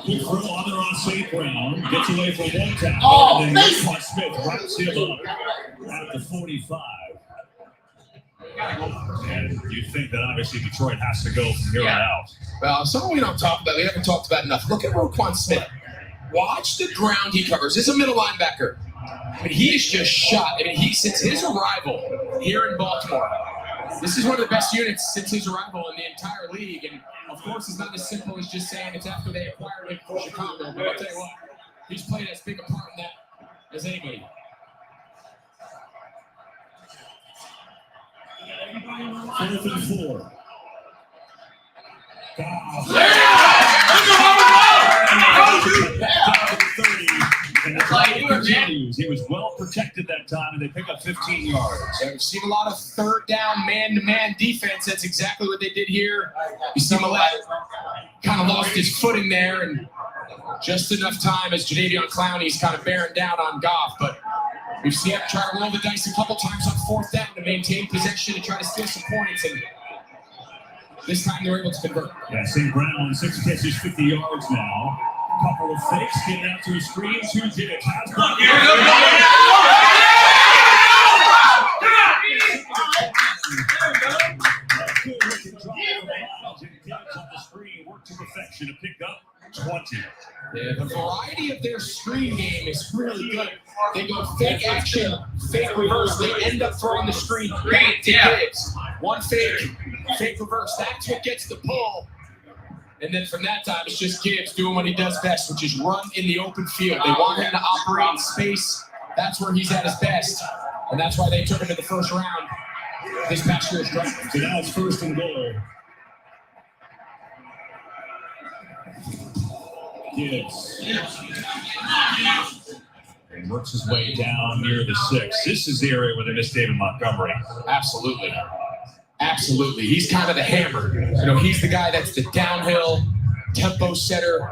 Good throw on there on St. Brown. Gets away from one tackle. And then Roquan Smith wraps him up at the 45. And you think that obviously Detroit has to go from here on out. Well, something we don't talk about, we haven't talked about enough. Look at Roquan Smith. Watch the ground he covers. This is a middle linebacker. I mean, he is just shot. I mean, since his arrival here in Baltimore, this is one of the best units since his arrival in the entire league. And of course, it's not as simple as just saying it's after they acquired him from Chicago. But I'll tell you what, he's played as big a part in that as anybody. 4th and 4. He was well protected that time, and they pick up 15 yards. Yeah, we've seen a lot of third down man-to-man defense. That's exactly what they did here. You see Millett kind of lost his footing there, and just enough time as Jadeveon Clowney's kind of bearing down on Goff. But we've seen him try to roll the dice a couple times on 4th down to maintain possession and try to steal some points. And this time they're able to convert. Yeah, St. Brown, 6 catches, 50 yards now. A couple of fakes, getting out to his screen. 2 Diggs. On the screen, work to perfection to pick up 20. Yeah, the variety of their screen game is really good. They go fake action, fake reverse. They end up throwing the screen back to Diggs. One fake, fake reverse. That's what gets the pull. And then from that time, it's just Gibbs doing what he does best, which is run in the open field. They want him to operate in space. That's where he's at his best. And that's why they took him to the first round this past year's draft. So now it's 1st and goal. Gibbs. And works his way down near the 6. This is the area where they missed David Montgomery. Absolutely. Absolutely. He's kind of the hammer. You know, he's the guy that's the downhill tempo setter,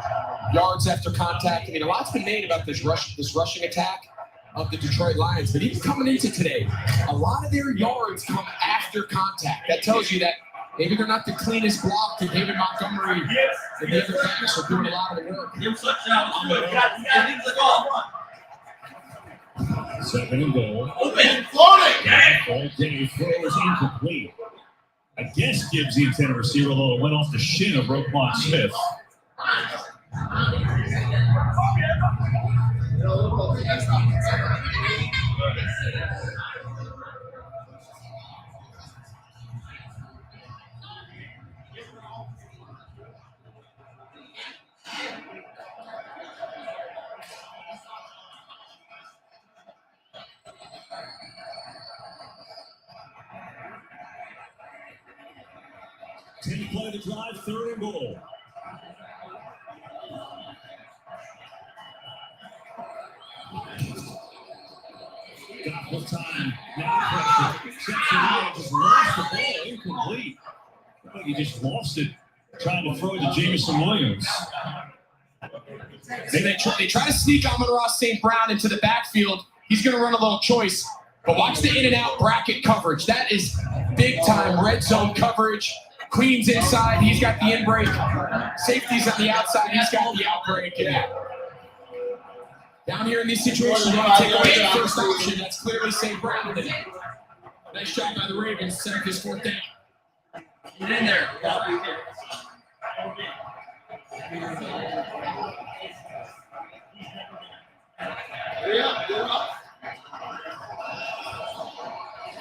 yards after contact. I mean, a lot's been made about this rushing attack of the Detroit Lions, but even coming into today, a lot of their yards come after contact. That tells you that maybe they're not the cleanest block, and David Montgomery and the other backs are doing a lot of the work. 2nd and goal. Open, floating. All day throws incomplete. I guess Gibbs the intended receiver, although it went off the shin of Roquan Smith. Ten play to drive, 3rd and goal. Got more time. Now pressure. Just lost the ball. Incomplete. I think he just lost it trying to throw it to Jameson Williams. They try to sneak Amon-Ra St. Brown into the backfield. He's going to run a little choice. But watch the in and out bracket coverage. That is big time red zone coverage. Queen's inside, he's got the in break. Safety's on the outside, he's got the out break. And down here in these situations, you want to take away the first option. That's clearly St. Brown. Nice job by the Ravens, set up this 4th down. Get in there.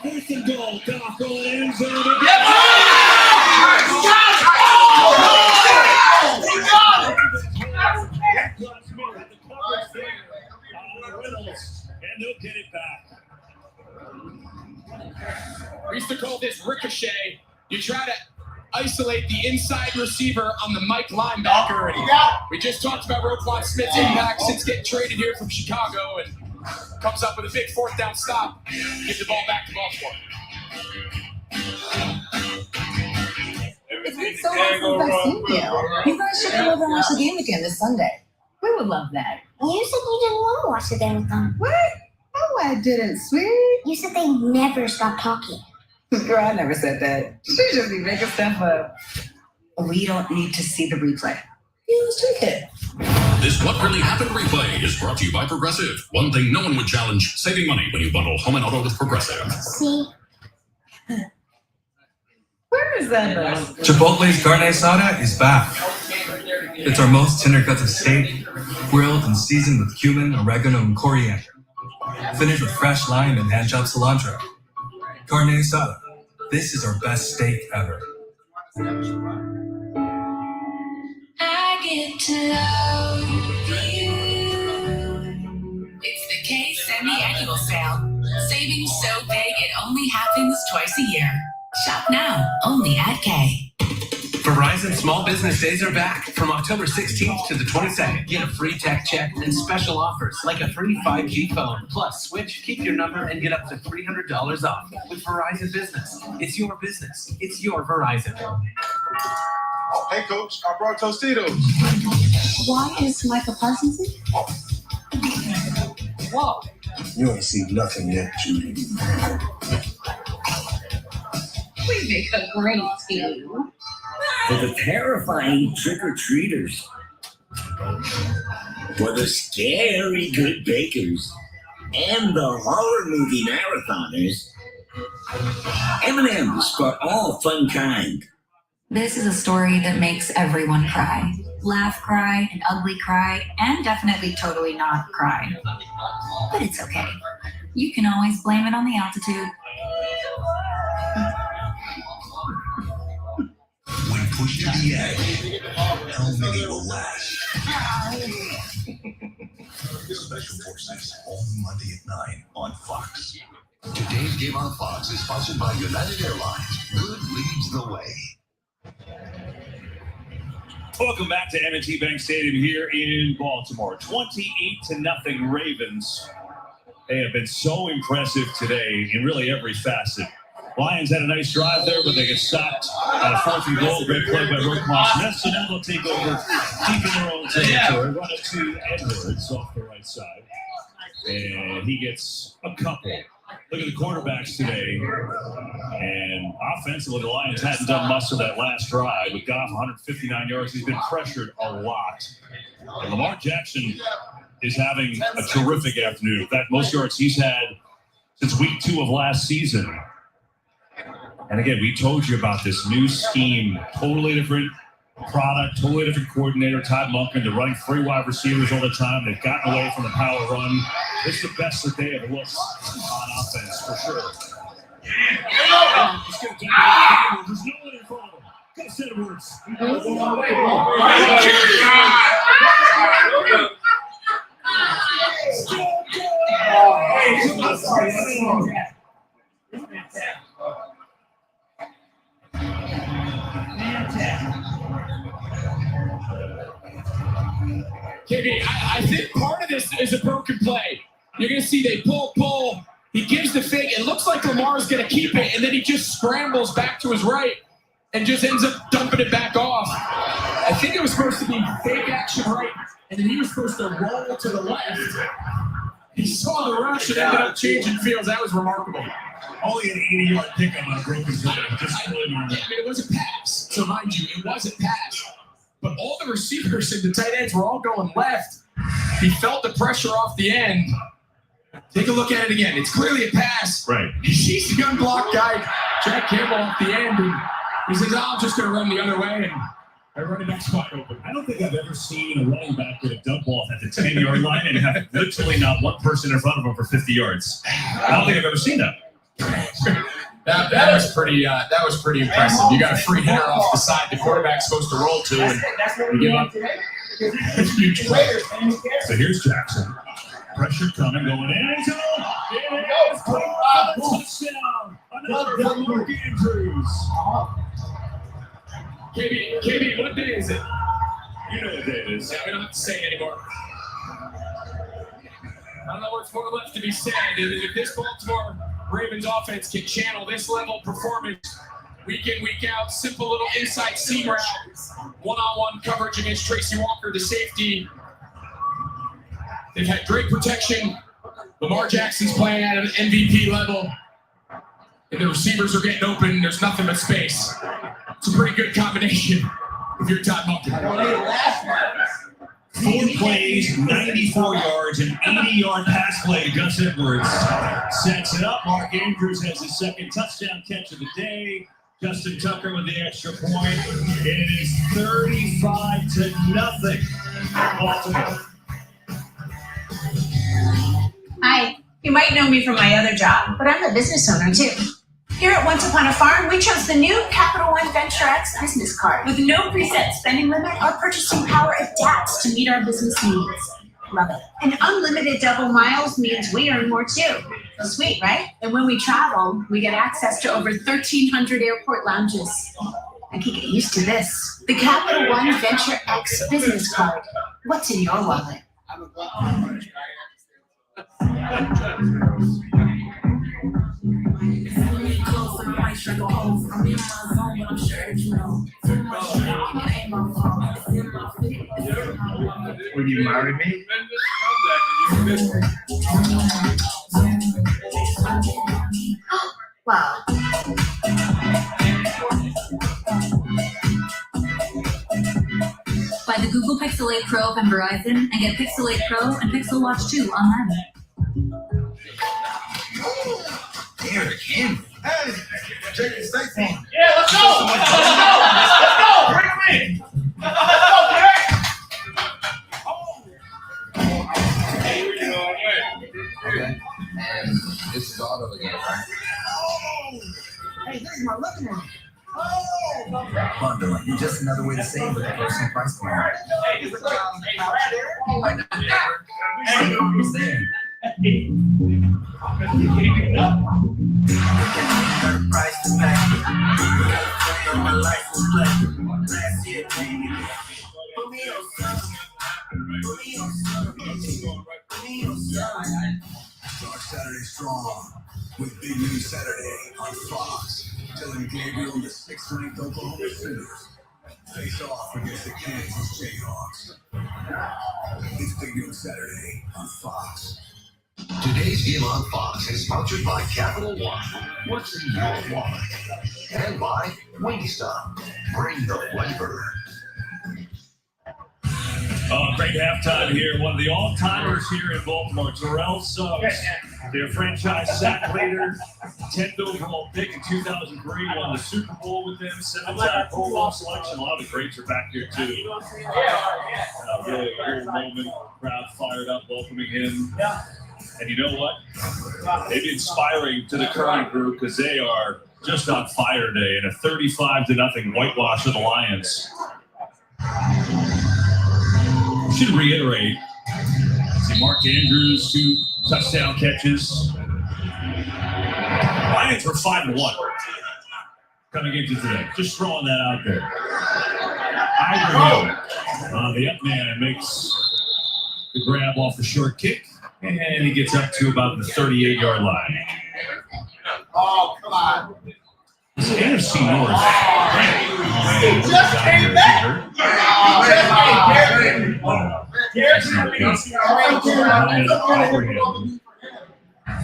First and goal, Goff going end zone. And they'll get it back. We used to call this ricochet. You try to isolate the inside receiver on the Mike linebacker. And we just talked about Roquan Smith's impact since getting traded here from Chicago, and comes up with a big 4th down stop. Give the ball back to Baltimore. It's been so long since I've seen you. You guys should come over and watch the game again this Sunday. We would love that. You said you didn't want to watch the game with them. What? No, I didn't, sweet. You said they never stop talking. Girl, I never said that. She just be making stuff up. We don't need to see the replay. Yeah, let's take it. This What Really Happened replay is brought to you by Progressive. One thing no one would challenge, saving money when you bundle home and auto with Progressive. See? Where is that? Chipotle's carne asada is back. It's our most tender cuts of steak, grilled and seasoned with cumin, oregano, and coriander. Finished with fresh lime and hand-chopped cilantro. Carne asada. This is our best steak ever. I get to love you. It's the K semi-annual sale. Savings so big it only happens twice a year. Shop now, only at K. Verizon Small Business Days are back from October 16th to the 22nd. Get a free tech check and special offers like a free 5G phone. Plus, switch, keep your number, and get up to $300 off with Verizon Business. It's your business. It's your Verizon. Hey, Coach, I brought Tostitos. Why is Michael Parsons in? Whoa. You ain't seen nothing yet, Judy. We make a great team. For the terrifying trick-or-treaters. For the scary good bakers. And the horror movie marathoners. M&M's for all fun kind. This is a story that makes everyone cry. Laugh, cry, and ugly cry, and definitely totally not cry. But it's okay. You can always blame it on the altitude. When pushed to the edge, how many will last? Special Forces, all Monday at 9 on Fox. Today's game on Fox is sponsored by United Airlines. Good leads the way. Welcome back to M&T Bank Stadium here in Baltimore. 28-0 Ravens. They have been so impressive today in really every facet. Lions had a nice drive there, but they get stopped on a 4th and goal. Great play by Roquan Smith. So now they'll take over deep in their own territory. Run it to Edwards off the right side. And he gets a couple. Look at the quarterbacks today. And offensively, the Lions hadn't done much of that last drive. With Goff 159 yards, he's been pressured a lot. And Lamar Jackson is having a terrific afternoon. In fact, most yards he's had since week 2 of last season. And again, we told you about this new scheme, totally different product, totally different coordinator, Todd Monken. They're running 3 wide receivers all the time. They've gotten away from the power run. It's the best that they have looked on offense, for sure. Let's get it down. There's no one in front of him. Gus Edwards. KB, I think part of this is a broken play. You're going to see they pull. He gives the fake. It looks like Lamar's going to keep it, and then he just scrambles back to his right and just ends up dumping it back off. I think it was supposed to be fake action right, and then he was supposed to roll to the left. He saw the rush and ended up changing fields. That was remarkable. Only an 80-yard pickup on a broken play. Just really normal. I mean, it was a pass. So mind you, it was a pass. But all the receivers and the tight ends were all going left. He felt the pressure off the end. Take a look at it again. It's clearly a pass. Right. He sees the unblocked guy, Jack Campbell, off the end, and he says, "Oh, I'm just going to run the other way." And I run it back spot open. I don't think I've ever seen a running back get a dump off at the 10-yard line and have literally not one person in front of him for 50 yards. I don't think I've ever seen that. That was pretty impressive. You got a free hitter off the side the quarterback's supposed to roll to, and you give up. It's huge play. So here's Jackson. Pressure coming, going in. Touchdown. Another for Mark Andrews. KB, what day is it? You know what day it is. Yeah, we don't have to say it anymore. I don't know what's more left to be said. If this Baltimore Ravens offense can channel this level of performance week in, week out, simple little inside seam route, one-on-one coverage against Tracy Walker, the safety. They've had great protection. Lamar Jackson's playing at an MVP level. And the receivers are getting open. There's nothing but space. It's a pretty good combination if you're Todd Monken. 4 plays, 94 yards, an 80-yard pass play to Gus Edwards. Sets it up. Mark Andrews has his second touchdown catch of the day. Justin Tucker with the extra point. It is 35-0. Baltimore. Hi, you might know me from my other job, but I'm a business owner too. Here at Once Upon a Farm, we chose the new Capital One Venture X business card. With no preset spending limit, our purchasing power adapts to meet our business needs. Love it. And unlimited double miles means we earn more too. Sweet, right? And when we travel, we get access to over 1,300 airport lounges. I can get used to this. The Capital One Venture X business card. What's in your wallet? Will you marry me? Wow. Buy the Google Pixel 8 Pro from Verizon and get Pixel 8 Pro and Pixel Watch 2 online. Damn, the camera. Hey, check your state phone. Yeah, let's go. Let's go. Bring him in. Let's go, Derek. Okay. And this is auto again, right? Hey, this is my looking at. Bundling. Just another way to save with a personal price plan. Who's there? Price to back. My life was black. Last year, baby. Put me on something. Dark Saturday Strong with Big News Saturday on Fox. Dylan Gabriel and the 6th-ranked Oklahoma Sooners face off against the Kansas Jayhawks. It's Big News Saturday on Fox. Today's game on Fox is sponsored by Capital One. What's in your wallet? And by Wingstop. Bring the flavor. Great halftime here. One of the all-timers here in Baltimore, Terrell Suggs, their franchise sack leader, 10th overall pick in 2003, won the Super Bowl with them, 7-time Pro Bowl selection. A lot of the greats are back here too. Really cool moment. Crowd fired up, welcoming him. And you know what? Maybe inspiring to the current group because they are just on fire today in a 35-0 whitewash of the Lions. Should reiterate, see Mark Andrews, 2 touchdown catches. Lions were 5-1 coming into today. Just throwing that out there. Iverhill, the up man, makes the grab off the short kick, and he gets up to about the 38-yard line. Oh, come on. It's NFC North. He just came back. He just came back.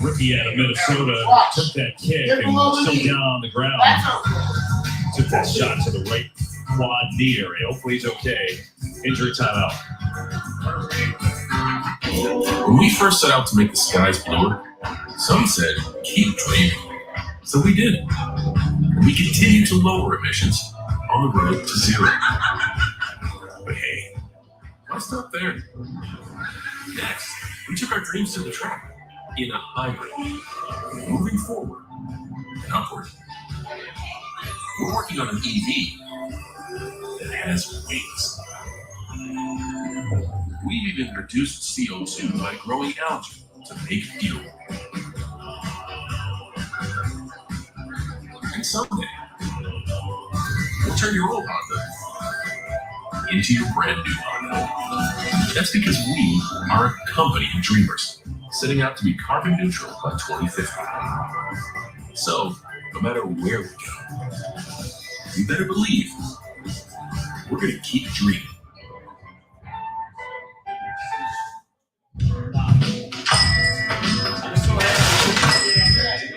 Rookie out of Minnesota took that kick and was still down on the ground. Took that shot to the right quad knee area. Hopefully he's okay. Injury timeout. When we first set out to make the skies bluer, some said, keep dreaming. So we did. We continued to lower emissions on the road to zero. But hey, why stop there? Next, we took our dreams to the track in a hybrid, moving forward and upward. We're working on an EV that has wings. We've even reduced CO2 by growing algae to make fuel. And someday, we'll turn your old Honda into your brand new Honda. That's because we are a company of dreamers, setting out to be carbon neutral by 2050. So, no matter where we go, you better believe we're going to keep dreaming.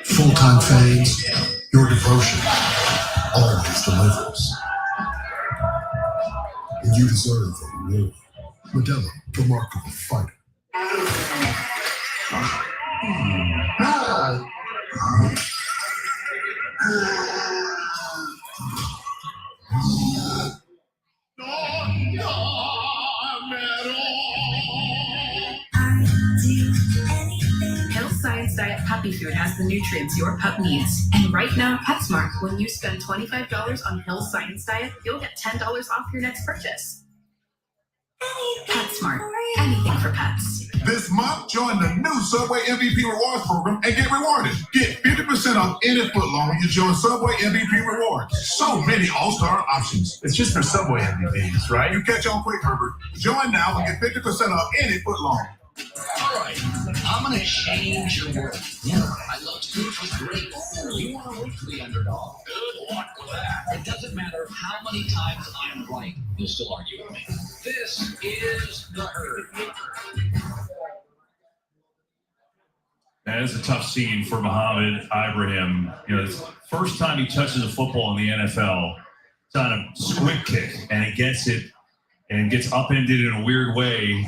Full-time fans, your devotion always delivers. And you deserve a reward. Modelo, remarkable fighter. Hill's Science Diet Puppy Food has the nutrients your pup needs. And right now at PetSmart, when you spend $25 on Hill's Science Diet, you'll get $10 off your next purchase. PetSmart, anything for pets. This month, join the new Subway MVP Rewards program and get rewarded. Get 50% off any footlong when you join Subway MVP Rewards. So many all-star options. It's just for Subway MVPs, right? You catch on quick, Herbert. Join now and get 50% off any footlong. All right, I'm going to change your world. Yeah, I love food was great. You want to root for the underdog. Good luck with that. It doesn't matter how many times I'm right, you'll still argue with me. This is the herd. That is a tough scene for Mohamed Ibrahim. You know, it's the first time he touches a football in the NFL. It's on a squib kick, and he gets it and gets upended in a weird way.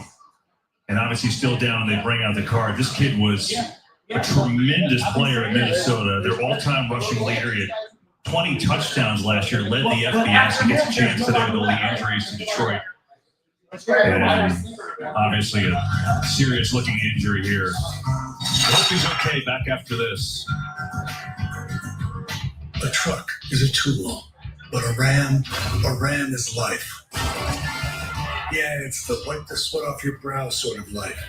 And obviously still down, they bring out the card. This kid was a tremendous player in Minnesota. Their all-time rushing leader. He had 20 touchdowns last year, led the FBS. He gets a chance today with all the injuries to Detroit. And obviously a serious-looking injury here. I hope he's okay back after this. A truck is a tool, but a ram is life. Yeah, it's the wipe the sweat off your brow sort of life.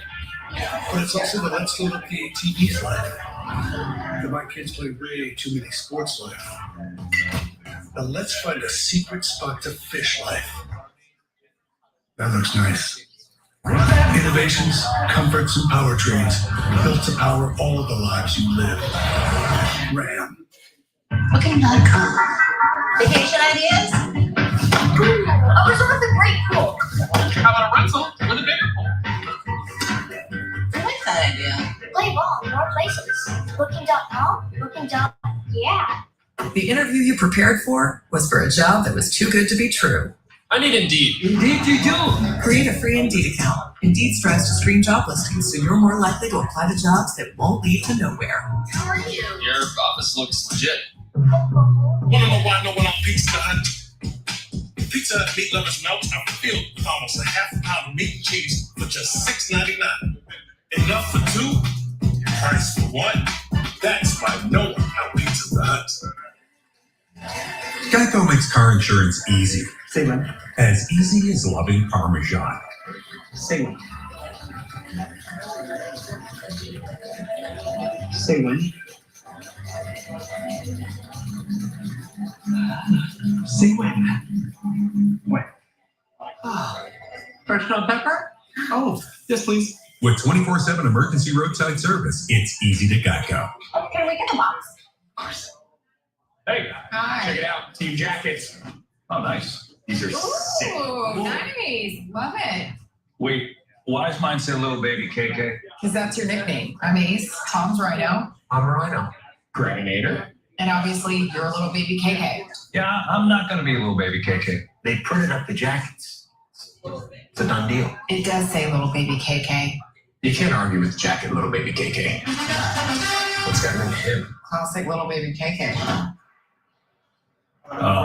But it's also the let's go look the ATV's life. The my kids play way too many sports life. Now let's find a secret spot to fish life. That looks nice. Innovations, comforts, and powertrains built to power all of the lives you live. Ram. Looking back. Vacation ideas? A resort with a great pool. How about a rental with a bigger pool? I like that idea. Play ball in more places. Booking.com? Yeah. The interview you prepared for was for a job that was too good to be true. I need Indeed. Indeed you do. Create a free Indeed account. Indeed strives to screen job listings so you're more likely to apply to jobs that won't lead to nowhere. How are you? Your office looks legit. Wanna know why no one on Pizza Hut? Pizza Hut meat lovers melt are filled with almost a half pound of meat and cheese for just $6.99. Enough for two, price for one. That's why no one on Pizza Hut. Geico makes car insurance easy. Say when. As easy as loving Parmesan. Say when. Say when. Say when. When. Fresh salt pepper? Oh, yes, please. With 24/7 emergency roadside service, it's easy to Geico. Can we get the box? Hey, Hi. check it out. Team jackets. Oh, nice. These are sick. Ooh, nice. Love it. Wait, Why does mine say little baby KK? Because that's your nickname. I'm Ace. Tom's Rhino. I'm Rhino. Greginator. And obviously, you're a little baby KK. Yeah, I'm not going to be a little baby KK. They printed up the jackets. It's a done deal. It does say little baby KK. You can't argue with the jacket, little baby KK. What's got into him? Classic little baby KK.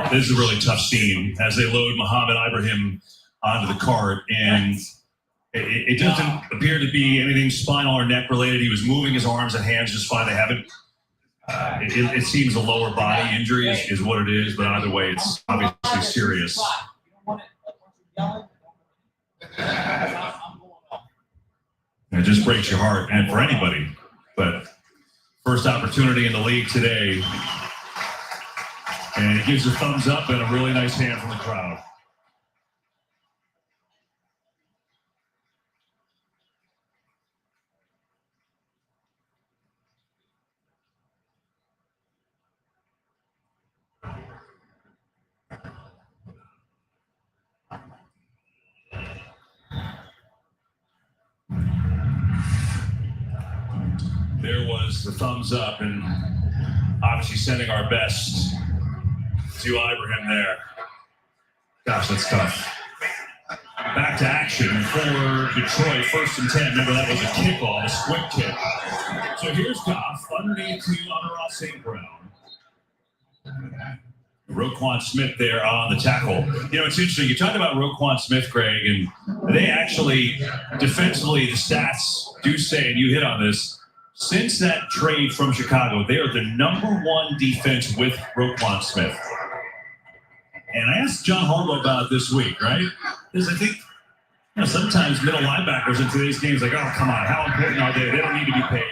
This is a really tough scene as they load Muhammad Ibrahim onto the cart, and it doesn't appear to be anything spinal or neck related. He was moving his arms and hands just fine. They haven't. It seems a lower body injury is what it is, but either way, it's obviously serious. It just breaks your heart, and for anybody. But first opportunity in the league today, and it gives a thumbs up and a really nice hand from the crowd. There was the thumbs up, and obviously sending our best to Ibrahim there. Gosh, that's tough. Back to action for Detroit, 1st and 10. Remember, that was a kickoff, a squib kick. So here's Goff underneath to Amon-Ra St. Brown. Roquan Smith there on the tackle. You know, it's interesting. You talked about Roquan Smith, Greg, and they actually, defensively, the stats do say, and you hit on this, since that trade from Chicago, they are the #1 defense with Roquan Smith. And I asked John Harbaugh about it this week, right? Because I think sometimes middle linebackers in today's games like, oh, come on, how important are they? They don't need to be paid.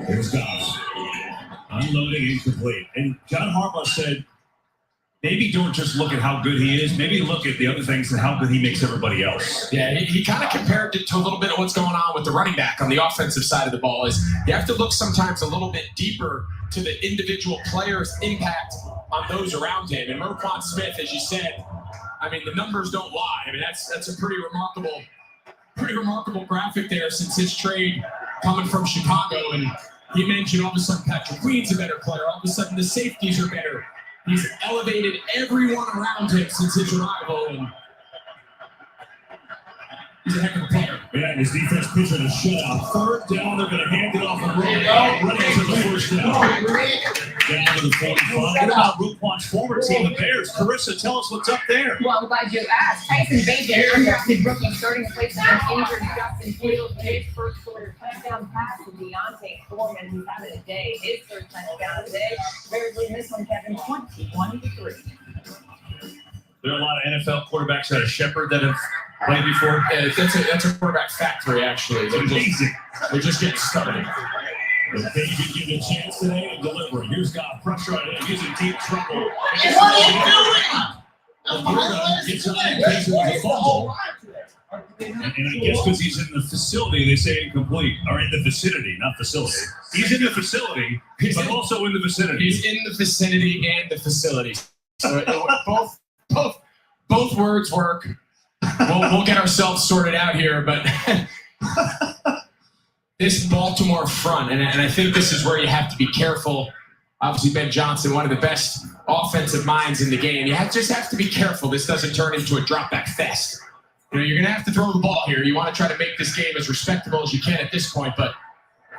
Here's Goff. Unloading incomplete. And John Harbaugh said, maybe don't just look at how good he is. Maybe look at the other things and how good he makes everybody else. Yeah, he kind of compared it to a little bit of what's going on with the running back on the offensive side of the ball. Is you have to look sometimes a little bit deeper to the individual player's impact on those around him. And Roquan Smith, as you said, I mean, the numbers don't lie. I mean, that's a pretty remarkable graphic there since his trade coming from Chicago. And he mentioned all of a sudden Patrick Queen's a better player. All of a sudden the safeties are better. He's elevated everyone around him since his arrival, and he's a heck of a player. Yeah, his defense pitching a shutout. 3rd down, they're going to hand it off and running to the 1st down. Down to the 45. What about Roquan's former team, the Bears? Carissa, tell us what's up there. Well, I'm glad you asked. Tyson Bagent, undrafted rookie, starting to place against injured Justin Fields. His first career touchdown pass to Deontay Foreman, who's having a day. His 3rd touchdown today. Bears leading this one, Kevin, 21-3. There are a lot of NFL quarterbacks that are Shepard that have played before. Yeah, that's a quarterback factory, actually. They're just getting started. But they can give a chance today and deliver. Here's got pressure on him. He's in deep trouble. What are you doing? Gets on in case it was a fumble. And I guess because he's in the facility, they say incomplete. Or in the vicinity, not facility. He's in the facility, but also in the vicinity. He's in the vicinity and the facility. So both words work. We'll get ourselves sorted out here, but this Baltimore front, and I think this is where you have to be careful. Obviously, Ben Johnson, one of the best offensive minds in the game. You just have to be careful this doesn't turn into a drop-back fest. You know, you're going to have to throw the ball here. You want to try to make this game as respectable as you can at this point, but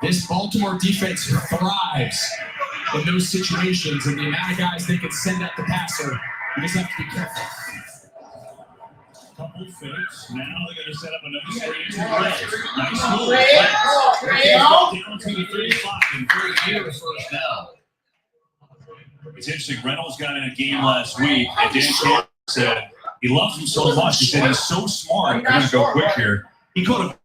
this Baltimore defense thrives in those situations, and the amount of guys they can send at the passer, you just have to be careful. Couple fakes. Now they're going to set up another screen. Nice move. Down to the 35 and very near the 1st down. It's interesting. Reynolds got in a game last week, and Dan Campbell said he loves him so much. He said he's so smart. I'm going to go quick here. He could have